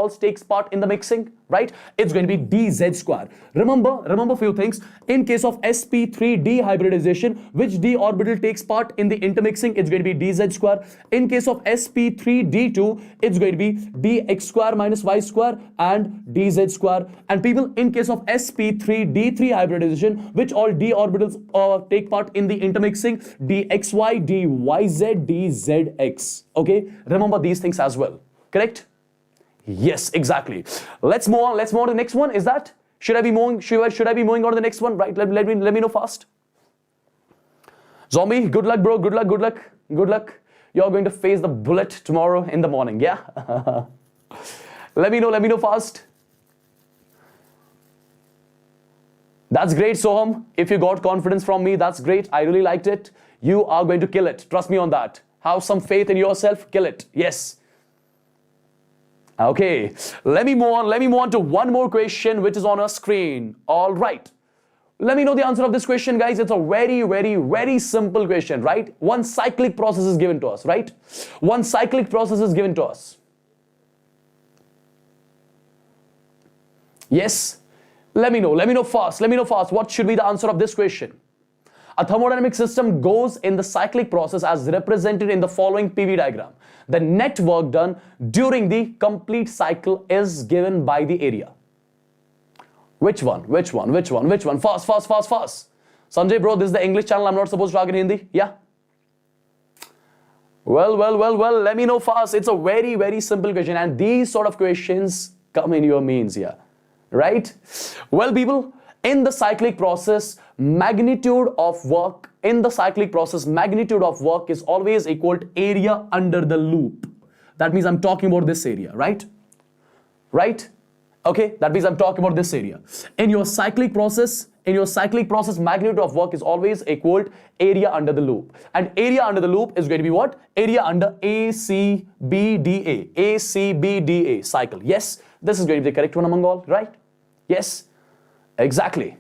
takes part in the mixing, right? It's going to be dz square. Remember few things. In case of sp3d hybridization, which d orbital takes part in the intermixing? It's going to be dz square. In case of sp3d2, it's going to be dx square minus y square and dz square. And people, in case of sp3d3 hybridization, which all d orbitals take part in the intermixing? dxy, dyz, dzx. Okay, remember these things as well. Correct? Yes, exactly. Let's move on. To the next one. Is that, should I be moving on to the next one? Right? Let me know fast. Zombie, good luck, bro. Good luck. You're going to face the bullet tomorrow in the morning. Yeah. Let me know fast. That's great, Soham. If you got confidence from me, that's great. I really liked it. You are going to kill it. Trust me on that. Have some faith in yourself. Kill it. Yes. Okay. Let me move on to one more question which is on our screen. All right. Let me know the answer of this question, guys. It's a very simple question, right? One cyclic process is given to us, right? Yes. Let me know fast. What should be the answer of this question? A thermodynamic system goes in the cyclic process as represented in the following PV diagram. The net work done during the complete cycle is given by the area. Which one? Fast. Sanjay bro, this is the English channel. I'm not supposed to talk in Hindi. Yeah. Well, let me know fast. It's a very, very simple question, and these sort of questions come in your mains here, right? Well, people, in the cyclic process, magnitude of work is always equal to area under the loop. That means I'm talking about this area, right? Right? Okay, that means I'm talking about this area. In your cyclic process, magnitude of work is always equal to area under the loop. And area under the loop is going to be what? Area under ACBDA cycle. Yes, this is going to be the correct one among all, right? Yes, exactly.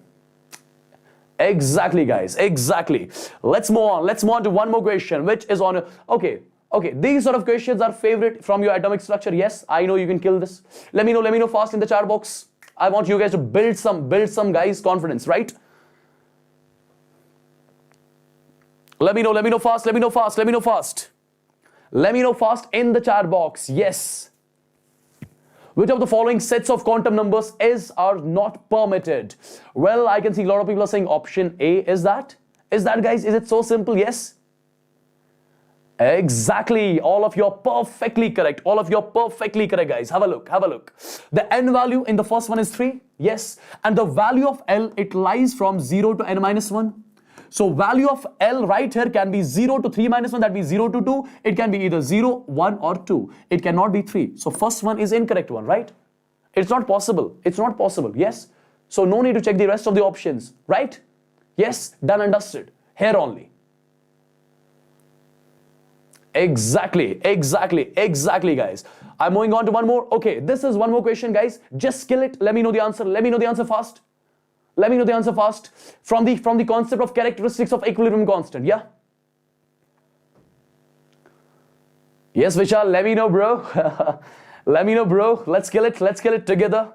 Exactly, guys, exactly. Let's move on to one more question, which is on, okay, these sort of questions are favorite from your atomic structure. Yes, I know you can kill this. Let me know fast in the chat box. I want you guys to build some guys confidence, right? Let me know fast in the chat box. Yes. Which of the following sets of quantum numbers are not permitted? Well, I can see a lot of people are saying option A. Is that guys? Is it so simple? Yes. Exactly. All of you are perfectly correct. Guys. Have a look. The n value in the first one is 3. Yes. And the value of L, it lies from 0 to n minus 1. So value of L right here can be 0 to 3 minus 1. That means 0 to 2. It can be either 0, 1 or 2. It cannot be 3. So first one is incorrect one, right? It's not possible. Yes. So no need to check the rest of the options, right? Yes. Done and dusted. Here only. Exactly, guys. I'm moving on to one more. Okay, this is one more question, guys. Just kill it. Let me know the answer. Fast. From the concept of characteristics of equilibrium constant. Yeah. Yes, Vishal. Let me know, bro. Let's kill it together.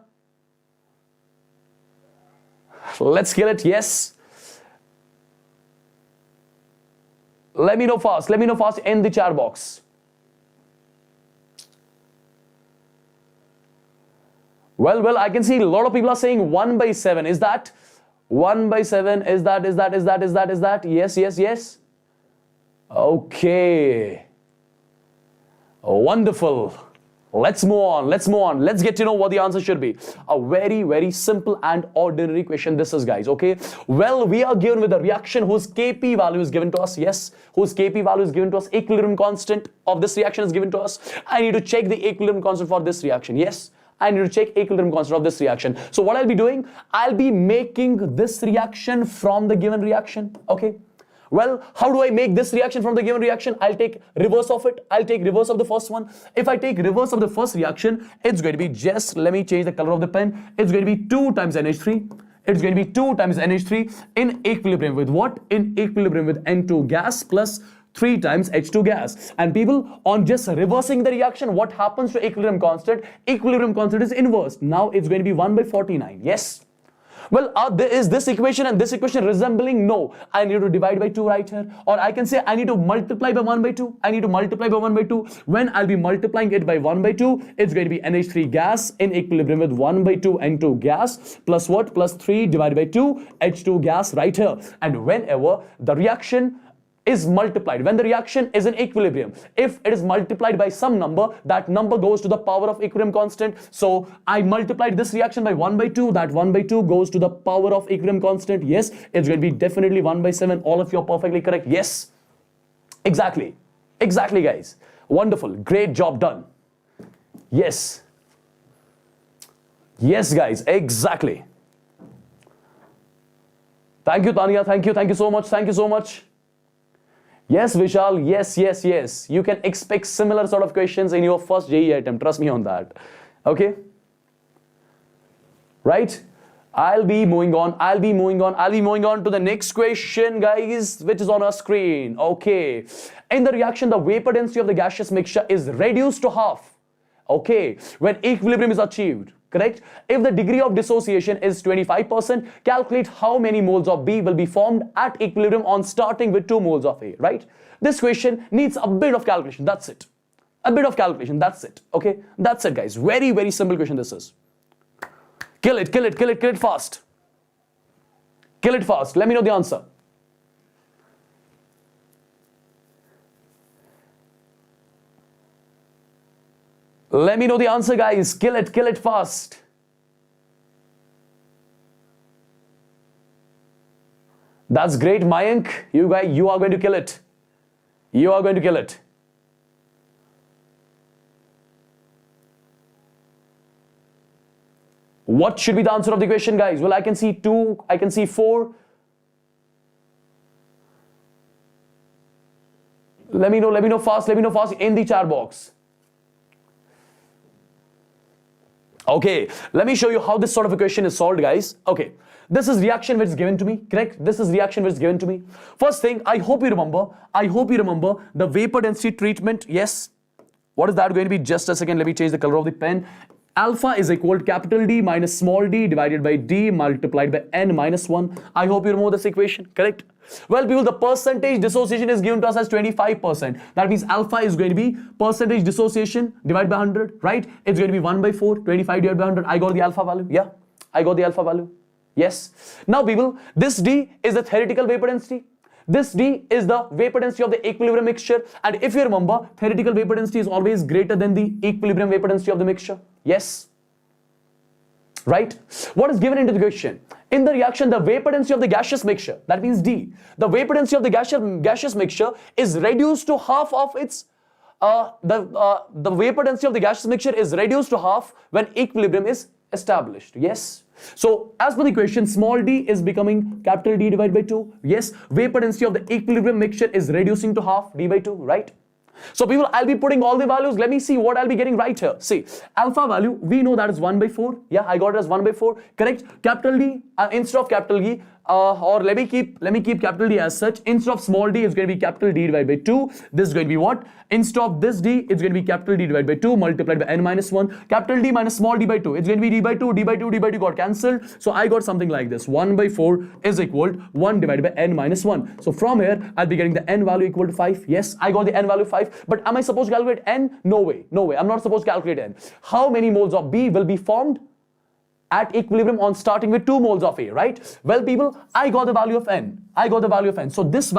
Let's kill it. Yes. Let me know fast in the chat box. Well, I can see a lot of people are saying 1 by 7. Is that 1 by 7? Is that? Yes. Okay. Wonderful. Let's move on. Let's get to know what the answer should be. A very, very simple and ordinary question this is, guys. Okay. Well, we are given with a reaction whose Kp value is given to us. Yes. Whose Kp value is given to us. Equilibrium constant of this reaction is given to us. I need to check the equilibrium constant for this reaction. Yes. I need to check equilibrium constant of this reaction. So what I'll be doing, I'll be making this reaction from the given reaction. Okay. Well, how do I make this reaction from the given reaction? I'll take reverse of it. I'll take reverse of the first one. If I take reverse of the first reaction, it's going to be just, let me change the color of the pen. It's going to be 2 times NH3. It's going to be 2 times NH3 in equilibrium with what? In equilibrium with N2 gas plus 3 times H2 gas. And people, on just reversing the reaction, what happens to equilibrium constant? Equilibrium constant is inverse. Now it's going to be 1 by 49. Yes. Well, is this equation and this equation resembling? No. I need to divide by 2 right here. Or I can say I need to multiply by 1 by 2. When I'll be multiplying it by 1 by 2, it's going to be NH3 gas in equilibrium with 1 by 2 N2 gas plus what? Plus 3 divided by 2 H2 gas right here. And whenever the reaction is multiplied, when the reaction is in equilibrium, if it is multiplied by some number, that number goes to the power of equilibrium constant. So I multiplied this reaction by 1 by 2, that 1 by 2 goes to the power of equilibrium constant. Yes, it's going to be definitely 1 by 7. All of you are perfectly correct. Yes, exactly, guys. Wonderful, great job done. Yes, guys, exactly. Thank you, Tanya. Thank you so much. Yes, Vishal, yes. You can expect similar sort of questions in your first JEE attempt. Trust me on that. Okay? Right? I'll be moving on to the next question, guys, which is on our screen. Okay. In the reaction, the vapor density of the gaseous mixture is reduced to half. Okay. When equilibrium is achieved. Correct? If the degree of dissociation is 25%, calculate how many moles of B will be formed at equilibrium on starting with 2 moles of A, right? This question needs a bit of calculation, that's it. Okay? That's it, guys. Very, very simple question this is. Kill it fast. Let me know the answer. Let me know the answer, guys. Kill it fast. That's great, Mayank. You guys, you are going to kill it. You are going to kill it. What should be the answer of the question, guys? Well, I can see 2, I can see 4. Let me know fast in the chat box. Okay, let me show you how this sort of equation is solved, guys. Okay, this is reaction which is given to me, correct? This is reaction which is given to me. First thing, I hope you remember the vapor density treatment. Yes. What is that going to be? Just a second, let me change the color of the pen. Alpha is equal to capital D minus small d divided by D multiplied by n minus 1. I hope you remember this equation, correct? Well, people, the percentage dissociation is given to us as 25%. That means alpha is going to be percentage dissociation divided by 100, right? It's going to be 1 by 4, 25 divided by 100. I got the alpha value. Yeah, I got the alpha value. Yes. Now, people, this D is the theoretical vapor density. This D is the vapor density of the equilibrium mixture. And if you remember, theoretical vapor density is always greater than the equilibrium vapor density of the mixture. Yes. Right? What is given into the question? In the reaction, the vapor density of the gaseous mixture, that means D, the vapor density of the gaseous mixture is reduced to half of its, the vapor density of the gaseous mixture is reduced to half when equilibrium is established. Yes. So, as per the question, small d is becoming capital D divided by 2. Yes, vapor density of the equilibrium mixture is reducing to half d by 2, right? So, people, I'll be putting all the values. Let me see what I'll be getting right here. See, alpha value, we know that is 1 by 4. Yeah, I got it as 1 by 4. Correct? Capital D, instead of capital E, or let me keep capital D as such. Instead of small d, it's going to be capital D divided by 2. This is going to be what? Instead of this d, it's going to be capital D divided by 2 multiplied by n minus 1. Capital D minus small d by 2. It's going to be d by 2, d by 2, d by 2 got cancelled. So I got something like this. 1 by 4 is equal to 1 divided by n minus 1. So from here, I'll be getting the n value equal to 5. Yes, I got the n value 5. But am I supposed to calculate n? No way. No way. I'm not supposed to calculate n. How many moles of B will be formed at equilibrium on starting with 2 moles of A, right? Well, people, I got the value of n. I got the value of n. So this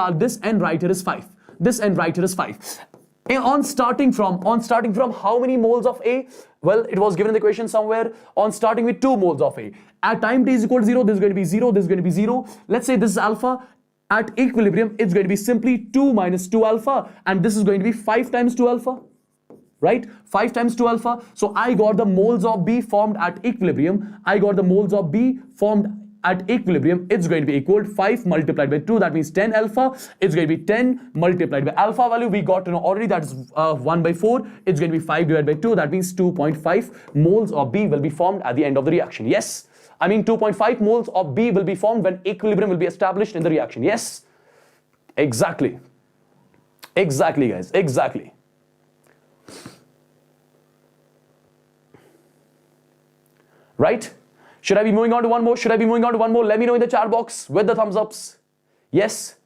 n right here is 5. This n right here is 5. On starting from how many moles of A? Well, it was given in the question somewhere. On starting with 2 moles of A. At time t is equal to 0, this is going to be 0, this is going to be 0. Let's say this is alpha. At equilibrium, it's going to be simply 2 minus 2 alpha. And this is going to be 5 times 2 alpha. Right? 5 times 2 alpha. So I got the moles of B formed at equilibrium. I got the moles of B formed at equilibrium. It's going to be equal to 5 multiplied by 2. That means 10 alpha. It's going to be 10 multiplied by alpha value. We got to know already that is 1 by 4. It's going to be 5 divided by 2. That means 2.5 moles of B will be formed at the end of the reaction. Yes. I mean 2.5 moles of B will be formed when equilibrium will be established in the reaction. Yes. Exactly. Exactly, guys. Exactly. Right? Should I be moving on to one more? Should I be moving on to one more? Let me know in the chat box with the thumbs ups. Yes.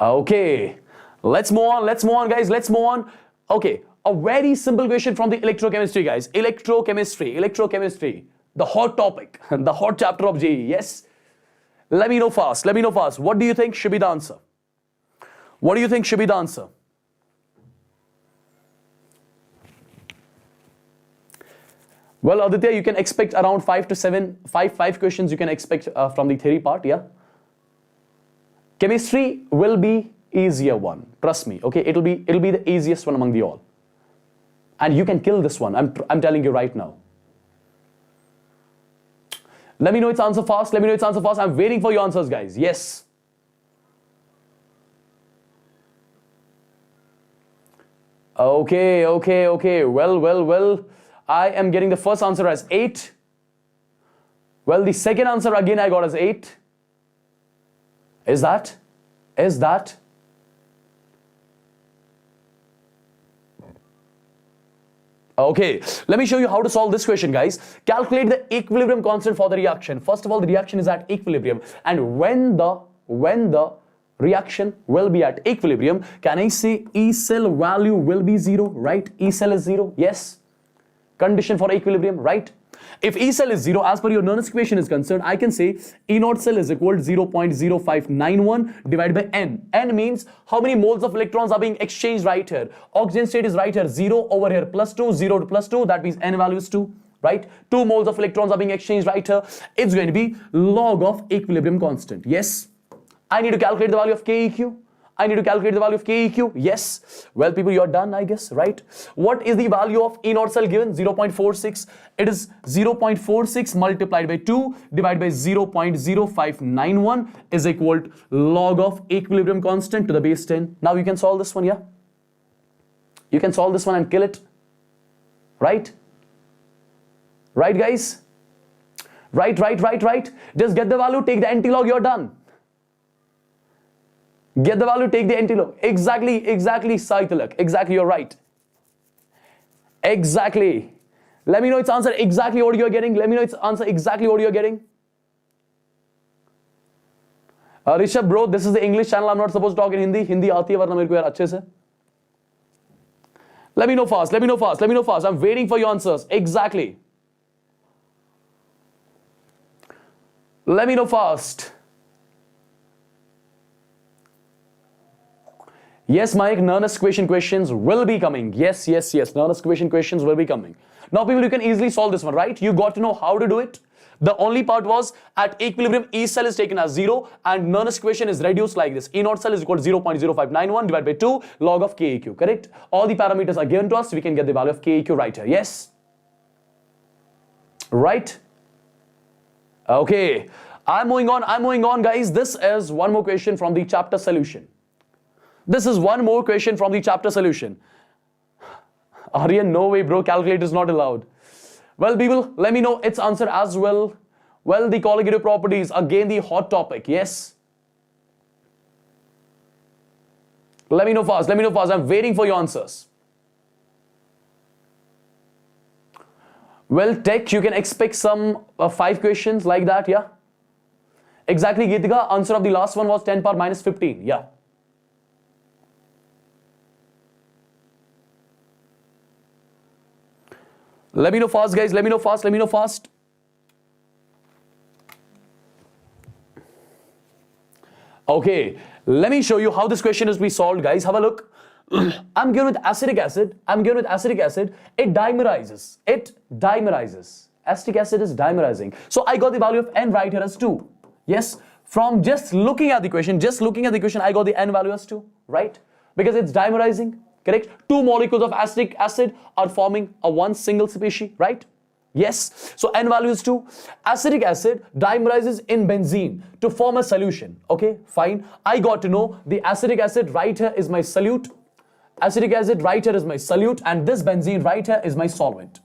Okay. Let's move on, guys. Let's move on. Okay. A very simple question from the electrochemistry, guys. Electrochemistry. The hot topic. The hot chapter of JEE. Yes. Let me know fast. What do you think should be the answer? What do you think should be the answer? Well, Aditya, you can expect around 5 to 7, 5 questions you can expect from the theory part, yeah? Chemistry will be easier one, trust me, okay? It'll be the easiest one among the all. And you can kill this one, I'm telling you right now. Let me know its answer fast, I'm waiting for your answers, guys, yes. Okay, well. I am getting the first answer as 8. Well, the second answer again I got as 8. Is that? Okay, let me show you how to solve this question, guys. Calculate the equilibrium constant for the reaction. First of all, the reaction is at equilibrium. And when the reaction will be at equilibrium, can I say E cell value will be 0, right? E cell is 0, yes. Condition for equilibrium, right? If E cell is 0, as per your Nernst equation is concerned, I can say E naught cell is equal to 0.0591 divided by N. N means how many moles of electrons are being exchanged right here. Oxygen state is right here, 0 over here, plus 2, 0 to plus 2, that means N value is 2. Right? 2 moles of electrons are being exchanged right here. It's going to be log of equilibrium constant. Yes. I need to calculate the value of KEQ. I need to calculate the value of KEQ. Yes. Well, people, you're done, I guess, right? What is the value of E naught cell given? 0.46. It is 0.46 multiplied by 2 divided by 0.0591 is equal to log of equilibrium constant to the base 10. Now you can solve this one, yeah? You can solve this one and kill it. Right? Right, guys? Right. Just get the value, take the antilog, you're done. Get the value, take the antilog. Exactly, Saitalak. Exactly, you're right. Exactly. Let me know its answer exactly what you're getting. Rishabh bro, this is the English channel. I'm not supposed to talk in Hindi. Hindi aati hai warna mere ko yaar achhe se. Let me know fast. I'm waiting for your answers. Exactly. Let me know fast. Yes, Mike, Nernst questions will be coming. Yes. Nernst questions will be coming. Now, people, you can easily solve this one, right? You got to know how to do it. The only part was at equilibrium, E cell is taken as 0 and Nernst equation is reduced like this. E naught cell is equal to 0.0591 divided by 2 log of KEQ, correct? All the parameters are given to us. We can get the value of KEQ right here. Yes? Right? Okay. I'm moving on, guys. This is one more question from the chapter solution. Aryan, no way, bro. Calculator is not allowed. Well, people, let me know its answer as well. Well, the colligative properties, again, the hot topic. Yes. Let me know fast. I'm waiting for your answers. Well, tech, you can expect some 5 questions like that, yeah? Exactly, Geetika. Answer of the last one was 10 power minus 15. Yeah. Let me know fast, guys. Let me know fast. Okay. Let me show you how this question is to be solved, guys. Have a look. I'm given with acetic acid. It dimerizes. Acetic acid is dimerizing. So I got the value of N right here as 2. Yes, from just looking at the question, I got the N value as 2, right? Because it's dimerizing, correct? 2 molecules of acetic acid are forming a one single species, right? Yes, so N value is 2. Acetic acid dimerizes in benzene to form a solution, okay, fine. I got to know the acetic acid right here is my solute. And this benzene right here is my solvent.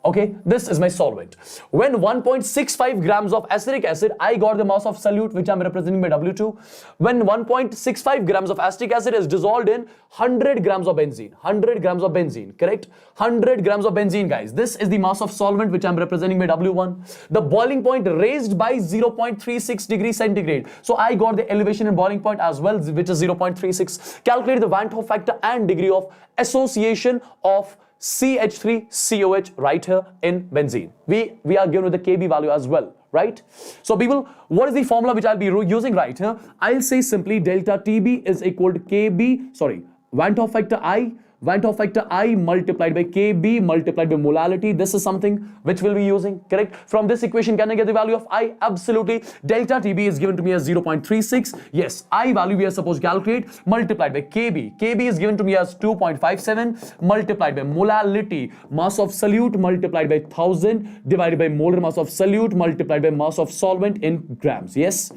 Okay, this is my solvent. When 1.65 grams of acetic acid, I got the mass of solute, which I'm representing by W2. When 1.65 grams of acetic acid is dissolved in 100 grams of benzene. 100 grams of benzene, correct? 100 grams of benzene, guys. This is the mass of solvent, which I'm representing by W1. The boiling point raised by 0.36 degrees centigrade. So I got the elevation in boiling point as well, which is 0.36. Calculate the Van 't Hoff factor and degree of association of CH3COH right here in benzene. We are given with the Kb value as well, right? So people, what is the formula which I'll be using right here? I'll say simply delta Tb is equal to Van 't Hoff factor I multiplied by Kb multiplied by molality. This is something which we'll be using, correct? From this equation, can I get the value of I? Absolutely. Delta Tb is given to me as 0.36. Yes, I value we are supposed to calculate multiplied by Kb. Kb is given to me as 2.57 multiplied by molality, mass of solute multiplied by 1000 divided by molar mass of solute multiplied by mass of solvent in grams. Yes.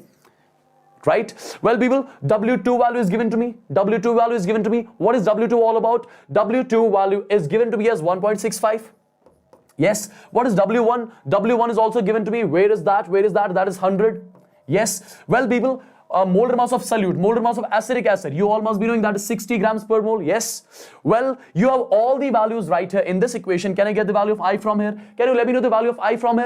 Right? Well, people, W2 value is given to me. What is W2 all about? W2 value is given to me as 1.65. Yes. What is W1? W1 is also given to me. Where is that? That is 100. Yes. Well, people, molar mass of solute, molar mass of acetic acid, you all must be knowing that is 60 grams per mole. Yes. Well, you have all the values right here in this equation. Can I get the value of I from here? Can you let me know the value of I from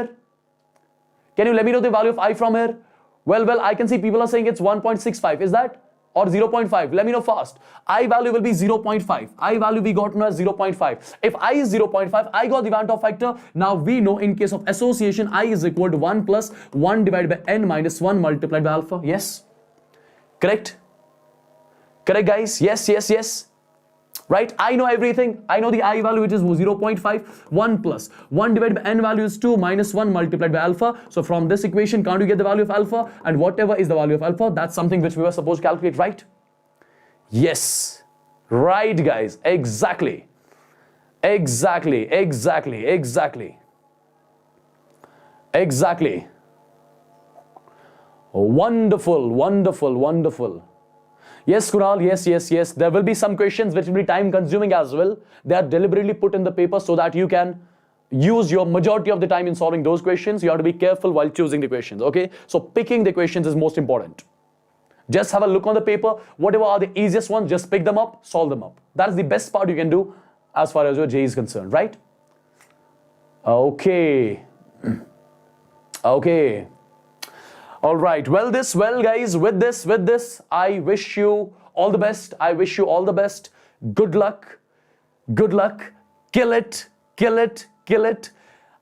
here? Well, I can see people are saying it's 1.65. Is that? or 0.5? Let me know fast. I value will be 0.5. I value we got now as 0.5. If I is 0.5, I got the Van 't Hoff factor. Now we know in case of association, I is equal to 1 plus 1 divided by n minus 1 multiplied by alpha. Yes? Correct? Correct, guys? Yes, yes, yes. Right? I know everything. I know the I value, which is 0.5. 1 plus 1 divided by n value is 2 minus 1 multiplied by alpha. So from this equation, can't you get the value of alpha? And whatever is the value of alpha, that's something which we were supposed to calculate, right? Yes. Right, guys. Exactly. Exactly. Exactly. Exactly. Exactly. Wonderful. Wonderful. Wonderful. Yes, Kunal, yes, yes, yes. There will be some questions which will be time consuming as well. They are deliberately put in the paper so that you can use your majority of the time in solving those questions. You have to be careful while choosing the questions, okay? So picking the questions is most important. Just have a look on the paper. Whatever are the easiest ones, just pick them up, solve them up. That is the best part you can do as far as your JEE is concerned, right? Okay. Okay. All right. Well, guys, with this, I wish you all the best. I wish you all the best. Good luck. Good luck. Kill it. Kill it. Kill it.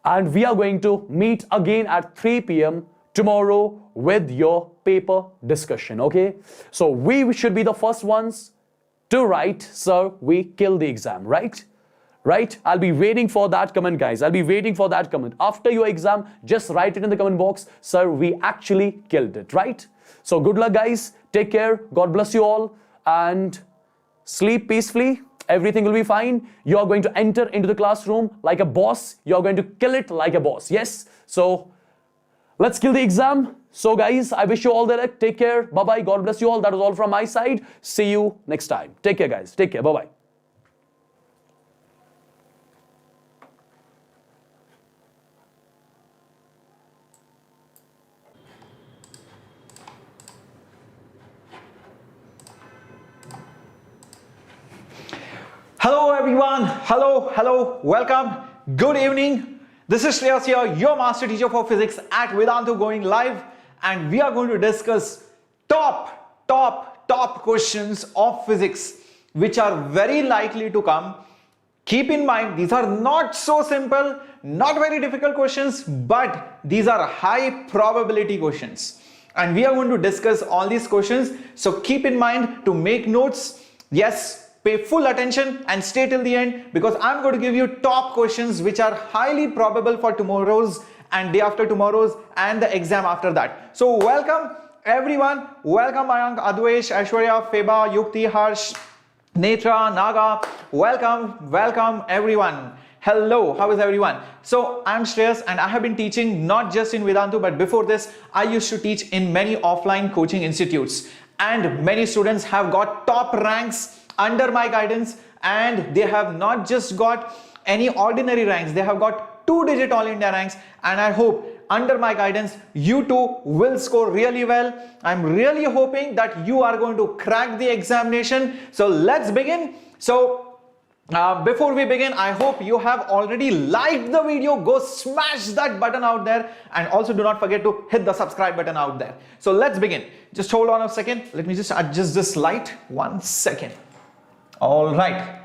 And we are going to meet again at 3 p.m. tomorrow with your paper discussion. Okay. So we should be the first ones to write, sir, we kill the exam, right? Right? I'll be waiting for that comment, guys. I'll be waiting for that comment. After your exam, just write it in the comment box. Sir, we actually killed it, right? So good luck, guys. Take care. God bless you all. And sleep peacefully. Everything will be fine. You are going to enter into the classroom like a boss. You are going to kill it like a boss. Yes? So let's kill the exam. So guys, I wish you all the luck. Take care. Bye-bye. God bless you all. That was all from my side. See you next time. Take care, guys. Take care. Bye-bye.
Hello everyone, hello, welcome, good evening. This is Shreyas here, your master teacher for physics at Vedantu going live, and we are going to discuss top questions of physics which are very likely to come. Keep in mind, these are not so simple, not very difficult questions, but these are high probability questions. And we are going to discuss all these questions. So keep in mind to make notes. Yes, pay full attention and stay till the end, because I'm going to give you top questions which are highly probable for tomorrow's and day after tomorrow's and the exam after that. So welcome everyone. Welcome Mayank, Adwesh, Aishwarya, Feba, Yukti, Harsh, Netra, Naga. Welcome everyone. Hello, how is everyone? So I'm Shreyas and I have been teaching not just in Vedantu, but before this I used to teach in many offline coaching institutes, and many students have got top ranks under my guidance, and they have not just got any ordinary ranks, they have got 2-digit All India ranks, and I hope under my guidance you too will score really well. I'm really hoping that you are going to crack the examination. So let's begin. So before we begin, I hope you have already liked the video. Go smash that button out there, and also do not forget to hit the subscribe button out there. So let's begin. Just hold on a second. Let me just adjust this light. 1 second. All right,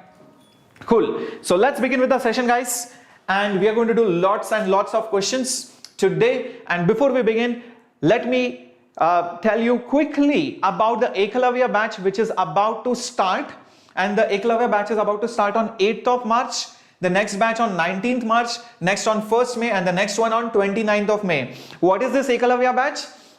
cool. So let's begin with the session, guys, and we are going to do lots and lots of questions today. And before we begin, let me tell you quickly about the Ekalavya batch which is about to start. And the Ekalavya batch is about to start on 8th of March, the next batch on 19th March, next on 1st May, and the next one on 29th of May. What is this Ekalavya batch?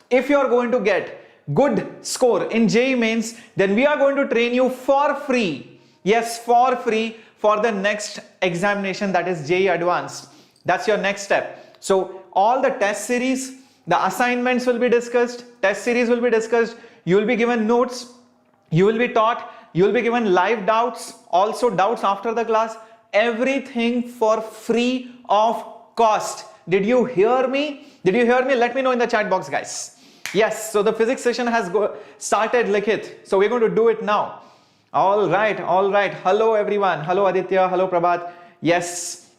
If you are going to get good score in JEE Mains, then we are going to train you for free. Yes, for free for the next examination, that is JEE Advanced. That's your next step. So all the test series, the assignments will be discussed, test series will be discussed, you will be given notes, you will be taught, you will be given live doubts, also doubts after the class, everything for free of cost. Did you hear me? Did you hear me? Let me know in the chat box, guys. Yes, so the physics session has started, Likhit. So we're going to do it now. All right. Hello everyone. Hello Aditya. Hello Prabhat. Yes,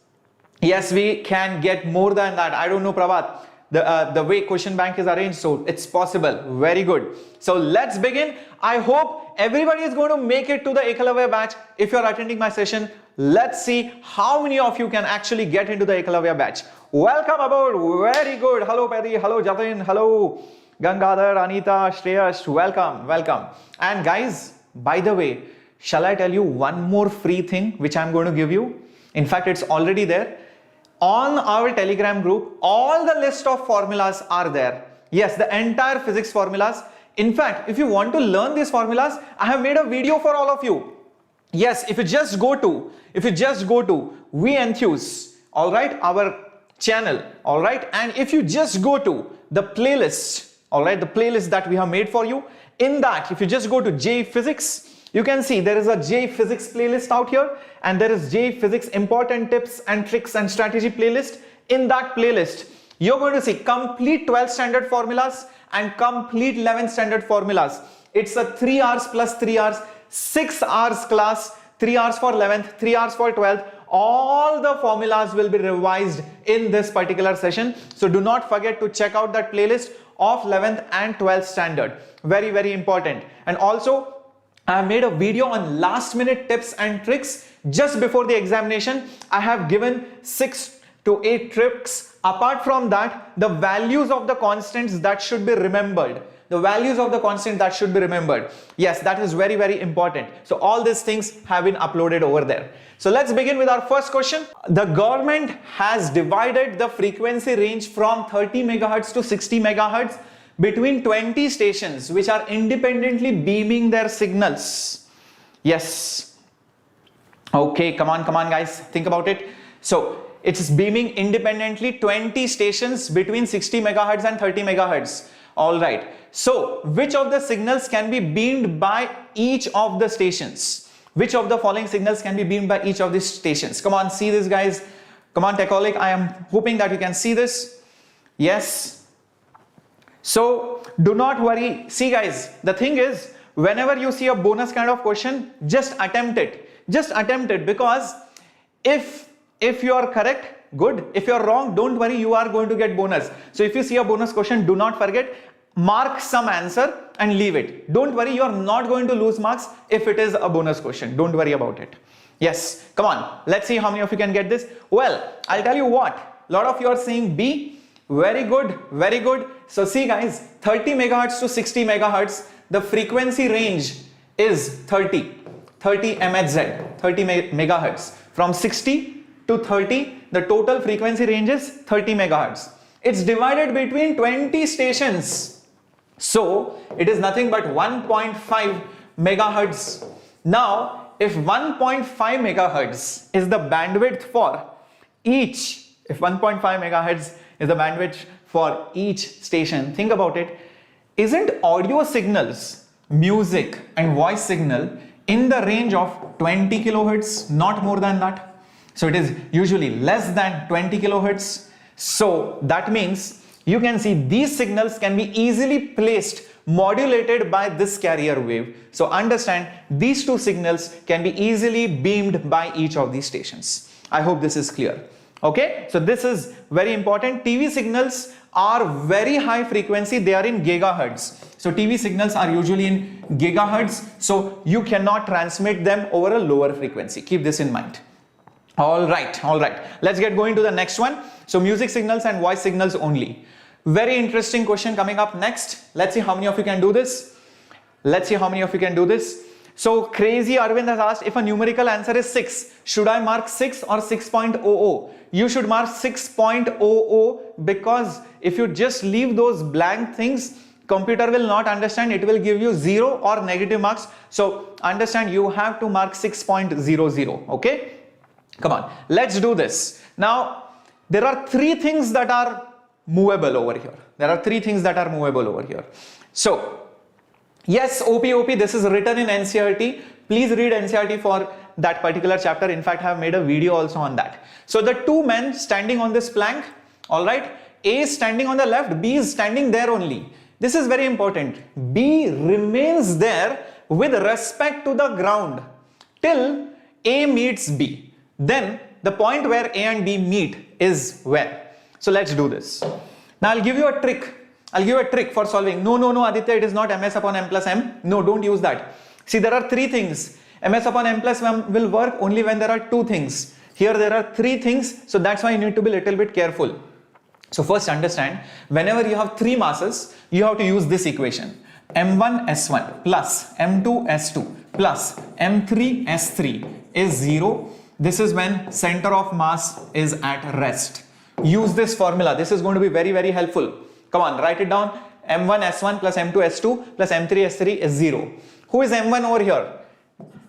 we can get more than that. I don't know, Prabhat. the way question bank is arranged, so it's possible. Very good. So let's begin. I hope everybody is going to make it to the Ekalavya batch. If you're attending my session, let's see how many of you can actually get into the Ekalavya batch. Welcome aboard. Very good. Hello Paddy, hello Jatin, hello Gangadhar, Anita, Shreyas, welcome. And guys, by the way, shall I tell you one more free thing which I'm going to give you? In fact, it's already there. On our Telegram group, all the list of formulas are there. Yes, the entire physics formulas. In fact, if you want to learn these formulas, I have made a video for all of you. Yes, if you just go to JEE Enthuse, all right, our channel, all right, and if you just go to the playlist, all right, the playlist that we have made for you, in that, if you just go to JEE Physics, you can see there is a JEE Physics playlist out here, and there is JEE Physics Important Tips and Tricks and Strategy playlist. In that playlist, you're going to see complete 12 standard formulas and complete 11 standard formulas. It's a 3 hours plus 3 hours, 6 hours class, 3 hours for 11th, 3 hours for 12th. All the formulas will be revised in this particular session. So do not forget to check out that playlist of 11th and 12th standard. Very, very important. And also, I have made a video on last minute tips and tricks just before the examination. I have given 6 to 8 tricks. Apart from that, the values of the constants that should be remembered. The values of the constant that should be remembered. Yes, that is very, very important. So all these things have been uploaded over there. So let's begin with our first question. The government has divided the frequency range from 30 megahertz to 60 megahertz between 20 stations which are independently beaming their signals. Yes. Okay, come on guys, think about it. So it's beaming independently 20 stations between 60 megahertz and 30 megahertz. All right. So which of the signals can be beamed by each of the stations? Which of the following signals can be beamed by each of these stations? Come on, see this guys. Come on, Techolic. I am hoping that you can see this. Yes. So do not worry. See guys, the thing is, whenever you see a bonus kind of question, just attempt it. Just attempt it, because if you are correct, good. If you are wrong, don't worry, you are going to get bonus. So if you see a bonus question, do not forget, mark some answer and leave it. Don't worry, you are not going to lose marks if it is a bonus question. Don't worry about it. Yes, come on. Let's see how many of you can get this. Well, I'll tell you what, a lot of you are saying B. Very good, very good. So see guys, 30 megahertz to 60 megahertz, the frequency range is 30 MHz, 30 megahertz. From 60 to 30, the total frequency range is 30 megahertz. It's divided between 20 stations. So it is nothing but 1.5 megahertz. Now, if 1.5 megahertz is the bandwidth for each, if 1.5 megahertz is the bandwidth for each station, think about it. Isn't audio signals, music and voice signal in the range of 20 kilohertz, not more than that? So it is usually less than 20 kilohertz. So that means you can see these signals can be easily placed, modulated by this carrier wave. So understand, these two signals can be easily beamed by each of these stations. I hope this is clear. Okay, so this is very important. TV signals are very high frequency, they are in gigahertz. So TV signals are usually in gigahertz, so you cannot transmit them over a lower frequency. Keep this in mind. All right. Let's get going to the next one. So music signals and voice signals only. Very interesting question coming up next. Let's see how many of you can do this. So Crazy Arvind has asked, if a numerical answer is 6, should I mark 6 or 6.00? You should mark 6.00, because if you just leave those blank things, computer will not understand, it will give you 0 or negative marks. So understand, you have to mark 6.00, okay? Come on, let's do this. Now, there are 3 things that are movable over here. So, yes, OP, this is written in NCERT. Please read NCERT for that particular chapter. In fact, I have made a video also on that. So the two men standing on this plank, all right, A is standing on the left, B is standing there only. This is very important. B remains there with respect to the ground till A meets B. Then the point where A and B meet is where? So let's do this. Now I'll give you a trick. I'll give you a trick for solving. No, Aditya, it is not ms upon m plus m. No, don't use that. See, there are three things. ms upon m plus m will work only when there are two things. Here there are three things, so that's why you need to be a little bit careful. So first understand, whenever you have three masses, you have to use this equation. m1 s1 plus m2 s2 plus m3 s3 is 0. This is when center of mass is at rest. Use this formula. This is going to be very, very helpful. Come on, write it down. m1 s1 plus m2 s2 plus m3 s3 is 0. Who is m1 over here?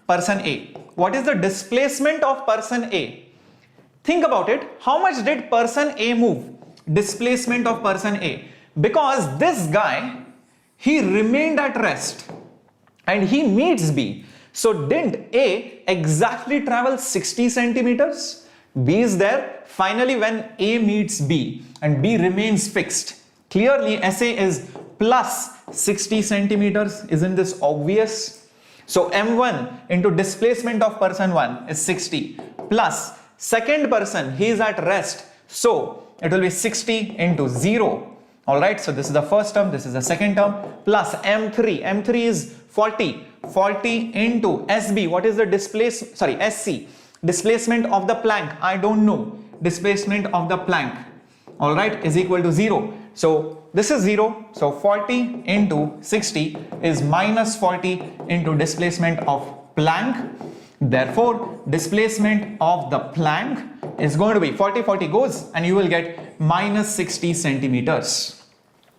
Person A. What is the displacement of person A? Think about it. How much did person A move? Displacement of person A. Because this guy, he remained at rest and he meets B. So didn't A exactly travel 60 centimeters? B is there. Finally, when A meets B and B remains fixed, clearly SA is plus 60 centimeters. Isn't this obvious? So M1 into displacement of person 1 is 60 plus second person, he is at rest. So it will be 60 into 0. Alright, so this is the first term, this is the second term, plus M3. M3 is 40. 40 into SB. What is the SC? Displacement of the plank. I don't know. Displacement of the plank. Alright, is equal to 0. So this is 0. So 40 into 60 is minus 40 into displacement of plank. Therefore, displacement of the plank is going to be 40 goes and you will get minus 60 centimeters.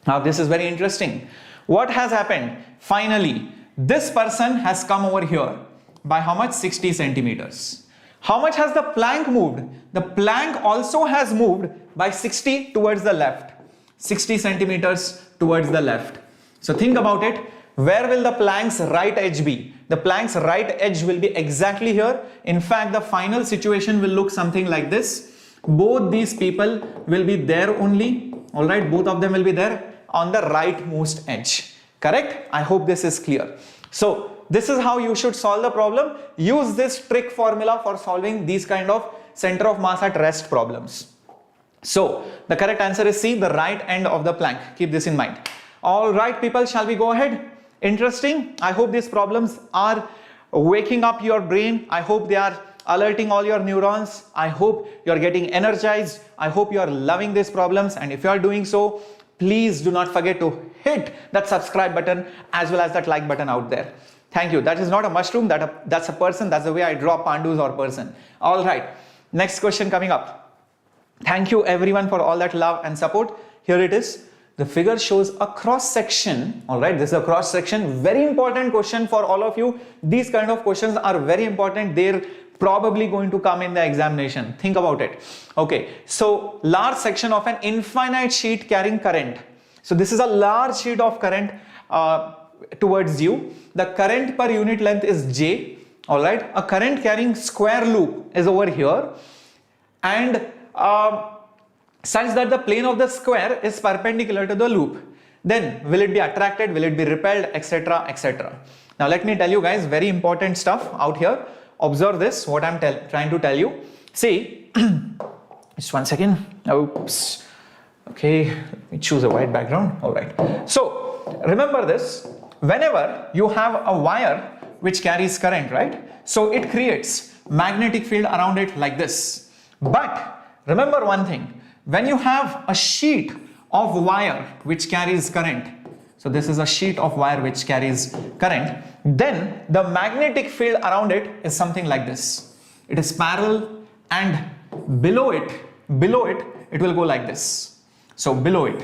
Now this is very interesting. What has happened? Finally, this person has come over here by how much? 60 centimeters. How much has the plank moved? The plank also has moved by 60 towards the left. 60 centimeters towards the left. So think about it. Where will the plank's right edge be? The plank's right edge will be exactly here. In fact, the final situation will look something like this. Both these people will be there only. Alright, both of them will be there on the rightmost edge. Correct? I hope this is clear. So this is how you should solve the problem. Use this trick formula for solving these kind of center of mass at rest problems. So the correct answer is C, the right end of the plank. Keep this in mind. Alright people, shall we go ahead? Interesting. I hope these problems are waking up your brain. I hope they are alerting all your neurons. I hope you are getting energized. I hope you are loving these problems, and if you are doing so, please do not forget to hit that subscribe button as well as that like button out there. Thank you. That is not a mushroom, that's a person. That's the way I draw pandus or person. All right, next question coming up. Thank you everyone for all that love and support. Here it is. The figure shows a cross section. All right, this is a cross section. Very important question for all of you. These kind of questions are very important. They're probably going to come in the examination. Think about it. Okay, so large section of an infinite sheet carrying current. So this is a large sheet of current towards you. The current per unit length is J. All right, a current carrying square loop is over here, and such that the plane of the square is perpendicular to the loop. Then will it be attracted, will it be repelled, etc, etc. Now let me tell you guys very important stuff out here. Observe this, what I'm trying to tell you. See, just one second. Oops. Okay, let me choose a white background. All right. So remember this, whenever you have a wire which carries current, right? So it creates magnetic field around it like this. But remember one thing, when you have a sheet of wire which carries current, so this is a sheet of wire which carries current, then the magnetic field around it is something like this. It is parallel, and below it, it will go like this. So below it,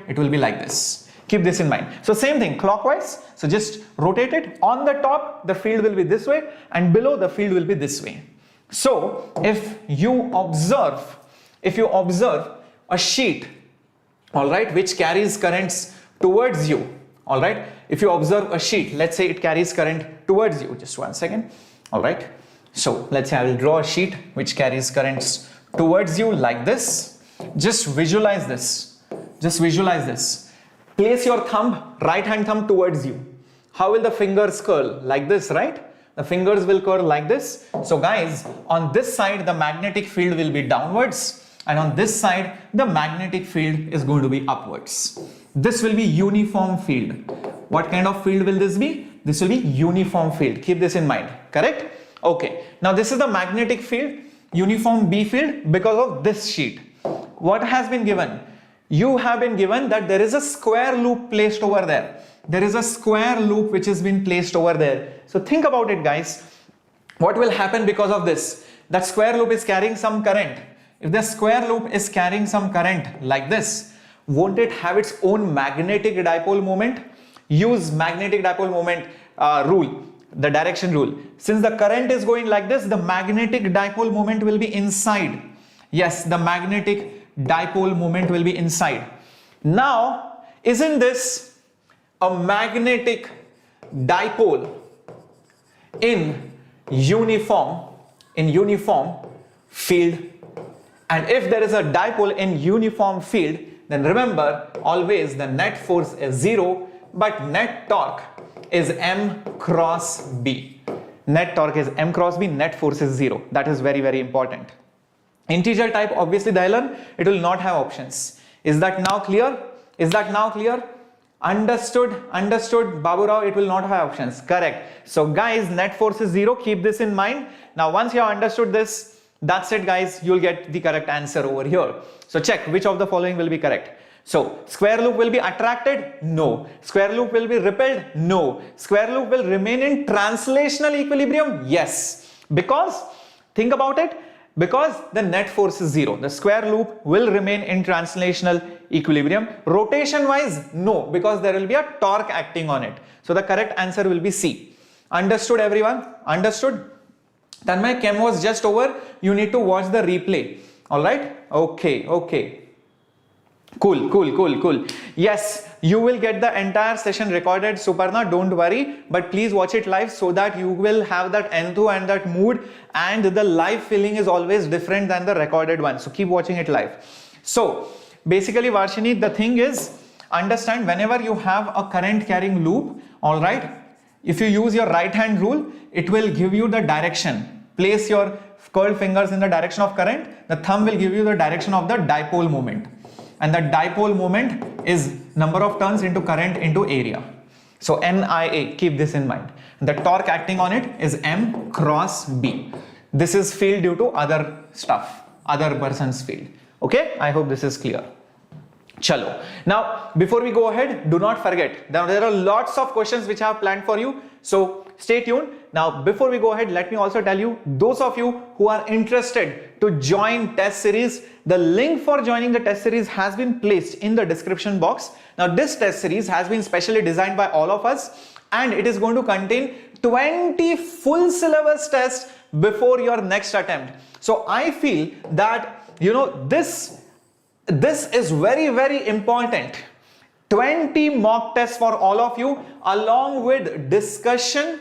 it will be like this. Keep this in mind. So same thing, clockwise. So just rotate it. On the top, the field will be this way, and below the field will be this way. So if you observe a sheet, all right, which carries currents towards you, all right, if you observe a sheet, let's say it carries current towards you, just one second, all right, so let's say I will draw a sheet which carries currents towards you like this. Just visualize this, place your thumb, right hand thumb towards you. How will the fingers curl? Like this, right? The fingers will curl like this. So guys, on this side the magnetic field will be downwards, and on this side the magnetic field is going to be upwards. This will be uniform field. What kind of field will this be? This will be uniform field. Keep this in mind, correct? Okay, now this is the magnetic field, uniform B field, because of this sheet. What has been given? You have been given that there is a square loop placed over there. There is a square loop which has been placed over there. So think about it, guys. What will happen because of this? That square loop is carrying some current. If the square loop is carrying some current like this, won't it have its own magnetic dipole moment? Use magnetic dipole moment rule, the direction rule. Since the current is going like this, the magnetic dipole moment will be inside. Yes, the magnetic dipole moment will be inside. Now, isn't this a magnetic dipole in uniform field? And if there is a dipole in uniform field, then remember always the net force is 0, but net torque is M cross B. Net torque is M cross B, net force is 0. That is very, very important. Integer type, obviously Dylan, it will not have options. Is that now clear? Is that now clear? Understood? Understood, Baburao, it will not have options. Correct. So guys, net force is 0. Keep this in mind. Now once you have understood this, that's it guys, you'll get the correct answer over here. So check which of the following will be correct. So square loop will be attracted? No. Square loop will be repelled? No. Square loop will remain in translational equilibrium? Yes. Because, think about it, because the net force is 0. The square loop will remain in translational equilibrium. Rotation wise? No, because there will be a torque acting on it. So the correct answer will be C. Understood everyone? Understood? Tanmay, chem was just over. You need to watch the replay. Alright? Okay, okay. Cool. Yes, you will get the entire session recorded, Suparna, don't worry. But please watch it live so that you will have that enthu and that mood, and the live feeling is always different than the recorded one. So keep watching it live. So basically, Varshini, the thing is, understand whenever you have a current carrying loop, alright, if you use your right hand rule, it will give you the direction. Place your curled fingers in the direction of current. The thumb will give you the direction of the dipole moment. And the dipole moment is number of turns into current into area. So NIA, keep this in mind. The torque acting on it is M cross B. This is field due to other stuff, other person's field. Okay, I hope this is clear. Chalo. Now, before we go ahead, do not forget, there are lots of questions which I have planned for you. So stay tuned. Now, before we go ahead, let me also tell you, those of you who are interested to join test series, the link for joining the test series has been placed in the description box. Now, this test series has been specially designed by all of us, and it is going to contain 20 full syllabus tests before your next attempt. So I feel that, you know, this is very, very important. 20 mock tests for all of you, along with discussion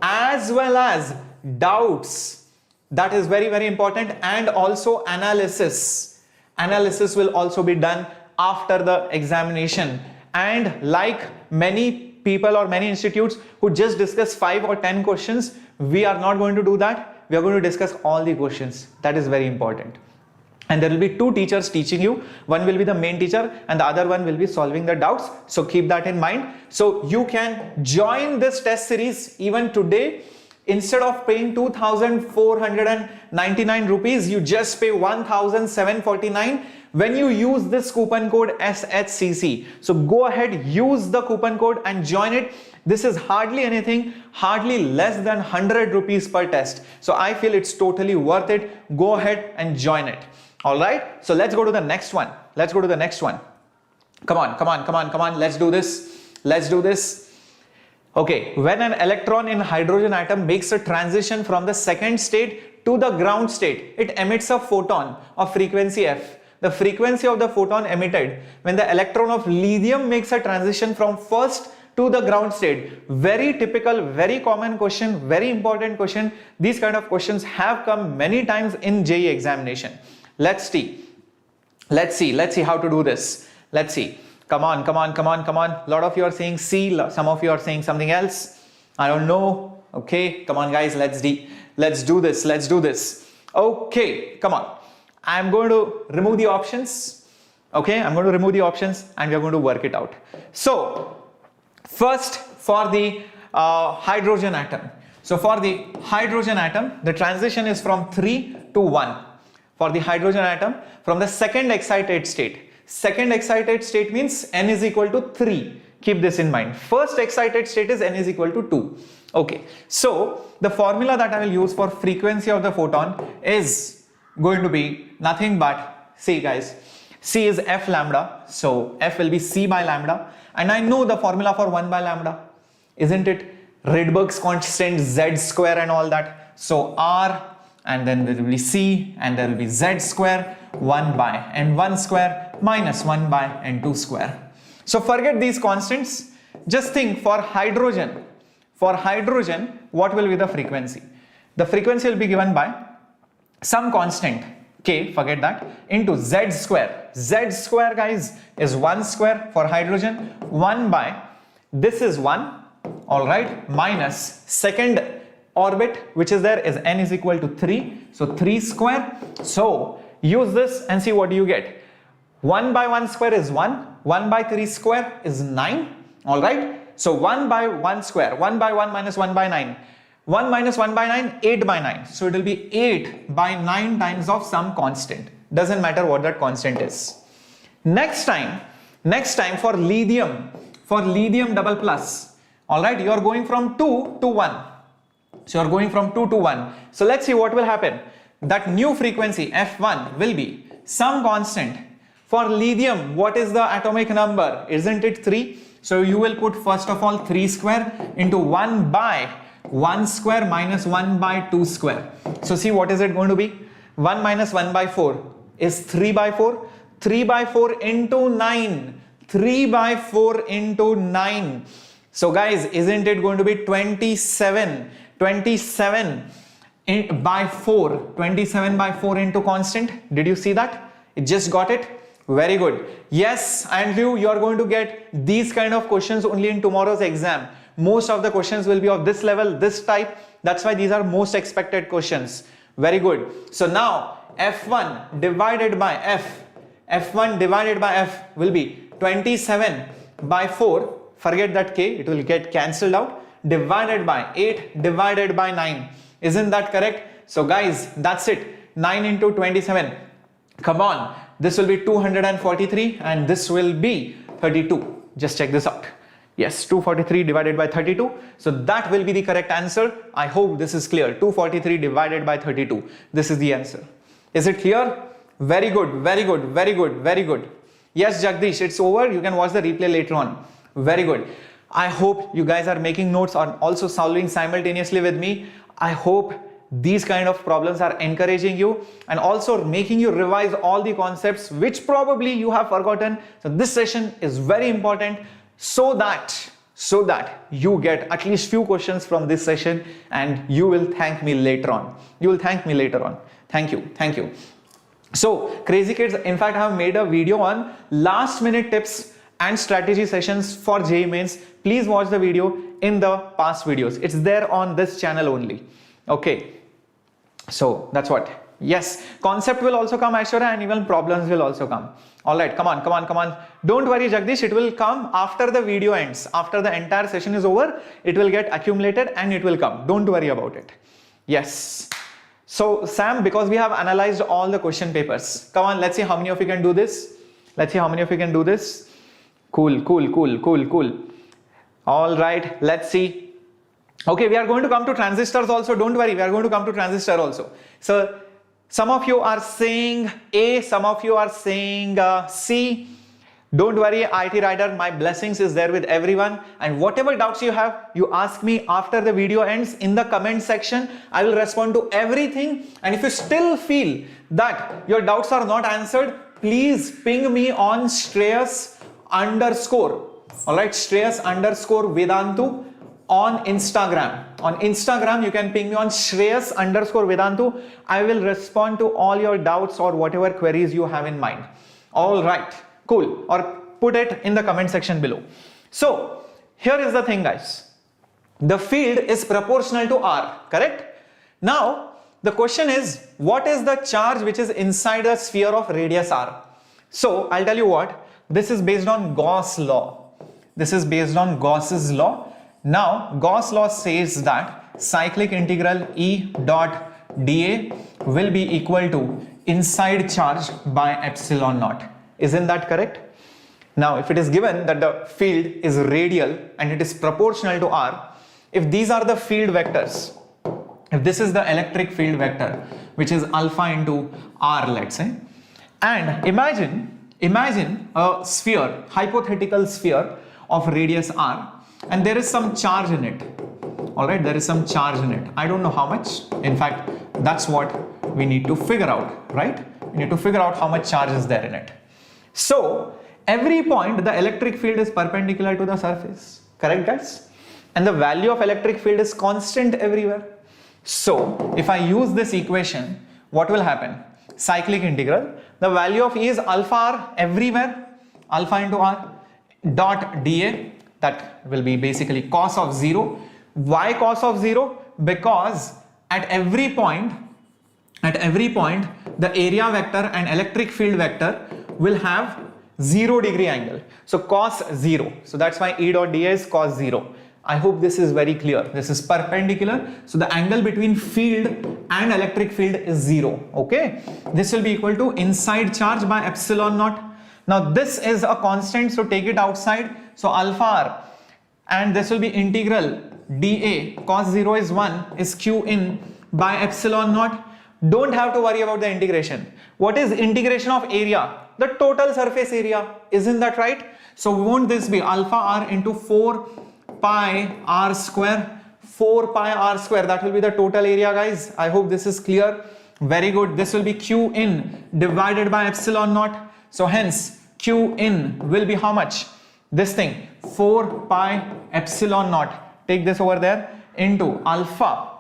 as well as doubts. That is very, very important. And also analysis. Analysis will also be done after the examination. And like many people or many institutes who just discuss 5 or 10 questions, we are not going to do that. We are going to discuss all the questions. That is very important. And there will be 2 teachers teaching you. One will be the main teacher and the other one will be solving the doubts. So keep that in mind. So you can join this test series even today. Instead of paying 2,499 rupees, you just pay 1,749 when you use this coupon code SHCC. So go ahead, use the coupon code and join it. This is hardly anything, hardly less than 100 rupees per test. So I feel it's totally worth it. Go ahead and join it. All right. So let's go to the next one. Let's go to the next one. Come on. Let's do this. Let's do this. Okay. When an electron in hydrogen atom makes a transition from the second state to the ground state, it emits a photon of frequency f. The frequency of the photon emitted when the electron of lithium makes a transition from first to the ground state. Very typical, very common question, very important question. These kind of questions have come many times in JEE examination. Let's see how to do this. Let's see. Come on. A lot of you are saying C, some of you are saying something else. I don't know. Okay, come on guys, let's do this. Okay, come on. I'm going to remove the options. Okay, I'm going to remove the options and we are going to work it out. So, first for the hydrogen atom. So for the hydrogen atom, the transition is from 3 to 1. For the hydrogen atom, from the second excited state. Second excited state means n is equal to 3. Keep this in mind. First excited state is n is equal to 2. Okay, so the formula that I will use for frequency of the photon is going to be nothing but, see guys, C is F lambda, so F will be C by lambda, and I know the formula for 1 by lambda, isn't it? Rydberg's constant, Z square and all that. So R, and then there will be C, and there will be Z square, 1 by N1 square minus 1 by N2 square. So forget these constants, just think for hydrogen, what will be the frequency? The frequency will be given by some constant, K, forget that, into Z square. Z square guys is 1 square for hydrogen, 1 by, this is 1, alright, minus second orbit which is there is n is equal to 3, so 3 square. So use this and see what do you get. 1 by 1 square is 1, 1 by 3 square is 9, alright. So 1 by 1 square, 1 by 1 minus 1 by 9. 1 minus 1 by 9, 8 by 9. So it will be 8 by 9 times of some constant. Doesn't matter what that constant is. Next time for lithium double plus. Alright, you are going from 2 to 1. So you are going from 2 to 1. So let's see what will happen. That new frequency F1 will be some constant. For lithium, what is the atomic number? Isn't it 3? So you will put first of all 3 square into 1 by 1 square minus 1 by 2 square. So see what is it going to be? 1 minus 1 by 4 is 3 by 4. 3 by 4 into 9. 3 by 4 into 9. So guys, isn't it going to be 27? 27 by 4. 27 by 4 into constant. Did you see that? You just got it? Very good. Yes, Andrew, you are going to get these kind of questions only in tomorrow's exam. Most of the questions will be of this level, this type. That's why these are most expected questions. Very good. So now F1 divided by F. F1 divided by F will be 27 by 4. Forget that K, it will get cancelled out. Divided by 8 divided by 9. Isn't that correct? So guys, that's it. 9 into 27. Come on. This will be 243 and this will be 32. Just check this out. Yes, 243 divided by 32. So that will be the correct answer. I hope this is clear. 243 divided by 32. This is the answer. Is it clear? Very good, very good, very good, very good. Yes, Jagdish, it's over. You can watch the replay later on. Very good. I hope you guys are making notes or also solving simultaneously with me. I hope these kind of problems are encouraging you and also making you revise all the concepts which probably you have forgotten. So this session is very important so that you get at least few questions from this session and you will thank me later on. You will thank me later on. Thank you. Thank you. So crazy kids, in fact, I have made a video on last minute tips and strategy sessions for JEE Mains. Please watch the video in the past videos. It's there on this channel only. Okay. So that's what. Yes, concept will also come, Aishwarya, and even problems will also come. Alright, come on. Don't worry, Jagdish, it will come after the video ends. After the entire session is over, it will get accumulated and it will come. Don't worry about it. Yes. So Sam, because we have analyzed all the question papers, come on, let's see how many of you can do this. Let's see how many of you can do this. Cool. Alright, let's see. Okay, we are going to come to transistors also. Don't worry, we are going to come to transistor also. So some of you are saying A, some of you are saying C. Don't worry, IT Rider, my blessings is there with everyone. And whatever doubts you have, you ask me after the video ends in the comment section. I will respond to everything. And if you still feel that your doubts are not answered, please ping me on Shreyas underscore. Alright, Shreyas underscore Vedantu on Instagram. On Instagram, you can ping me on Shreyas underscore Vedantu. I will respond to all your doubts or whatever queries you have in mind. Alright, cool. Or put it in the comment section below. So, here is the thing, guys. The field is proportional to R, correct? Now, the question is, what is the charge which is inside a sphere of radius r? So I'll tell you what, this is based on Gauss law. This is based on Gauss's law. Now Gauss law says that cyclic integral E dot dA will be equal to inside charge by epsilon naught. Isn't that correct? Now if it is given that the field is radial and it is proportional to r, if these are the field vectors, if this is the electric field vector which is alpha into r, let's say, and imagine a sphere, hypothetical sphere of radius r, and there is some charge in it. All right, there is some charge in it. I don't know how much. In fact, that's what we need to figure out, right? We need to figure out how much charge is there in it. So every point the electric field is perpendicular to the surface, correct guys? And the value of electric field is constant everywhere. So if I use this equation, what will happen? Cyclic integral, the value of E is alpha r everywhere, alpha into r dot dA, that will be basically cos of 0. Why cos of 0? Because at every point the area vector and electric field vector will have 0 degree angle. So cos 0. So that's why E dot dA is cos 0. I hope this is very clear. This is perpendicular. So the angle between field and electric field is 0. Okay. This will be equal to inside charge by epsilon naught. Now this is a constant, so take it outside. So alpha r, and this will be integral dA cos 0 is 1 is q in by epsilon naught. Don't have to worry about the integration. What is integration of area? The total surface area. Isn't that right? So won't this be alpha r into 4 pi r square? 4 pi r square, that will be the total area, guys. I hope this is clear. Very good. This will be q in divided by epsilon naught. So hence q in will be how much? This thing, 4 pi epsilon naught. Take this over there into alpha.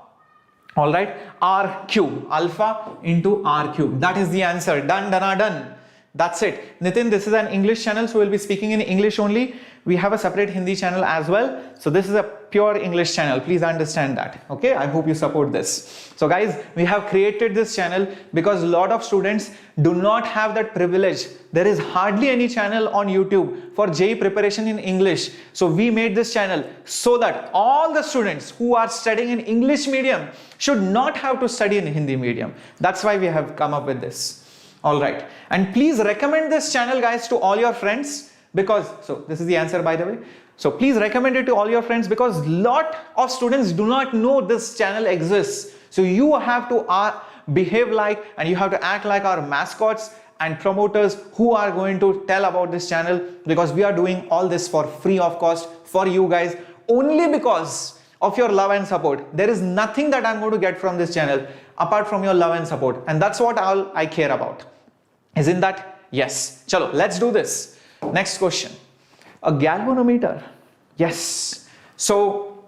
All right, r cube, alpha into r cube. That is the answer. Done, done. That's it. Nitin, this is an English channel, so we'll be speaking in English only. We have a separate Hindi channel as well. So this is a pure English channel. Please understand that. Okay, I hope you support this. So guys, we have created this channel because a lot of students do not have that privilege. There is hardly any channel on YouTube for JEE preparation in English. So we made this channel so that all the students who are studying in English medium should not have to study in Hindi medium. That's why we have come up with this. All right, and please recommend this channel, guys, to all your friends, because, so this is the answer, by the way. So please recommend it to all your friends because lot of students do not know this channel exists. So you have to behave like, and you have to act like our mascots and promoters who are going to tell about this channel, because we are doing all this for free of cost for you guys, only because of your love and support. There is nothing that I'm going to get from this channel apart from your love and support, and that's what all I care about. Isn't that? Yes. Chalo, let's do this. Next question. A galvanometer. Yes. So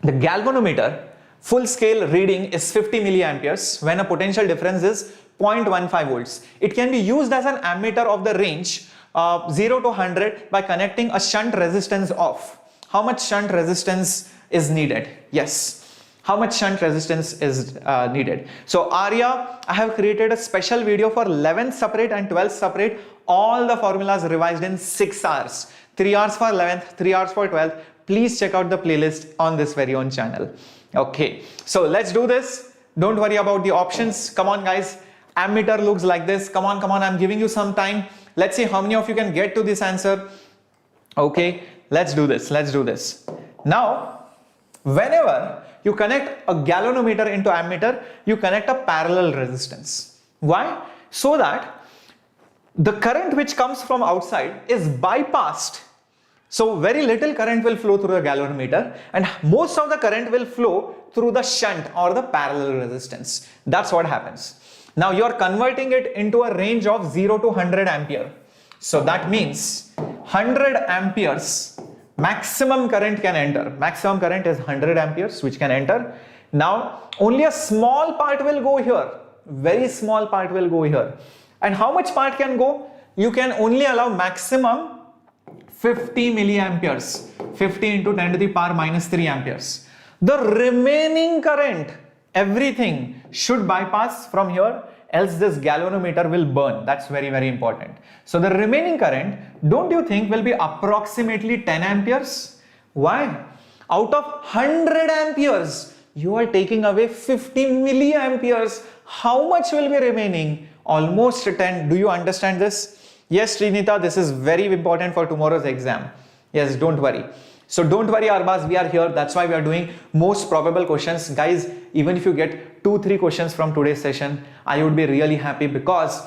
the galvanometer full scale reading is 50 milliamperes when a potential difference is 0.15 volts. It can be used as an ammeter of the range 0 to 100 by connecting a shunt resistance of. How much shunt resistance is needed? Yes. How much shunt resistance is needed? So Arya, I have created a special video for 11th separate and 12th separate. All the formulas revised in 6 hours. 3 hours for 11th, 3 hours for 12th. Please check out the playlist on this very own channel. Okay, so let's do this. Don't worry about the options. Come on guys, ammeter looks like this. Come on, I'm giving you some time. Let's see how many of you can get to this answer. Okay, let's do this. Now, whenever you connect a galvanometer into ammeter, you connect a parallel resistance. Why? So that the current which comes from outside is bypassed. So very little current will flow through the galvanometer and most of the current will flow through the shunt or the parallel resistance. That's what happens. Now you are converting it into a range of 0 to 100 ampere. So that means 100 amperes maximum current can enter. Maximum current is 100 amperes which can enter. Now only a small part will go here. Very small part will go here. And how much part can go? You can only allow maximum 50 milliamperes. 50 into 10 to the power minus 3 amperes. The remaining current Everything should bypass from here, else this galvanometer will burn. That's very, very important. So the remaining current, don't you think, will be approximately 10 amperes? Why? Out of 100 amperes, you are taking away 50 milliamperes. How much will be remaining? Almost 10. Do you understand this? Yes, Srinita, this is very important for tomorrow's exam. Yes, don't worry. So don't worry, Arbaz, we are here. That's why we are doing most probable questions. Guys, even if you get 2-3 questions from today's session, I would be really happy, because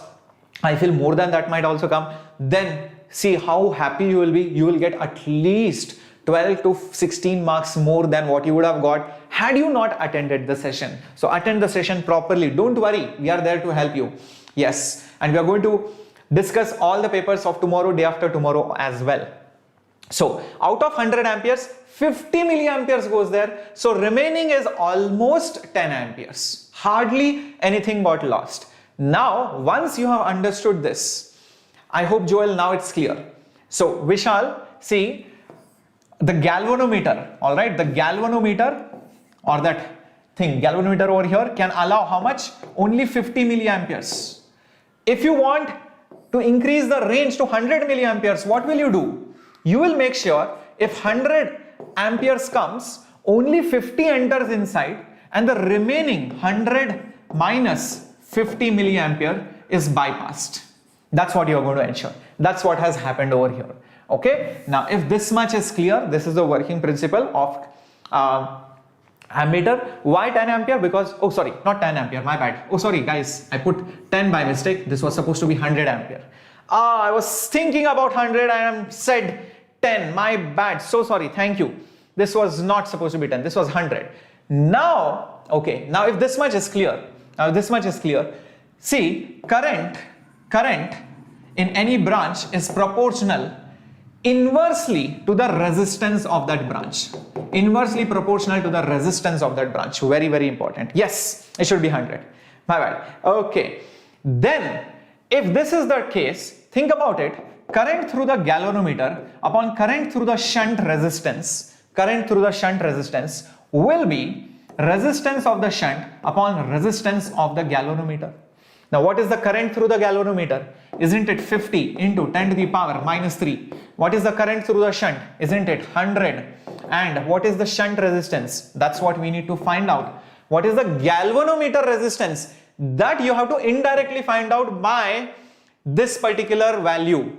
I feel more than that might also come. Then see how happy you will be. You will get at least 12 to 16 marks more than what you would have got had you not attended the session. So attend the session properly. Don't worry, we are there to help you. Yes, and we are going to discuss all the papers of tomorrow, day after tomorrow as well. So out of 100 amperes, 50 milliamperes goes there. So remaining is almost 10 amperes. Hardly anything got lost. Now, once you have understood this, I hope, Joel, now it's clear. So Vishal, see, the galvanometer, all right, the galvanometer, or that thing, galvanometer over here, can allow how much? Only 50 milliamperes. If you want to increase the range to 100 milliamperes, what will you do? You will make sure if 100 amperes comes, only 50 enters inside, and the remaining 100 minus 50 milliampere is bypassed. That's what you are going to ensure. That's what has happened over here. Okay. Now, if this much is clear, this is the working principle of ammeter. Why 10 ampere? Because, oh sorry, not 10 ampere, my bad. Oh sorry guys, I put 10 by mistake. This was supposed to be 100 ampere. I was thinking about 100 and said 10, my bad, so sorry, thank you. This was not supposed to be 10, this was 100. Now, okay, now if this much is clear, see, current in any branch is proportional inversely to the resistance of that branch. Inversely proportional to the resistance of that branch. Very, very important. Yes, it should be 100. My bad. Okay. Then, if this is the case, think about it. Current through the galvanometer upon current through the shunt resistance will be resistance of the shunt upon resistance of the galvanometer. Now, what is the current through the galvanometer? Isn't it 50 into 10 to the power minus 3? What is the current through the shunt? Isn't it 100? And what is the shunt resistance? That's what we need to find out. What is the galvanometer resistance? That you have to indirectly find out by this particular value.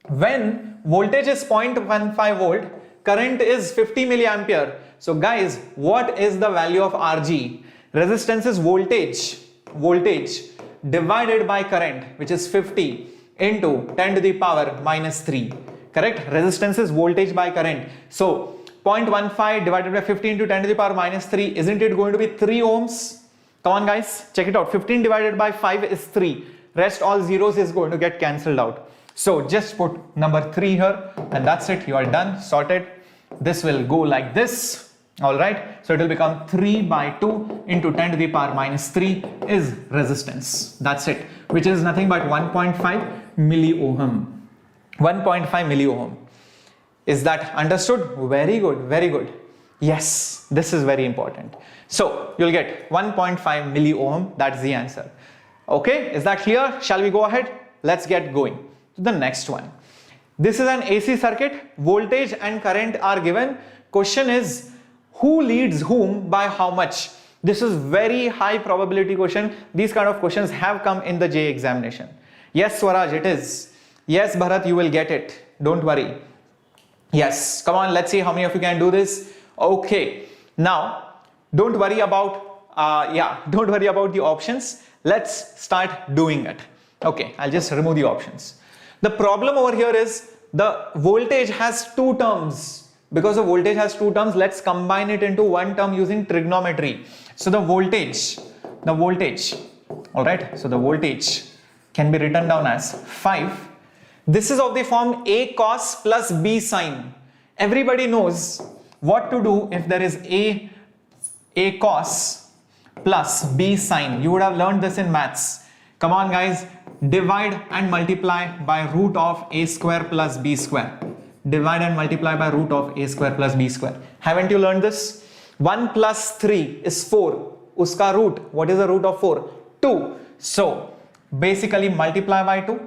When voltage is 0.15 volt, current is 50 milliampere. So guys, what is the value of Rg? Resistance is voltage divided by current, which is 50 into 10 to the power minus 3. Correct? Resistance is voltage by current. So 0.15 divided by 50 into 10 to the power minus 3, isn't it going to be 3 ohms? Come on guys, check it out. 15 divided by 5 is 3. Rest all zeros is going to get cancelled out. So just put number 3 here and that's it. You are done, sorted. This will go like this. Alright, so it will become 3 by 2 into 10 to the power minus 3 is resistance. That's it, which is nothing but 1.5 milliohm. 1.5 milliohm. Is that understood? Very good, very good. Yes, this is very important. So you'll get 1.5 milliohm. That's the answer. Okay, is that clear? Shall we go ahead? Let's get going to the next one. This is an AC circuit. Voltage and current are given. Question is, who leads whom by how much? This is very high probability question. These kind of questions have come in the JEE examination. Yes, Swaraj, it is. Yes, Bharat, you will get it. Don't worry. Yes, come on, let's see how many of you can do this. Okay, now don't worry about don't worry about the options. Let's start doing it. Okay, I'll just remove the options. The problem over here is the voltage has two terms. Because the voltage has two terms, let's combine it into one term using trigonometry. So the voltage, all right, so the voltage can be written down as 5. This is of the form A cos plus B sine. Everybody knows what to do if there is A cos plus B sine. You would have learned this in maths. Come on guys, divide and multiply by root of A square plus B square. Divide and multiply by root of A square plus B square. Haven't you learned this? 1 plus 3 is 4. uska root. What is the root of 4? 2. So basically multiply by 2,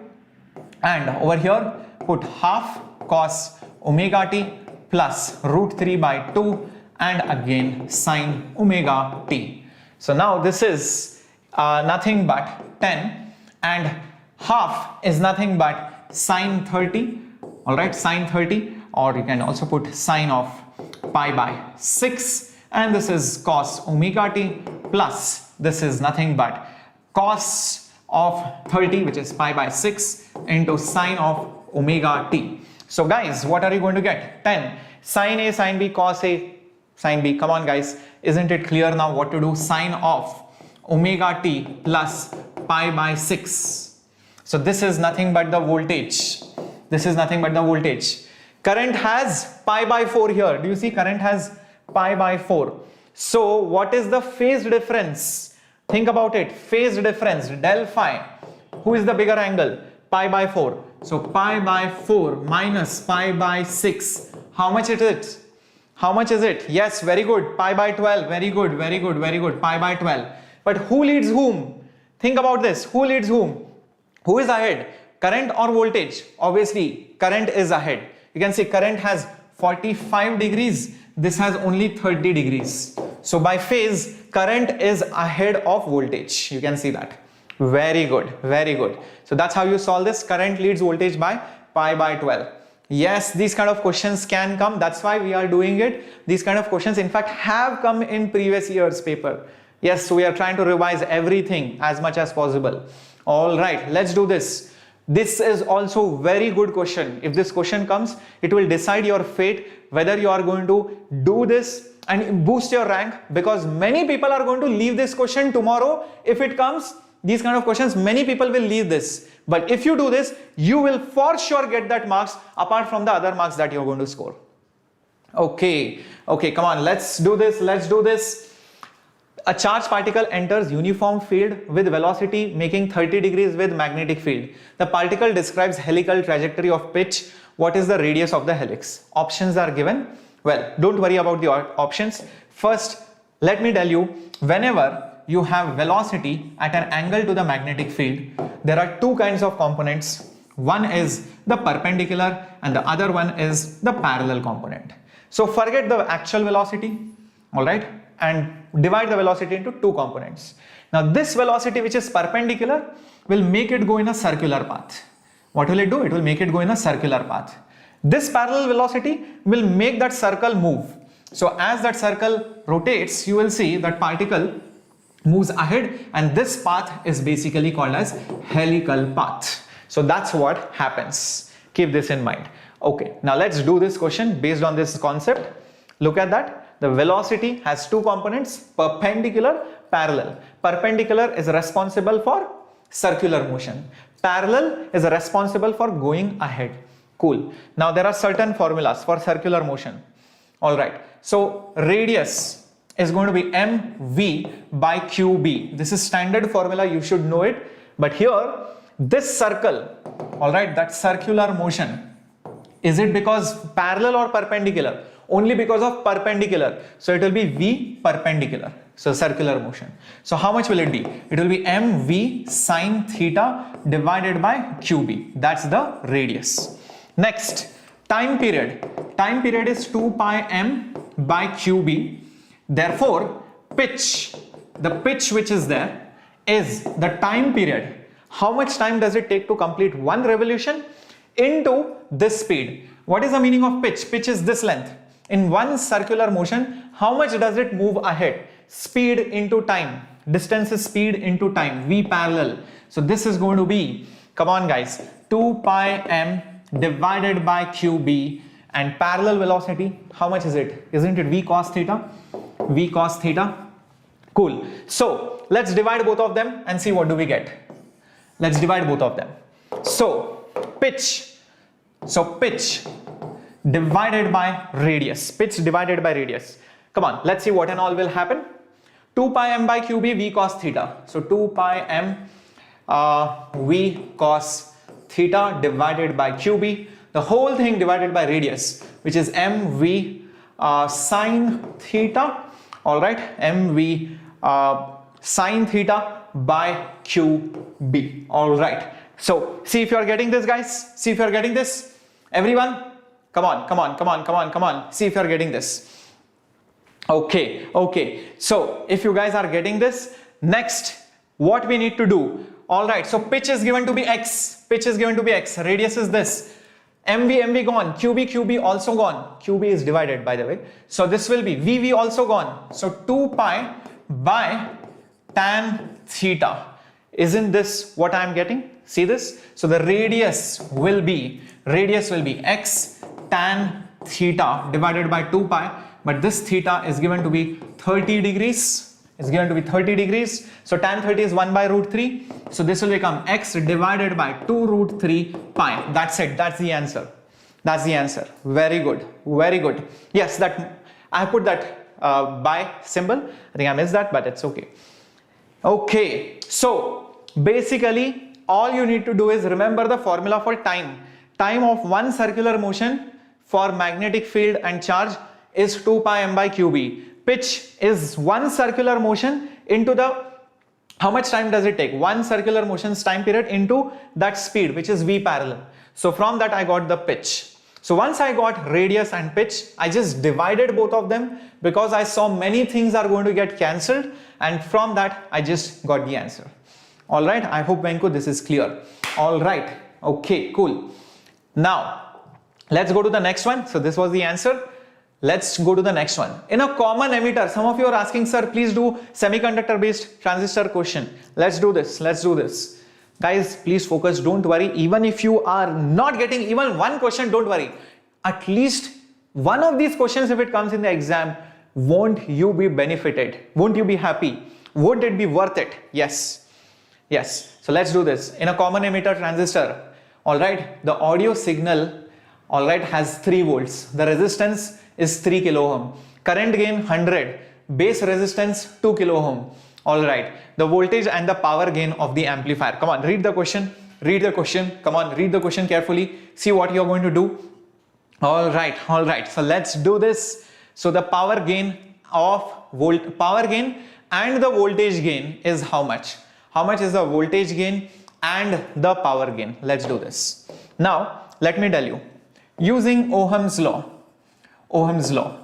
and over here put half cos omega t plus root 3 by 2 and again sine omega t. So now this is nothing but 10, and half is nothing but sine 30. Alright, sine 30, or you can also put sine of pi by 6, and this is cos omega t plus this is nothing but cos of 30, which is pi by 6, into sine of omega t. So guys, what are you going to get? 10 sine A, sine B, cos A, sine B. Come on guys, isn't it clear now what to do? Sine of omega t plus pi by 6. So this is nothing but the voltage. This is nothing but the voltage. Current has pi by 4 here. Do you see current has pi by 4? So what is the phase difference? Think about it. Phase difference, del phi. Who is the bigger angle? Pi by 4. So pi by 4 minus pi by 6. How much it is? How much is it? Yes, very good. Pi by 12. Very good, very good, very good. Pi by 12. But who leads whom? Think about this. Who leads whom? Who is ahead? Current or voltage? Obviously, current is ahead. You can see current has 45 degrees. This has only 30 degrees. So by phase, current is ahead of voltage. You can see that. Very good, very good. So that's how you solve this. Current leads voltage by pi by 12. Yes, these kind of questions can come. That's why we are doing it. These kind of questions, in fact, have come in previous year's paper. Yes, so we are trying to revise everything as much as possible. All right, let's do this. This is also very good question. If this question comes, it will decide your fate, whether you are going to do this and boost your rank, because many people are going to leave this question tomorrow. If it comes, these kind of questions, many people will leave this. But if you do this, you will for sure get that marks apart from the other marks that you're going to score. Okay, come on, let's do this, let's do this. A charged particle enters uniform field with velocity making 30 degrees with magnetic field. The particle describes helical trajectory of pitch. What is the radius of the helix? Options are given. Well, don't worry about the options. First, let me tell you, whenever you have velocity at an angle to the magnetic field, there are two kinds of components. One is the perpendicular and the other one is the parallel component. So forget the actual velocity, all right, and divide the velocity into two components. Now this velocity, which is perpendicular, will make it go in a circular path. What will it do? It will make it go in a circular path. This parallel velocity will make that circle move. So as that circle rotates, you will see that particle moves ahead, and this path is basically called as helical path. So that's what happens. Keep this in mind. Okay, now let's do this question based on this concept. Look at that. The velocity has two components, perpendicular, parallel. Perpendicular is responsible for circular motion. Parallel is responsible for going ahead. Cool. Now there are certain formulas for circular motion. All right. So radius is going to be mv by qb. This is standard formula. You should know it. But here, this circle, all right, that circular motion, is it because parallel or perpendicular? Only because of perpendicular. So it will be v perpendicular. So circular motion. So how much will it be? It will be mv sine theta divided by qb. That's the radius. Next, time period. Time period is 2 pi m by qb. Therefore, pitch, the pitch which is there is the time period. How much time does it take to complete one revolution into this speed? What is the meaning of pitch? Pitch is this length. In one circular motion, how much does it move ahead? Speed into time. Distance is speed into time. V parallel. So this is going to be, come on guys, 2 pi m divided by qb, and parallel velocity, how much is it? Isn't it v cos theta? V cos theta. Cool. So let's divide both of them and see what do we get. Let's divide both of them. So pitch. So pitch divided by radius. Pitch divided by radius. Come on, let's see what and all will happen. 2 pi m by qb v cos theta. So 2 pi m v cos theta divided by qb. The whole thing divided by radius, which is mv sine theta. All right, mv sine theta by QB. All right. So see if you are getting this, guys. See if you are getting this. Everyone, come on, come on, come on, come on, come on. See if you are getting this. Okay, okay. So if you guys are getting this, next, what we need to do? All right. So pitch is given to be x. Pitch is given to be x. Radius is this. MV gone. QB also gone. QB is divided, by the way. So this will be VV also gone. So 2 pi by tan theta. Isn't this what I am getting? See this? So the radius will be x tan theta divided by 2 pi, but this theta is given to be 30 degrees. It's given to be 30 degrees. So tan 30 is 1 by root 3. So this will become x divided by 2 root 3 pi. That's it. That's the answer. That's the answer. Very good. Very good. Yes, that I put that by symbol. I think I missed that, but it's okay. Okay. So basically, all you need to do is remember the formula for time. Time of one circular motion for magnetic field and charge is 2 pi m by QB. Pitch is one circular motion into the, how much time does it take? One circular motion's time period into that speed, which is V parallel. So from that I got the pitch. So once I got radius and pitch, I just divided both of them because I saw many things are going to get cancelled, and from that I just got the answer. All right, I hope Venku this is clear. All right, okay, cool. Now let's go to the next one. So this was the answer. Let's go to the next one. In a common emitter, some of you are asking, sir, please do semiconductor based transistor question. Let's do this. Let's do this. Guys, please focus. Don't worry. Even if you are not getting even one question, don't worry. At least one of these questions, if it comes in the exam, won't you be benefited? Won't you be happy? Won't it be worth it? Yes. Yes. So let's do this. In a common emitter transistor, all right, the audio signal, all right, has 3 volts. The resistance is 3 kilo ohm. Current gain 100. Base resistance 2 kilo ohm. All right. The voltage and the power gain of the amplifier. Come on, read the question. Read the question. Come on, read the question carefully. See what you're going to do. All right. All right. So let's do this. So the power gain and the voltage gain is how much? How much is the voltage gain and the power gain? Let's do this. Now, let me tell you. Using Ohm's law,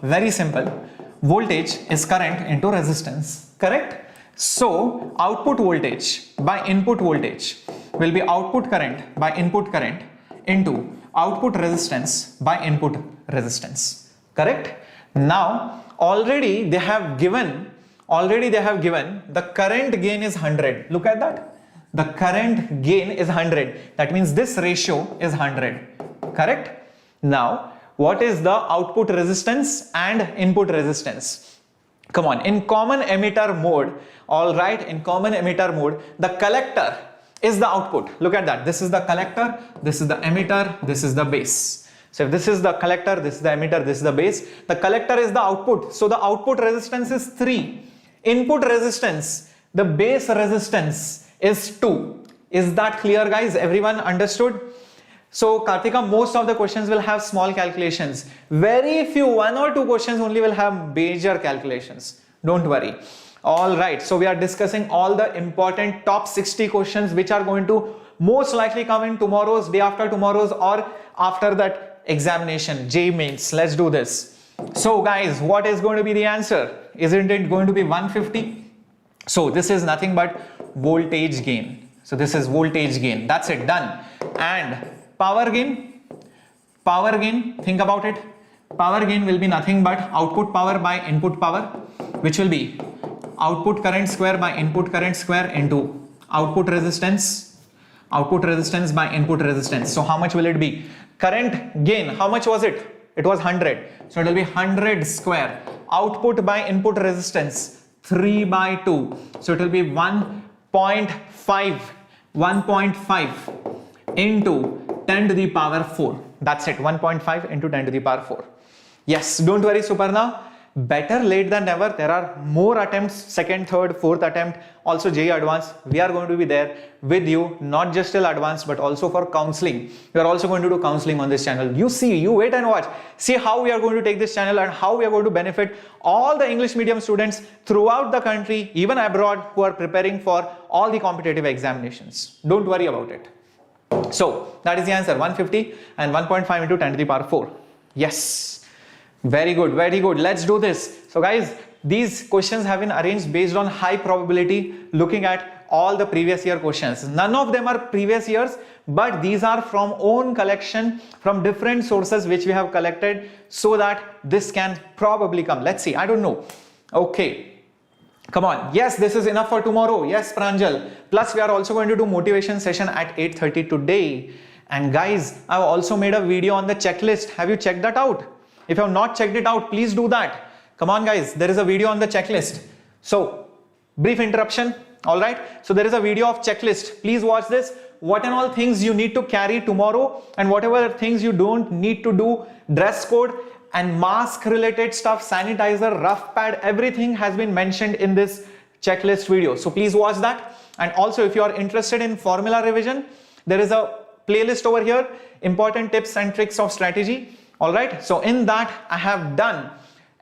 very simple. Voltage is current into resistance, correct? So output voltage by input voltage will be output current by input current into output resistance by input resistance, correct? Now already they have given the current gain is 100. Look at that. The current gain is 100. That means this ratio is 100, correct? Now, what is the output resistance and input resistance? Come on, in common emitter mode, all right, in common emitter mode, the collector is the output. Look at that. This is the collector, this is the emitter, this is the base. So if this is the collector, this is the emitter, this is the base, the collector is the output. So the output resistance is 3. Input resistance, the base resistance is 2. Is that clear, guys? Everyone understood? So Kartika, most of the questions will have small calculations. Very few, 1 or 2 questions only will have major calculations. Don't worry. All right. So we are discussing all the important top 60 questions which are going to most likely come in tomorrow's, day after tomorrow's, or after that examination, JEE Mains. Let's do this. So guys, what is going to be the answer? Isn't it going to be 150? So this is nothing but voltage gain. So this is voltage gain. That's it, done. And power gain, think about it. Power gain will be nothing but output power by input power, which will be output current square by input current square into output resistance by input resistance. So how much will it be? Current gain, how much was it? It was 100. So it will be 100 square. Output by input resistance 3 by 2. So it will be 1.5 into 10 to the power 4. That's it, 1.5 into 10 to the power 4. Yes, don't worry Suparna. better late than never. There are more attempts, second, third, fourth attempt, also JEE Advanced. We are going to be there with you, not just till Advanced, but also for counseling. We are also going to do counseling on this channel. You see, you wait and watch. See how we are going to take this channel and how we are going to benefit all the English medium students throughout the country, even abroad, who are preparing for all the competitive examinations. Don't worry about it. So that is the answer, 150 and 1.5 into 10 to the power 4. Yes, very good, very good. Let's do this. So guys, these questions have been arranged based on high probability, looking at all the previous year questions. None of them are previous years, but these are from own collection, from different sources which we have collected, so that this can probably come. Let's see, I don't know. Okay. Come on. Yes, this is enough for tomorrow. Yes, Pranjal. Plus, we are also going to do motivation session at 8:30 today. And guys, I've also made a video on the checklist. Have you checked that out? If you have not checked it out, please do that. Come on, guys. There is a video on the checklist. So, brief interruption. All right. So, there is a video of checklist. Please watch this. What and all things you need to carry tomorrow, and whatever things you don't need to do, dress code, and mask related stuff, sanitizer, rough pad, everything has been mentioned in this checklist video. So please watch that. And also, if you are interested in formula revision, there is a playlist over here, important tips and tricks of strategy. All right. So in that, I have done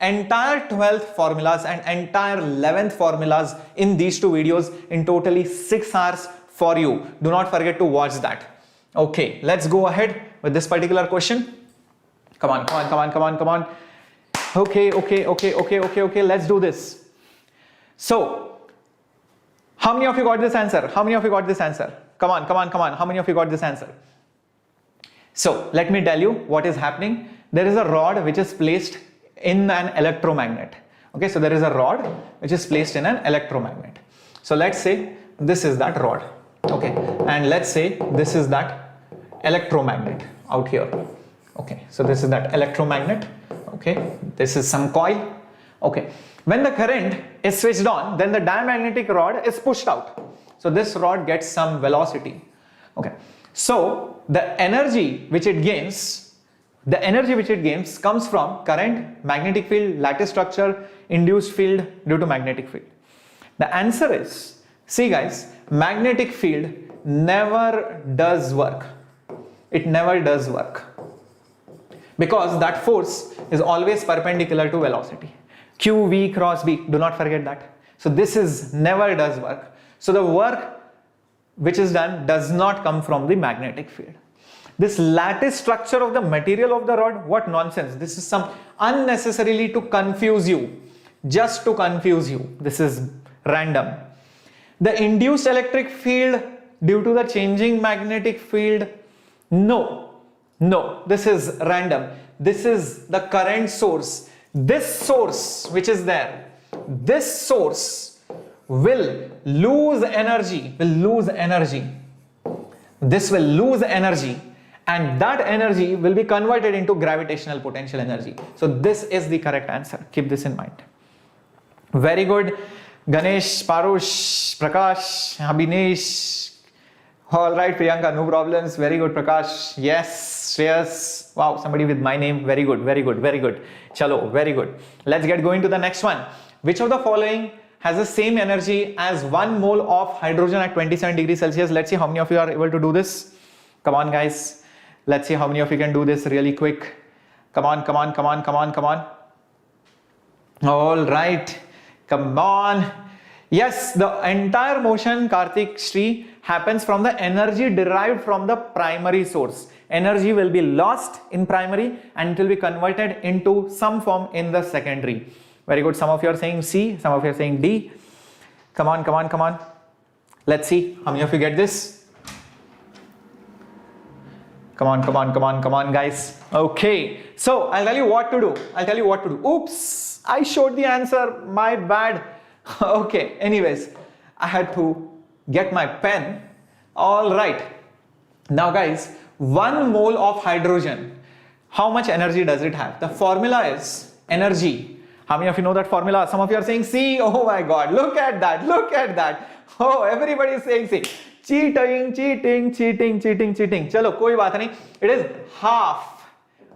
entire 12th formulas and entire 11th formulas in these two videos in totally 6 hours for you. Do not forget to watch that. Okay, let's go ahead with this particular question. Come on, come on, come on, come on, come on. Okay, let's do this. So, how many of you got this answer? How many of you got this answer? Come on, come on, come on. How many of you got this answer? So, let me tell you what is happening. There is a rod which is placed in an electromagnet. Okay, so there is a rod which is placed in an electromagnet. So, let's say this is that rod. Okay, and let's say this is that electromagnet out here. Okay, so this is that electromagnet. Okay, this is some coil. Okay, when the current is switched on, then the diamagnetic rod is pushed out. So this rod gets some velocity. Okay, so the energy which it gains, comes from current, magnetic field, lattice structure, induced field due to magnetic field. The answer is, see guys, magnetic field never does work. It never does work. Because that force is always perpendicular to velocity. Q, V cross B, do not forget that. So this is never does work. So the work which is done does not come from the magnetic field. This lattice structure of the material of the rod, what nonsense. This is some unnecessarily to confuse you. Just to confuse you. This is random. The induced electric field due to the changing magnetic field, no, this is random. This is the current source. This source which is there, this source will lose energy, This will lose energy, and that energy will be converted into gravitational potential energy. So this is the correct answer. Keep this in mind. Very good. Ganesh, Parush, Prakash, Abhinesh. All right, Priyanka, no problems. Very good, Prakash. Yes, Shreyas. Wow, somebody with my name. Very good, very good, very good. Chalo, very good. Let's get going to the next one. Which of the following has the same energy as 1 mole of hydrogen at 27 degrees Celsius? Let's see how many of you are able to do this. Come on, guys. Let's see how many of you can do this really quick. Come on, come on, come on, come on, come on. All right. Come on. Yes, the entire motion, Karthik, Shri, happens from the energy derived from the primary source. Energy will be lost in primary and it will be converted into some form in the secondary. Very good. Some of you are saying C, some of you are saying D. Come on, come on, come on. Let's see how many of you get this. Come on, come on, come on, come on, guys. Okay. So I'll tell you what to do. Oops, I showed the answer. My bad. Okay. Anyways, I had to get my pen. All right. Now, guys, 1 mole of hydrogen, how much energy does it have? The formula is energy. How many of you know that formula? Some of you are saying C. Oh my God. Look at that. Look at that. Oh, everybody is saying C. Cheating. Chalo, koi baat nahi. It is half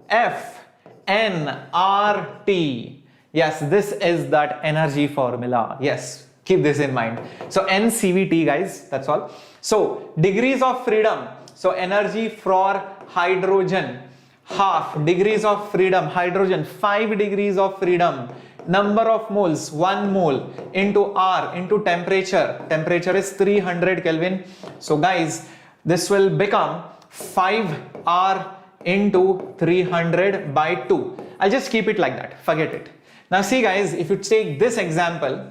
F N R T. Yes, this is that energy formula. Yes, keep this in mind. So NCVT, guys, that's all. So degrees of freedom. So energy for hydrogen, half. Degrees of freedom, hydrogen, 5 degrees of freedom. Number of moles, 1 mole, into R, into temperature. Temperature is 300 Kelvin. So guys, this will become 5R into 300 by 2. I'll just keep it like that, forget it. Now see guys, if you take this example,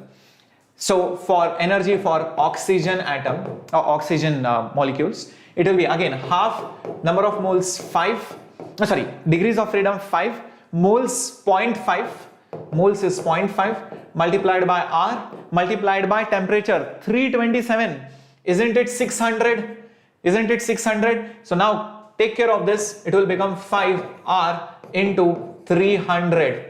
so for energy for oxygen atom or oxygen molecules, it will be again half, number of moles 5, degrees of freedom 5, moles 0.5, moles is 0.5 multiplied by R multiplied by temperature 327. Isn't it 600? Isn't it 600? So now take care of this. It will become 5R into 300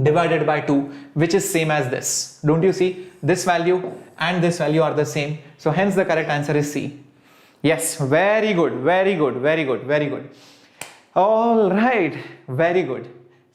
divided by 2, which is same as this. Don't you see? This value and this value are the same. So hence the correct answer is C. Yes, very good, very good, very good, very good. All right, very good.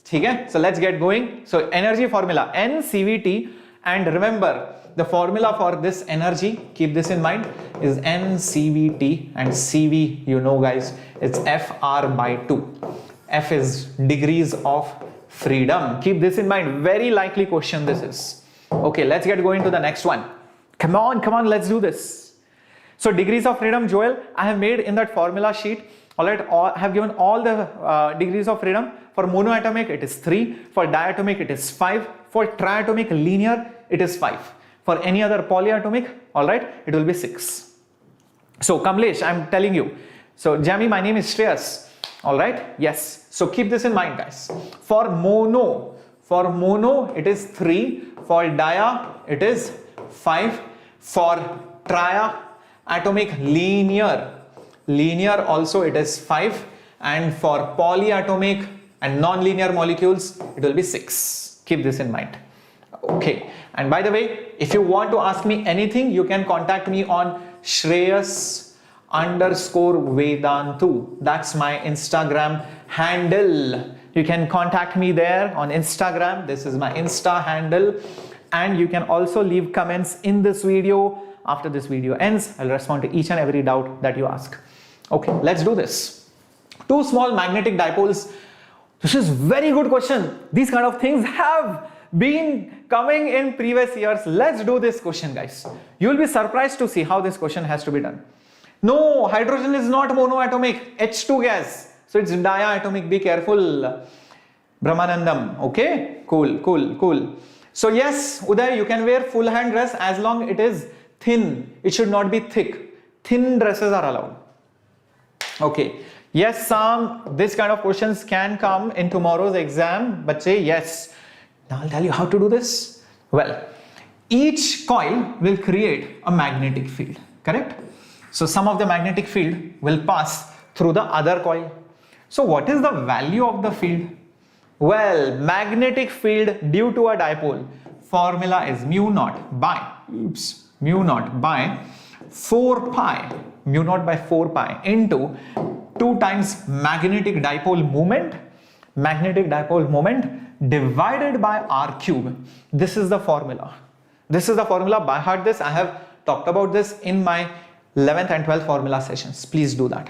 Okay, so let's get going. So energy formula NCVT, and remember the formula for this energy, keep this in mind, is NCVT, and CV, you know guys, it's FR by 2. F is degrees of freedom. Keep this in mind, very likely question this is. Okay, let's get going to the next one. Come on, let's do this. So degrees of freedom, Joel, I have made in that formula sheet. Alright, I have given all the degrees of freedom. For monoatomic it is 3, for diatomic it is 5, for triatomic linear it is 5. For any other polyatomic, alright, it will be 6. So Kamlesh, I am telling you. So Jamie, my name is Shreyas. Alright, yes. So keep this in mind guys. For mono it is 3, for dia it is 5, for triatomic linear also it is 5, and for polyatomic and non-linear molecules it will be 6. Keep this in mind. Okay, and by the way, if you want to ask me anything, you can contact me on Shreyas_Vedantu. That's my Instagram handle. You can contact me there on Instagram. This is my Insta handle, and you can also leave comments in this video. After this video ends, I'll respond to each and every doubt that you ask. Okay, let's do this. Two small magnetic dipoles. This is very good question. These kind of things have been coming in previous years. Let's do this question guys. You will be surprised to see how this question has to be done. No, hydrogen is not monoatomic, H2 gas. So it's diatomic, be careful. Brahmanandam, okay? Cool. So yes, Uday, you can wear full hand dress as long it is thin. It should not be thick. Thin dresses are allowed. Okay. Yes, Sam, this kind of questions can come in tomorrow's exam. But say yes. Now I'll tell you how to do this. Well, each coil will create a magnetic field, correct? So some of the magnetic field will pass through the other coil. So what is the value of the field? Well, magnetic field due to a dipole, formula is mu naught by 4 pi, mu naught by 4 pi into 2 times magnetic dipole moment divided by r cube. This is the formula. This is the formula. By heart this. I have talked about this in my 11th and 12th formula sessions. Please do that.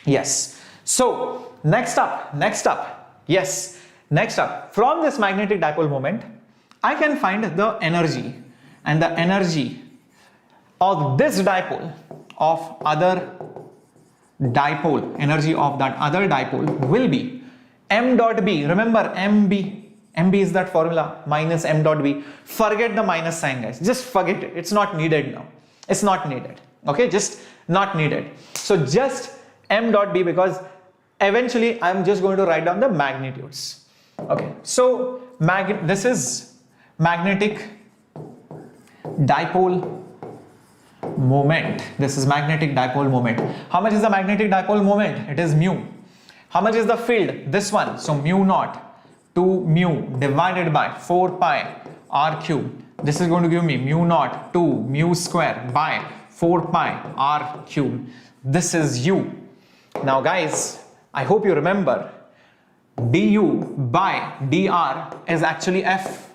Yes. So next up, from this magnetic dipole moment, I can find the energy, and the energy of this dipole of other dipole, energy of that other dipole will be m dot b. Remember mb is that formula, minus m dot b. Forget the minus sign guys, just forget it. It's not needed now. It's not needed. Okay, just not needed. So just m dot b, because eventually I'm just going to write down the magnitudes. Okay, so this is magnetic dipole moment. This is magnetic dipole moment. How much is the magnetic dipole moment? It is mu. How much is the field? This one. So mu naught to mu divided by 4 pi r cube. This is going to give me mu naught to mu square by 4 pi r cube. This is u. Now guys, I hope you remember du by dr is actually F.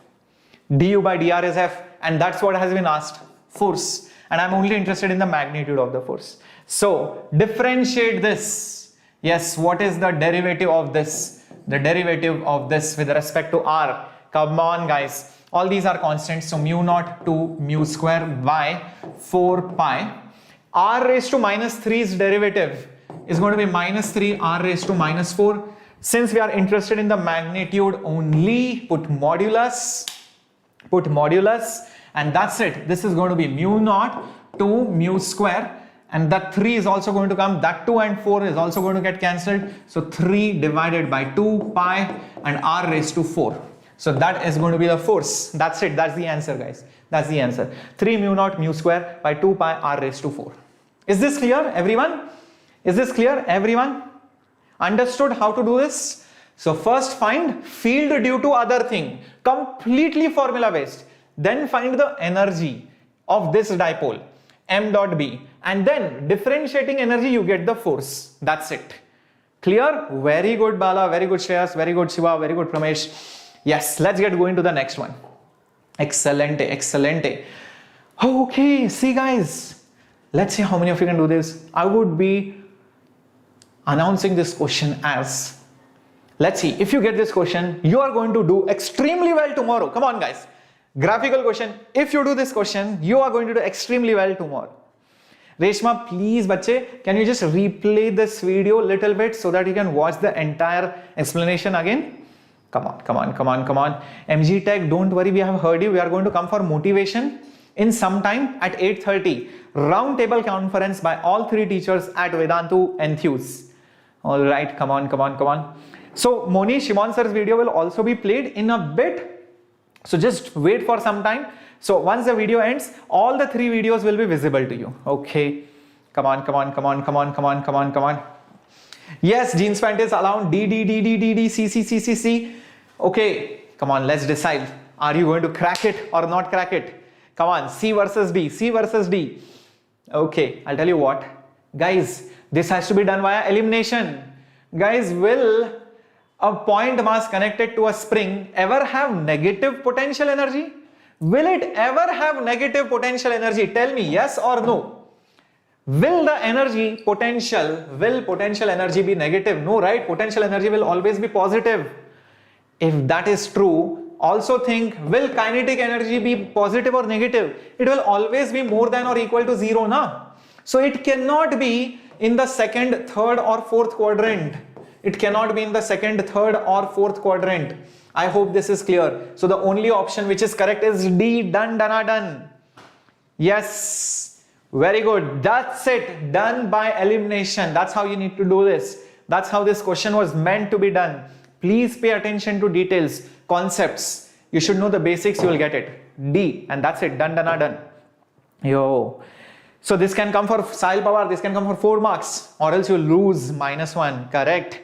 Du by dr is F, and that's what has been asked, force. And I'm only interested in the magnitude of the force. So differentiate this. Yes, what is the derivative of this? The derivative of this with respect to r. Come on, guys. All these are constants. So mu naught to mu square by 4 pi. R raised to minus 3's derivative is going to be minus 3 r raised to minus 4. Since we are interested in the magnitude only, put modulus, and that's it. This is going to be mu naught to mu square, and that 3 is also going to come, that 2 and 4 is also going to get cancelled. So 3 divided by 2 pi and r raised to 4. So that is going to be the force. That's it. That's the answer, guys. That's the answer. 3 mu naught mu square by 2 pi r raised to 4. Is this clear, everyone? Is this clear, everyone? Understood how to do this? So first find field due to other thing, completely formula based. Then find the energy of this dipole, m dot b. And then differentiating energy, you get the force. That's it. Clear? Very good, Bala. Very good, Shreyas. Very good, Shiva. Very good, Pramesh. Yes, let's get going to the next one. Excellente, excellente. Okay, see guys, let's see how many of you can do this. I would be announcing this question as, let's see, if you get this question, you are going to do extremely well tomorrow. Come on, guys. Graphical question. If you do this question, you are going to do extremely well tomorrow. Reshma, please, bache, can you just replay this video a little bit so that you can watch the entire explanation again? Come on, come on, come on, come on. MG Tech, don't worry, we have heard you. We are going to come for motivation in some time at 8:30. Round table conference by all 3 teachers at Vedantu Enthuse. All right, come on, come on, come on. So Moni, Shimon Sir's video will also be played in a bit. So just wait for some time. So once the video ends, all the 3 videos will be visible to you. Okay. Come on, come on, come on, come on, come on, come on, come on. Yes, jeans pant is allowed. D, C. Okay, come on, let's decide. Are you going to crack it or not crack it? Come on, C versus D. Okay, I'll tell you what. Guys, this has to be done via elimination. Guys, will a point mass connected to a spring ever have negative potential energy? Will it ever have negative potential energy? Tell me yes or no. Will the energy will potential energy be negative? No, right? Potential energy will always be positive. If that is true, also think, will kinetic energy be positive or negative? It will always be more than or equal to 0, na? So it cannot be in the second, third or fourth quadrant. It cannot be in the second, third or fourth quadrant. I hope this is clear. So the only option which is correct is D. Done. Yes. Very good. That's it. Done by elimination. That's how you need to do this. That's how this question was meant to be done. Please pay attention to details, concepts. You should know the basics, you will get it. D. And that's it. Done. Yo. So this can come for Sahil Pawar. This can come for 4 marks. Or else you lose -1. Correct.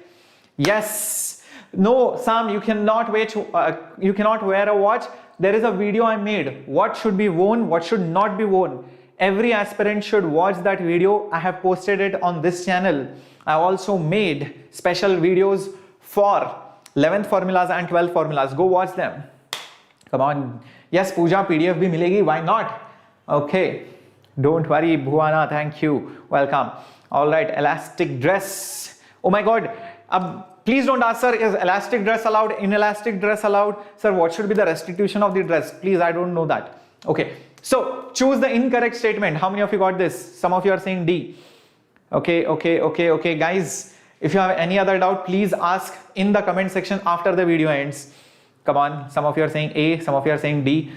Yes. No, Sam, you cannot wear a watch. There is a video I made. What should be worn, what should not be worn. Every aspirant should watch that video. I have posted it on this channel. I also made special videos for 11th formulas and 12th formulas. Go watch them. Come on. Yes, Pooja, PDF bhi milegi. Why not? Okay. Don't worry, Bhuwana. Thank you. Welcome. All right. Elastic dress. Oh my God. Please don't ask, sir, is elastic dress allowed? Inelastic dress allowed? Sir, what should be the restitution of the dress? Please, I don't know that. Okay. So choose the incorrect statement. How many of you got this? Some of you are saying D. Okay. Guys, if you have any other doubt, please ask in the comment section after the video ends. Come on. Some of you are saying A. Some of you are saying D.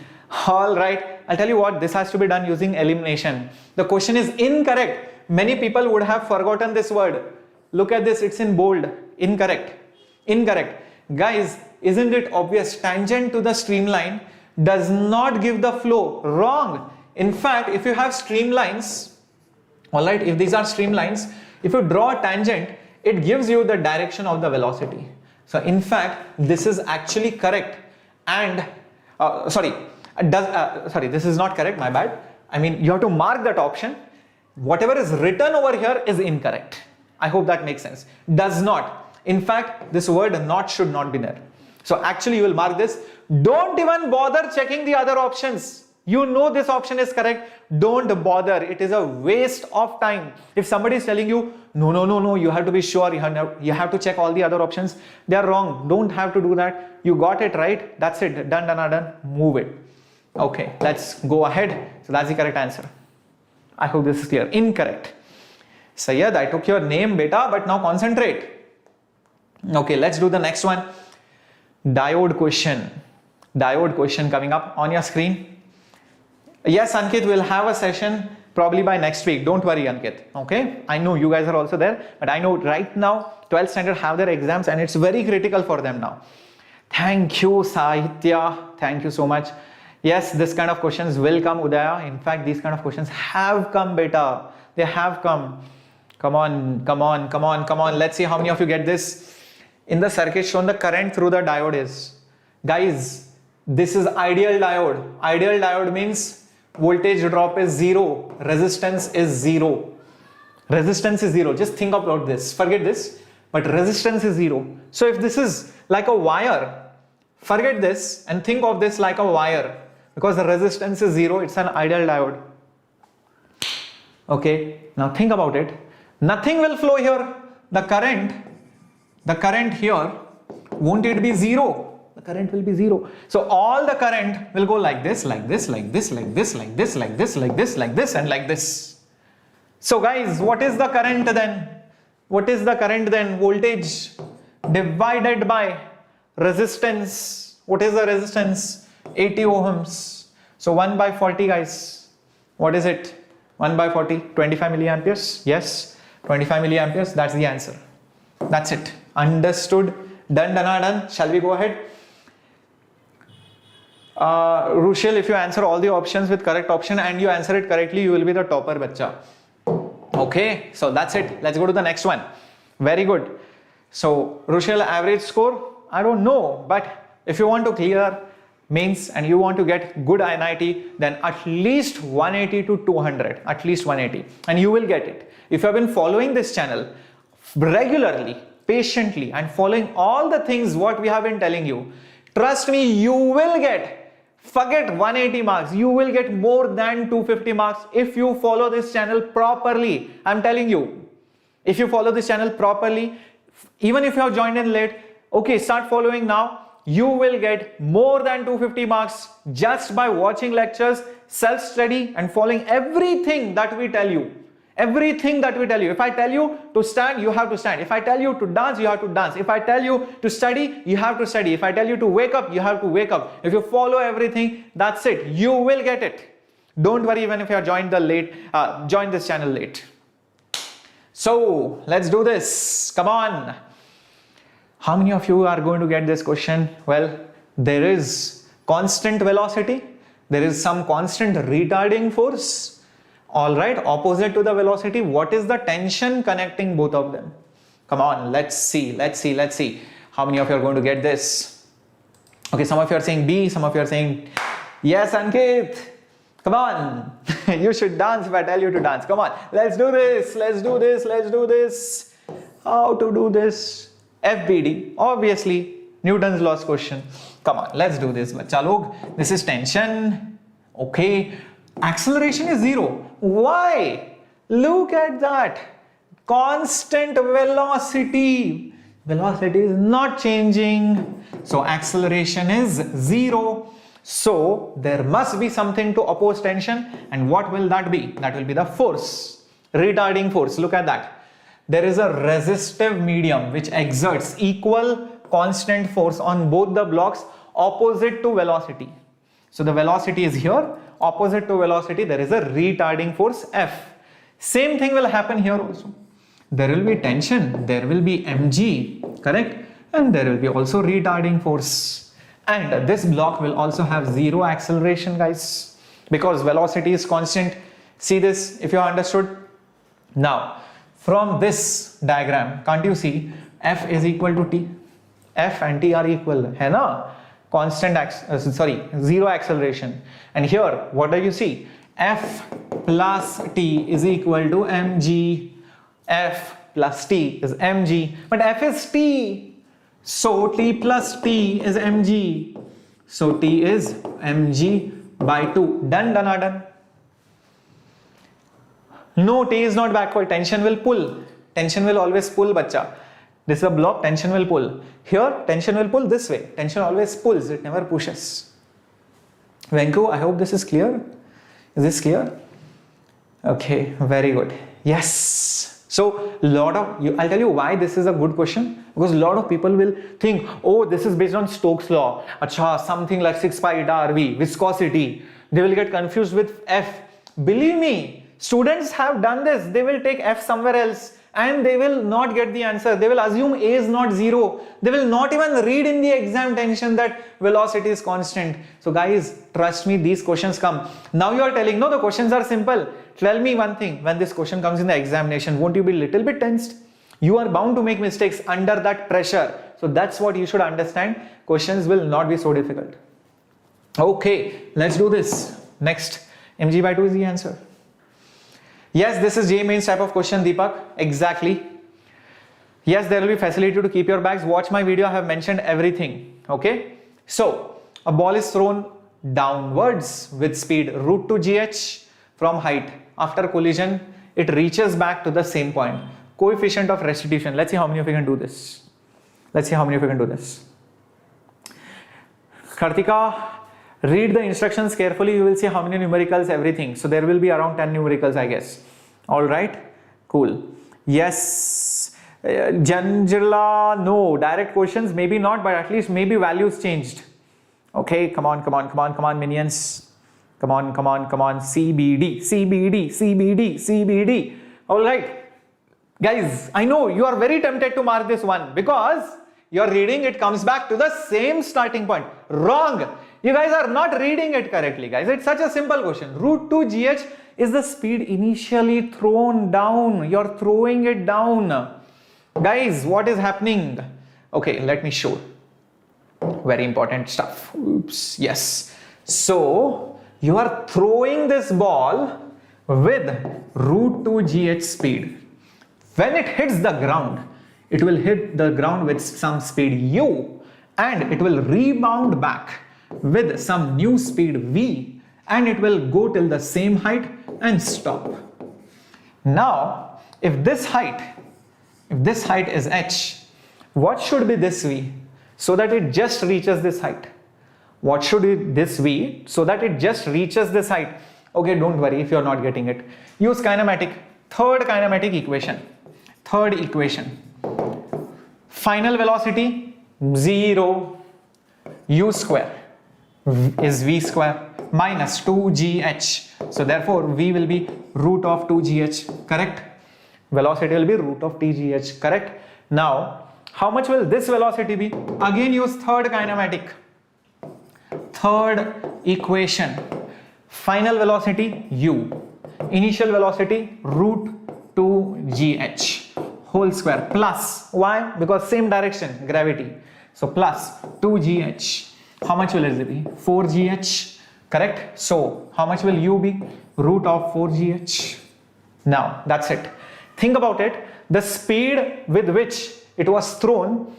All right. I'll tell you what. This has to be done using elimination. The question is incorrect. Many people would have forgotten this word. Look at this. It's in bold. Incorrect. Guys, isn't it obvious? Tangent to the streamline does not give the flow. Wrong. In fact, if you have streamlines, all right, if these are streamlines, if you draw a tangent, it gives you the direction of the velocity. So in fact, this is actually correct. And this is not correct, my bad. I mean, you have to mark that option. Whatever is written over here is incorrect. I hope that makes sense. Does not. In fact, this word not should not be there. So actually you will mark this. Don't even bother checking the other options. You know this option is correct. Don't bother. It is a waste of time. If somebody is telling you, no, you have to be sure, you have to check all the other options, they are wrong. Don't have to do that. You got it right. That's it. Done. Move it. Okay, let's go ahead. So that's the correct answer. I hope this is clear. Incorrect. Sayyad, I took your name, beta, but now concentrate. Okay, let's do the next one. Diode question. Diode question coming up on your screen. Yes, Ankit, will have a session probably by next week. Don't worry, Ankit. Okay, I know you guys are also there, but I know right now 12th standard have their exams and it's very critical for them now. Thank you, Sahitya. Thank you so much. Yes, this kind of questions will come, Udaya. In fact, these kind of questions have come, beta. They have come. Come on. Let's see how many of you get this. In the circuit shown, the current through the diode is. Guys, this is ideal diode. Ideal diode means voltage drop is 0. Resistance is 0. Resistance is 0. Just think about this. Forget this. But resistance is 0. So if this is like a wire, forget this and think of this like a wire. Because the resistance is 0, it's an ideal diode. Okay, now think about it. Nothing will flow here. The current here, won't it be 0? The current will be 0. So all the current will go like this, and like this. So guys, what is the current then? What is the current then? Voltage divided by resistance. What is the resistance? 80 ohms. So 1 by 40, guys. What is it? 1 by 40, 25 milliamperes. Yes, 25 milliamperes. That's the answer. That's it. Understood. Done. Shall we go ahead? Rushil, if you answer all the options with correct option and you answer it correctly, you will be the topper, bacha. Okay, so that's it. Let's go to the next one. Very good. So Rushil, average score, I don't know, but if you want to clear mains and you want to get good NIT, then at least 180 to 200, at least 180, and you will get it. If you have been following this channel regularly, patiently, and following all the things what we have been telling you, trust me, you will get, forget 180 marks, you will get more than 250 marks if you follow this channel properly. I'm telling you, if you follow this channel properly, even if you have joined in late, okay, start following now. You will get more than 250 marks just by watching lectures, self-study and following everything that we tell you. Everything that we tell you. If I tell you to stand, you have to stand. If I tell you to dance, you have to dance. If I tell you to study, you have to study. If I tell you to wake up, you have to wake up. If you follow everything, that's it. You will get it. Don't worry even if you have joined this channel late. So let's do this. Come on. How many of you are going to get this question? Well, there is constant velocity. There is some constant retarding force. All right, opposite to the velocity. What is the tension connecting both of them? Come on, let's see. How many of you are going to get this? Okay, some of you are saying B, some of you are saying yes, Ankit. Come on, you should dance if I tell you to dance. Come on, let's do this. How to do this? FBD, obviously, Newton's laws question. Come on, let's do this. Bacha log, this is tension. Okay, acceleration is 0. Why? Look at that. Constant velocity. Velocity is not changing. So acceleration is 0. So there must be something to oppose tension. And what will that be? That will be the force. Retarding force. Look at that. There is a resistive medium which exerts equal constant force on both the blocks opposite to velocity. So the velocity is here, opposite to velocity there is a retarding force F. Same thing will happen here also. There will be tension, there will be mg, correct? And there will be also retarding force. And this block will also have 0 acceleration, guys, because velocity is constant. See this, if you understood? Now, from this diagram, can't you see F is equal to T? F and T are equal, hai na? Constant, 0 acceleration. And here, what do you see? F plus T is equal to mg. F plus T is mg, but F is T. So T plus T is mg. So T is mg by 2. Done, done, are done. No, T is not backward. Tension will pull. Tension will always pull, bacha. This is a block, tension will pull. Here, tension will pull this way. Tension always pulls, it never pushes. Venku, I hope this is clear. Is this clear? Okay, very good. Yes. So, I'll tell you why this is a good question. Because a lot of people will think, oh, this is based on Stokes' law. Acha, something like 6 pi eta RV, viscosity. They will get confused with F. Believe me, students have done this. They will take F somewhere else and they will not get the answer. They will assume A is not 0. They will not even read in the exam tension that velocity is constant. So guys, trust me, these questions come. Now you are telling, no, the questions are simple. Tell me one thing, when this question comes in the examination, won't you be a little bit tensed? You are bound to make mistakes under that pressure. So that's what you should understand. Questions will not be so difficult. Okay, let's do this. Next, mg by 2 is the answer. Yes, this is JEE Mains type of question, Deepak. Exactly. Yes, there will be facility to keep your bags. Watch my video. I have mentioned everything. Okay. So, a ball is thrown downwards with speed √2gh from height. After collision, it reaches back to the same point. Coefficient of restitution. Let's see how many of you can do this. Let's see how many of you can do this. Kartika, read the instructions carefully. You will see how many numericals, everything. So there will be around 10 numericals, I guess. All right. Cool. Yes. Janjala, no. Direct questions, maybe not, but at least maybe values changed. Okay. Come on, come on, come on, come on, minions. Come on, come on, come on. CBD, CBD, CBD, CBD. All right. Guys, I know you are very tempted to mark this one because you're reading, it comes back to the same starting point. Wrong. You guys are not reading it correctly, guys. It's such a simple question. √2gh is the speed initially thrown down. You're throwing it down. Guys, what is happening? Okay, let me show. Very important stuff. Oops, yes. So, you are throwing this ball with √2gh speed. When it hits the ground, it will hit the ground with some speed u and it will rebound back with some new speed v and it will go till the same height and stop. Now, if this height is h, what should be this v so that it just reaches this height? What should be this v so that it just reaches this height? Okay, don't worry if you're not getting it. Use kinematic, third kinematic equation. Third equation. Final velocity 0, u square is v square minus 2gh. So therefore v will be √2gh, correct? Velocity will be √2gh, correct? Now, how much will this velocity be? Again use third kinematic. Third equation. Final velocity u. Initial velocity √2gh whole square plus, why? Because same direction, gravity. So plus 2gh. How much will it be? 4gh, correct? So how much will u be? √4gh. Now that's it. Think about it. The speed with which it was thrown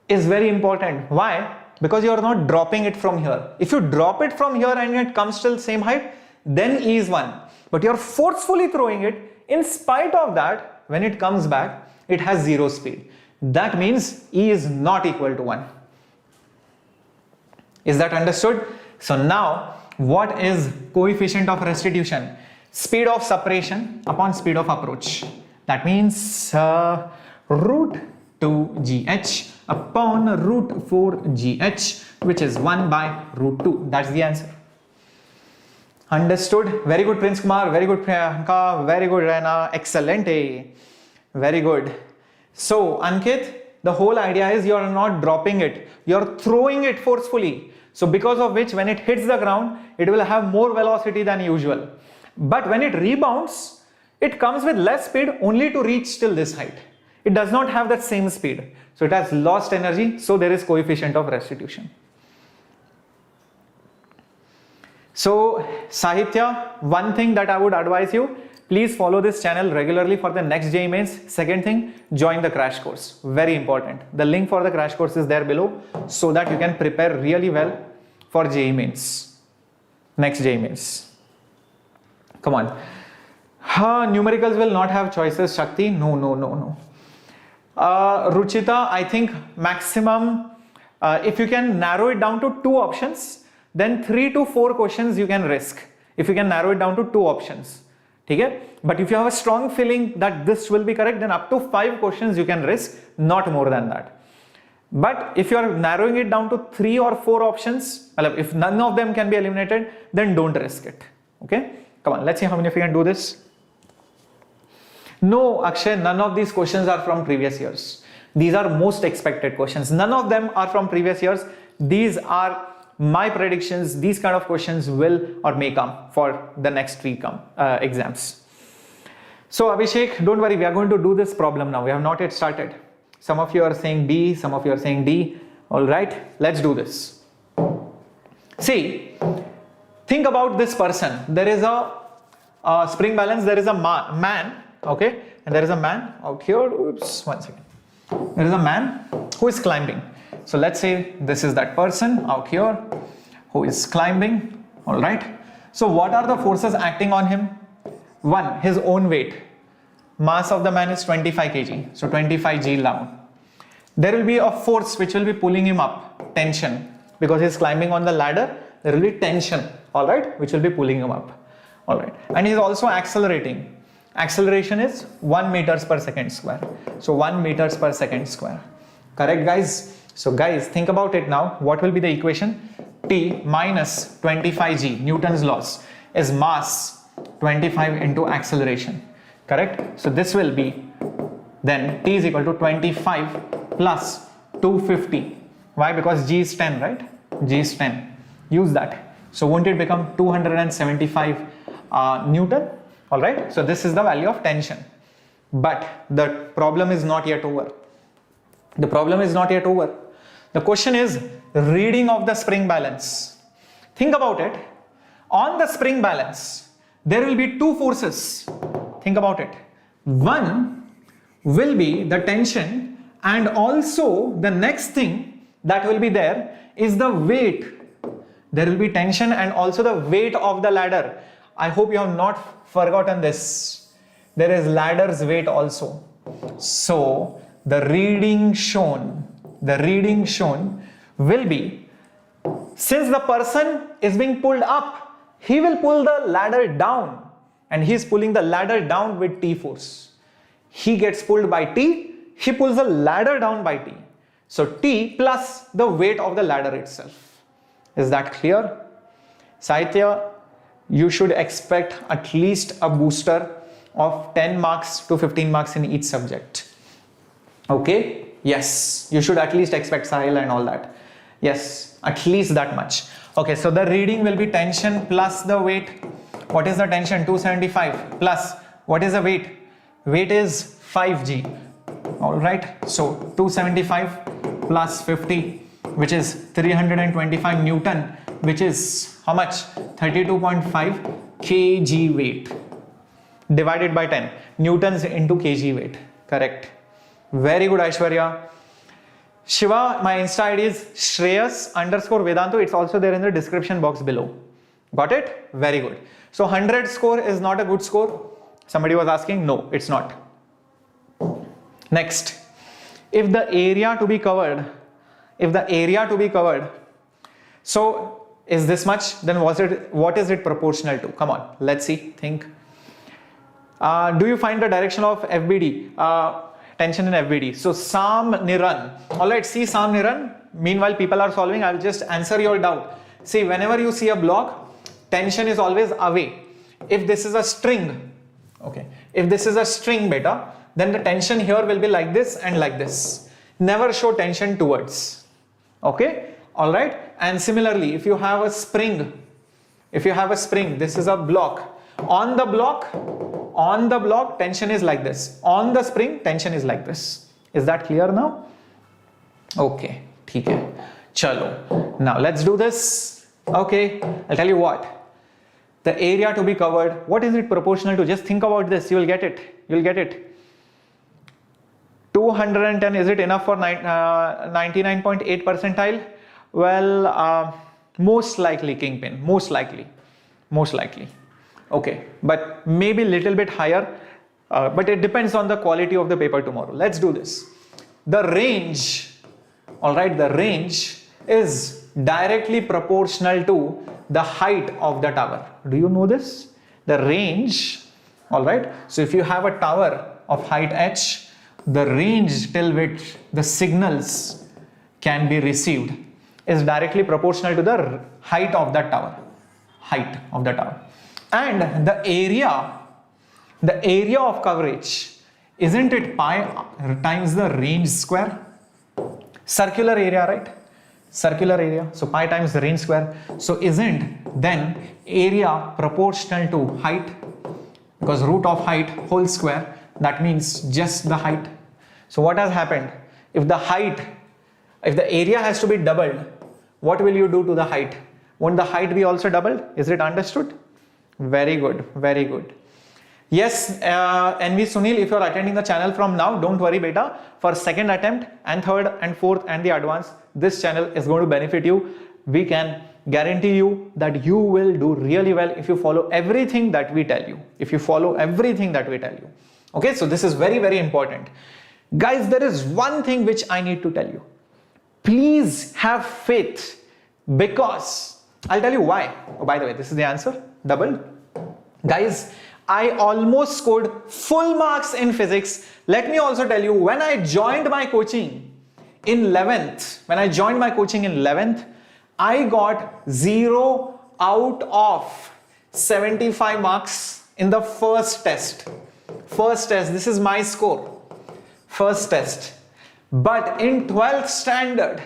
is very important. Why? Because you are not dropping it from here. If you drop it from here and it comes till same height, then E is 1. But you are forcefully throwing it. In spite of that, when it comes back, it has 0 speed. That means E is not equal to 1. Is that understood? So now, what is coefficient of restitution? Speed of separation upon speed of approach. That means √2gh upon √4gh, which is 1 by √2. That's the answer. Understood? Very good, Prince Kumar. Very good, Priyanka. Very good, Rana. Excellent. Very good. So, Ankit, the whole idea is you are not dropping it. You are throwing it forcefully. So, because of which, when it hits the ground, it will have more velocity than usual. But when it rebounds, it comes with less speed only to reach till this height. It does not have that same speed. So, it has lost energy. So, there is coefficient of restitution. So, Sahitya, one thing that I would advise you, Please follow this channel regularly for the next JEE Mains. Second thing, join the crash course. Very important. The link for the crash course is there below so that you can prepare really well for JEE Mains. Next JEE Mains. Come on. Numericals will not have choices, Shakti. No. Ruchita, I think maximum, if you can narrow it down to 2 options, then 3 to 4 questions you can risk. If you can narrow it down to 2 options. Okay? But if you have a strong feeling that this will be correct, then up to 5 questions you can risk, not more than that. But if you are narrowing it down to 3 or 4 options, if none of them can be eliminated, then don't risk it. Okay? Come on, let's see how many of you can do this. No, Akshay, none of these questions are from previous years. These are most expected questions. None of them are from previous years. These are my predictions. These kind of questions will or may come for the next 3 exams. So Abhishek, don't worry, we are going to do this problem now. We have not yet started. Some of you are saying B, some of you are saying D. All right, let's do this. See, think about this person. There is a spring balance, there is a man, okay, and there is a man out here. Oops, one second. There is a man who is climbing. So let's say this is that person out here who is climbing. All right. So what are the forces acting on him? 1, his own weight. Mass of the man is 25 kg. So 25 G down. There will be a force which will be pulling him up. Tension. Because he is climbing on the ladder, there will be tension. All right. Which will be pulling him up. All right. And he is also accelerating. Acceleration is 1 meters per second square. So 1 meters per second square. Correct, guys? So guys, think about it now. What will be the equation? T minus 25G, Newton's laws, is mass 25 into acceleration. Correct? So this will be then T is equal to 25 plus 250. Why? Because G is 10, right? G is 10. Use that. So won't it become 275 Newton? All right. So this is the value of tension. But the problem is not yet over. The problem is not yet over. The question is reading of the spring balance. Think about it. On the spring balance, there will be 2 forces. Think about it. One will be the tension, and also the next thing that will be there is the weight. There will be tension and also the weight of the ladder. I hope you have not forgotten this. There is ladder's weight also. So the reading shown will be, since the person is being pulled up, he will pull the ladder down, and he is pulling the ladder down with T force. He gets pulled by T, he pulls the ladder down by T. So T plus the weight of the ladder itself. Is that clear? Saitya, you should expect at least a booster of 10 marks to 15 marks in each subject. Okay? Yes, you should at least expect Sahil and all that. Yes, at least that much. Okay, so the reading will be tension plus the weight. What is the tension? 275 plus what is the weight? Weight is 5G. All right, so 275 plus 50, which is 325 Newton, which is how much? 32.5 kg weight divided by 10. Newtons into kg weight. Correct. Very good, Aishwarya. Shiva, my Insta ID is Shreyas_Vedantu. It's also there in the description box below. Got it? Very good. So 100 score is not a good score. Somebody was asking. No, it's not. Next, if the area to be covered, so is this much, then what is it proportional to? Come on, let's see, think. Do you find the direction of FBD? Tension in FBD. So Sam Niran. Alright, see Sam Niran. Meanwhile, people are solving. I'll just answer your doubt. See, whenever you see a block, tension is always away. If this is a string, okay, if this is a string beta, then the tension here will be like this and like this. Never show tension towards. Okay, alright. And similarly, if you have a spring, this is a block. On the block, tension is like this. On the spring, tension is like this. Is that clear now? Okay, theek hai. Chalo. Now let's do this. Okay, I'll tell you what. The area to be covered, what is it proportional to? Just think about this, you will get it. You will get it. 210, is it enough for 99.8 percentile? Well, most likely, Kingpin, most likely. Okay, but maybe little bit higher, but it depends on the quality of the paper tomorrow. Let's do this. The range, all right, the range is directly proportional to the height of the tower. Do you know this? The range, all right. So if you have a tower of height h, the range till which the signals can be received is directly proportional to the height of that tower. And the area of coverage, isn't it pi times the range square? Circular area, right? Circular area, so pi times the range square. So isn't then area proportional to height? Because root of height whole square, that means just the height. So what has happened? If the area has to be doubled, what will you do to the height? Won't the height be also doubled? Is it understood? Very good, very good. Yes, NV Sunil, if you are attending the channel from now, don't worry beta. For second attempt and third and fourth and the advanced, this channel is going to benefit you. We can guarantee you that you will do really well if you follow everything that we tell you. Okay, so this is very, very important. Guys, there is one thing which I need to tell you. Please have faith, because I'll tell you why. Oh, by the way, this is the answer, doubled. Guys, I almost scored full marks in physics. Let me also tell you, when I joined my coaching in 11th, I got 0 out of 75 marks in the first test. This is my score. First test. But in 12th standard,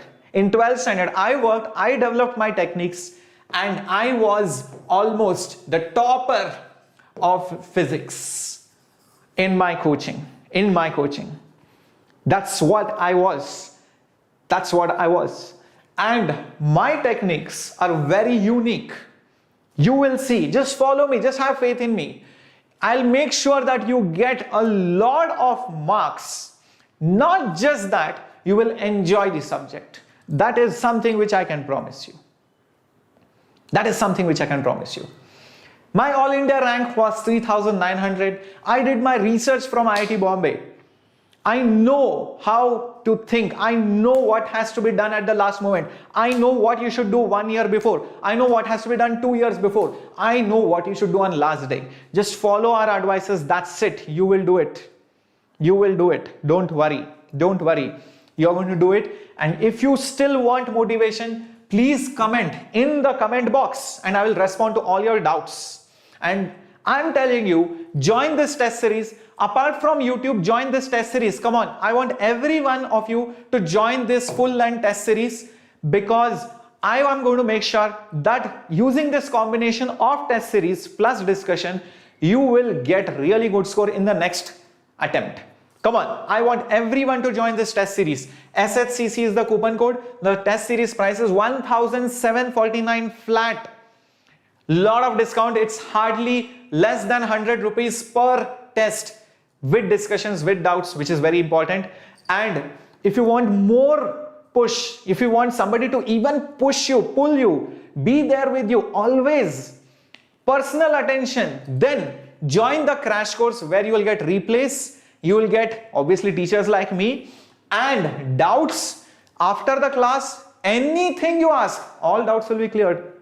I developed my techniques and I was almost the topper of physics in my coaching. That's what I was. And my techniques are very unique. You will see. Just follow me. Just have faith in me. I'll make sure that you get a lot of marks. Not just that, you will enjoy the subject. That is something which I can promise you. My All India rank was 3,900. I did my research from IIT Bombay. I know how to think. I know what has to be done at the last moment. I know what you should do 1 year before. I know what has to be done 2 years before. I know what you should do on last day. Just follow our advices. That's it. You will do it. Don't worry. You're going to do it. And if you still want motivation, please comment in the comment box and I will respond to all your doubts. And I'm telling you, join this test series. Apart from YouTube, join this test series. Come on, I want every one of you to join this full-length test series, because I am going to make sure that using this combination of test series plus discussion, you will get really good score in the next attempt. Come on, I want everyone to join this test series. SHCC is the coupon code. The test series price is 1,749 flat. Lot of discount. It's hardly less than 100 rupees per test, with discussions, with doubts, which is very important. And if you want more push, if you want somebody to even push you, pull you, be there with you always, personal attention, then join the crash course where you will get replays. You will get obviously teachers like me, and doubts after the class. Anything you ask, all doubts will be cleared.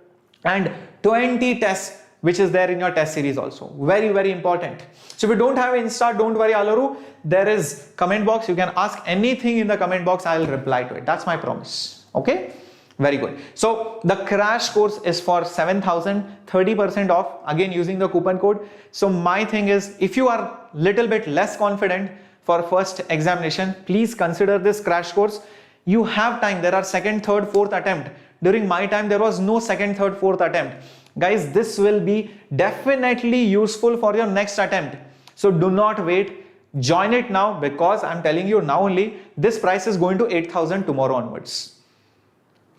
And 20 tests which is there in your test series also. Very, very important. So if you don't have Insta, don't worry, Alaru. There is comment box. You can ask anything in the comment box. I will reply to it. That's my promise. Okay? Very good. So the crash course is for 7,000, 30% off, again using the coupon code. So my thing is, if you are little bit less confident for first examination, please consider this crash course. You have time. There are second, third, fourth attempt. During my time, there was no second, third, fourth attempt. Guys, this will be definitely useful for your next attempt. So do not wait. Join it now, because I'm telling you now only, this price is going to 8,000 tomorrow onwards,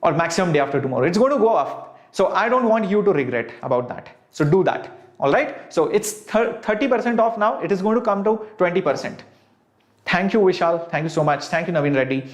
or maximum day after tomorrow. It's going to go up. So I don't want you to regret about that. So do that. All right. So it's 30% off now. It is going to come to 20%. Thank you, Vishal. Thank you so much. Thank you, Naveen Reddy.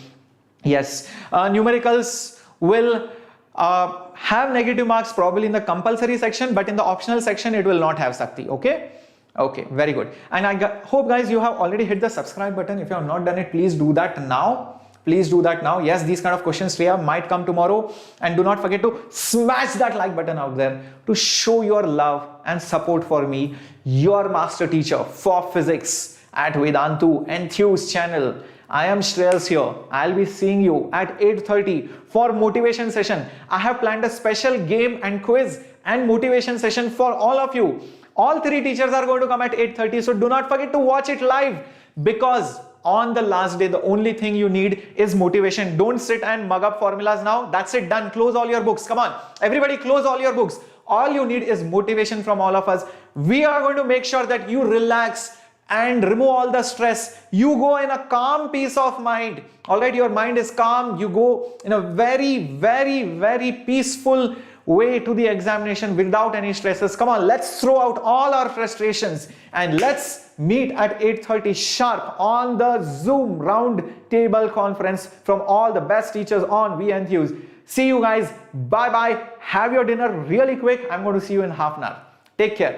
Yes, numericals will have negative marks probably in the compulsory section, but in the optional section it will not have, Sakti. Okay. Okay, very good. And I hope guys you have already hit the subscribe button. If you have not done it, please do that now. Please do that now. Yes, these kind of questions, Shreya, might come tomorrow. And do not forget to smash that like button out there to show your love and support for me, your master teacher for physics at Vedantu Enthuse channel. I am Shreyas here. I'll be seeing you at 8:30 for motivation session. I have planned a special game and quiz and motivation session for all of you. All three teachers are going to come at 8:30, so do not forget to watch it live, because on the last day, the only thing you need is motivation. Don't sit and mug up formulas now. That's it, done. Close all your books. Come on, everybody, close all your books. All you need is motivation from all of us. We are going to make sure that you relax and remove all the stress. You go in a calm peace of mind. All right, your mind is calm. You go in a very peaceful way to the examination without any stresses. Come on, let's throw out all our frustrations and let's meet at 8:30 sharp on the Zoom round table conference from all the best teachers on JEE Enthuse. See you guys. Bye bye. Have your dinner really quick. I'm going to see you in half an hour. Take care.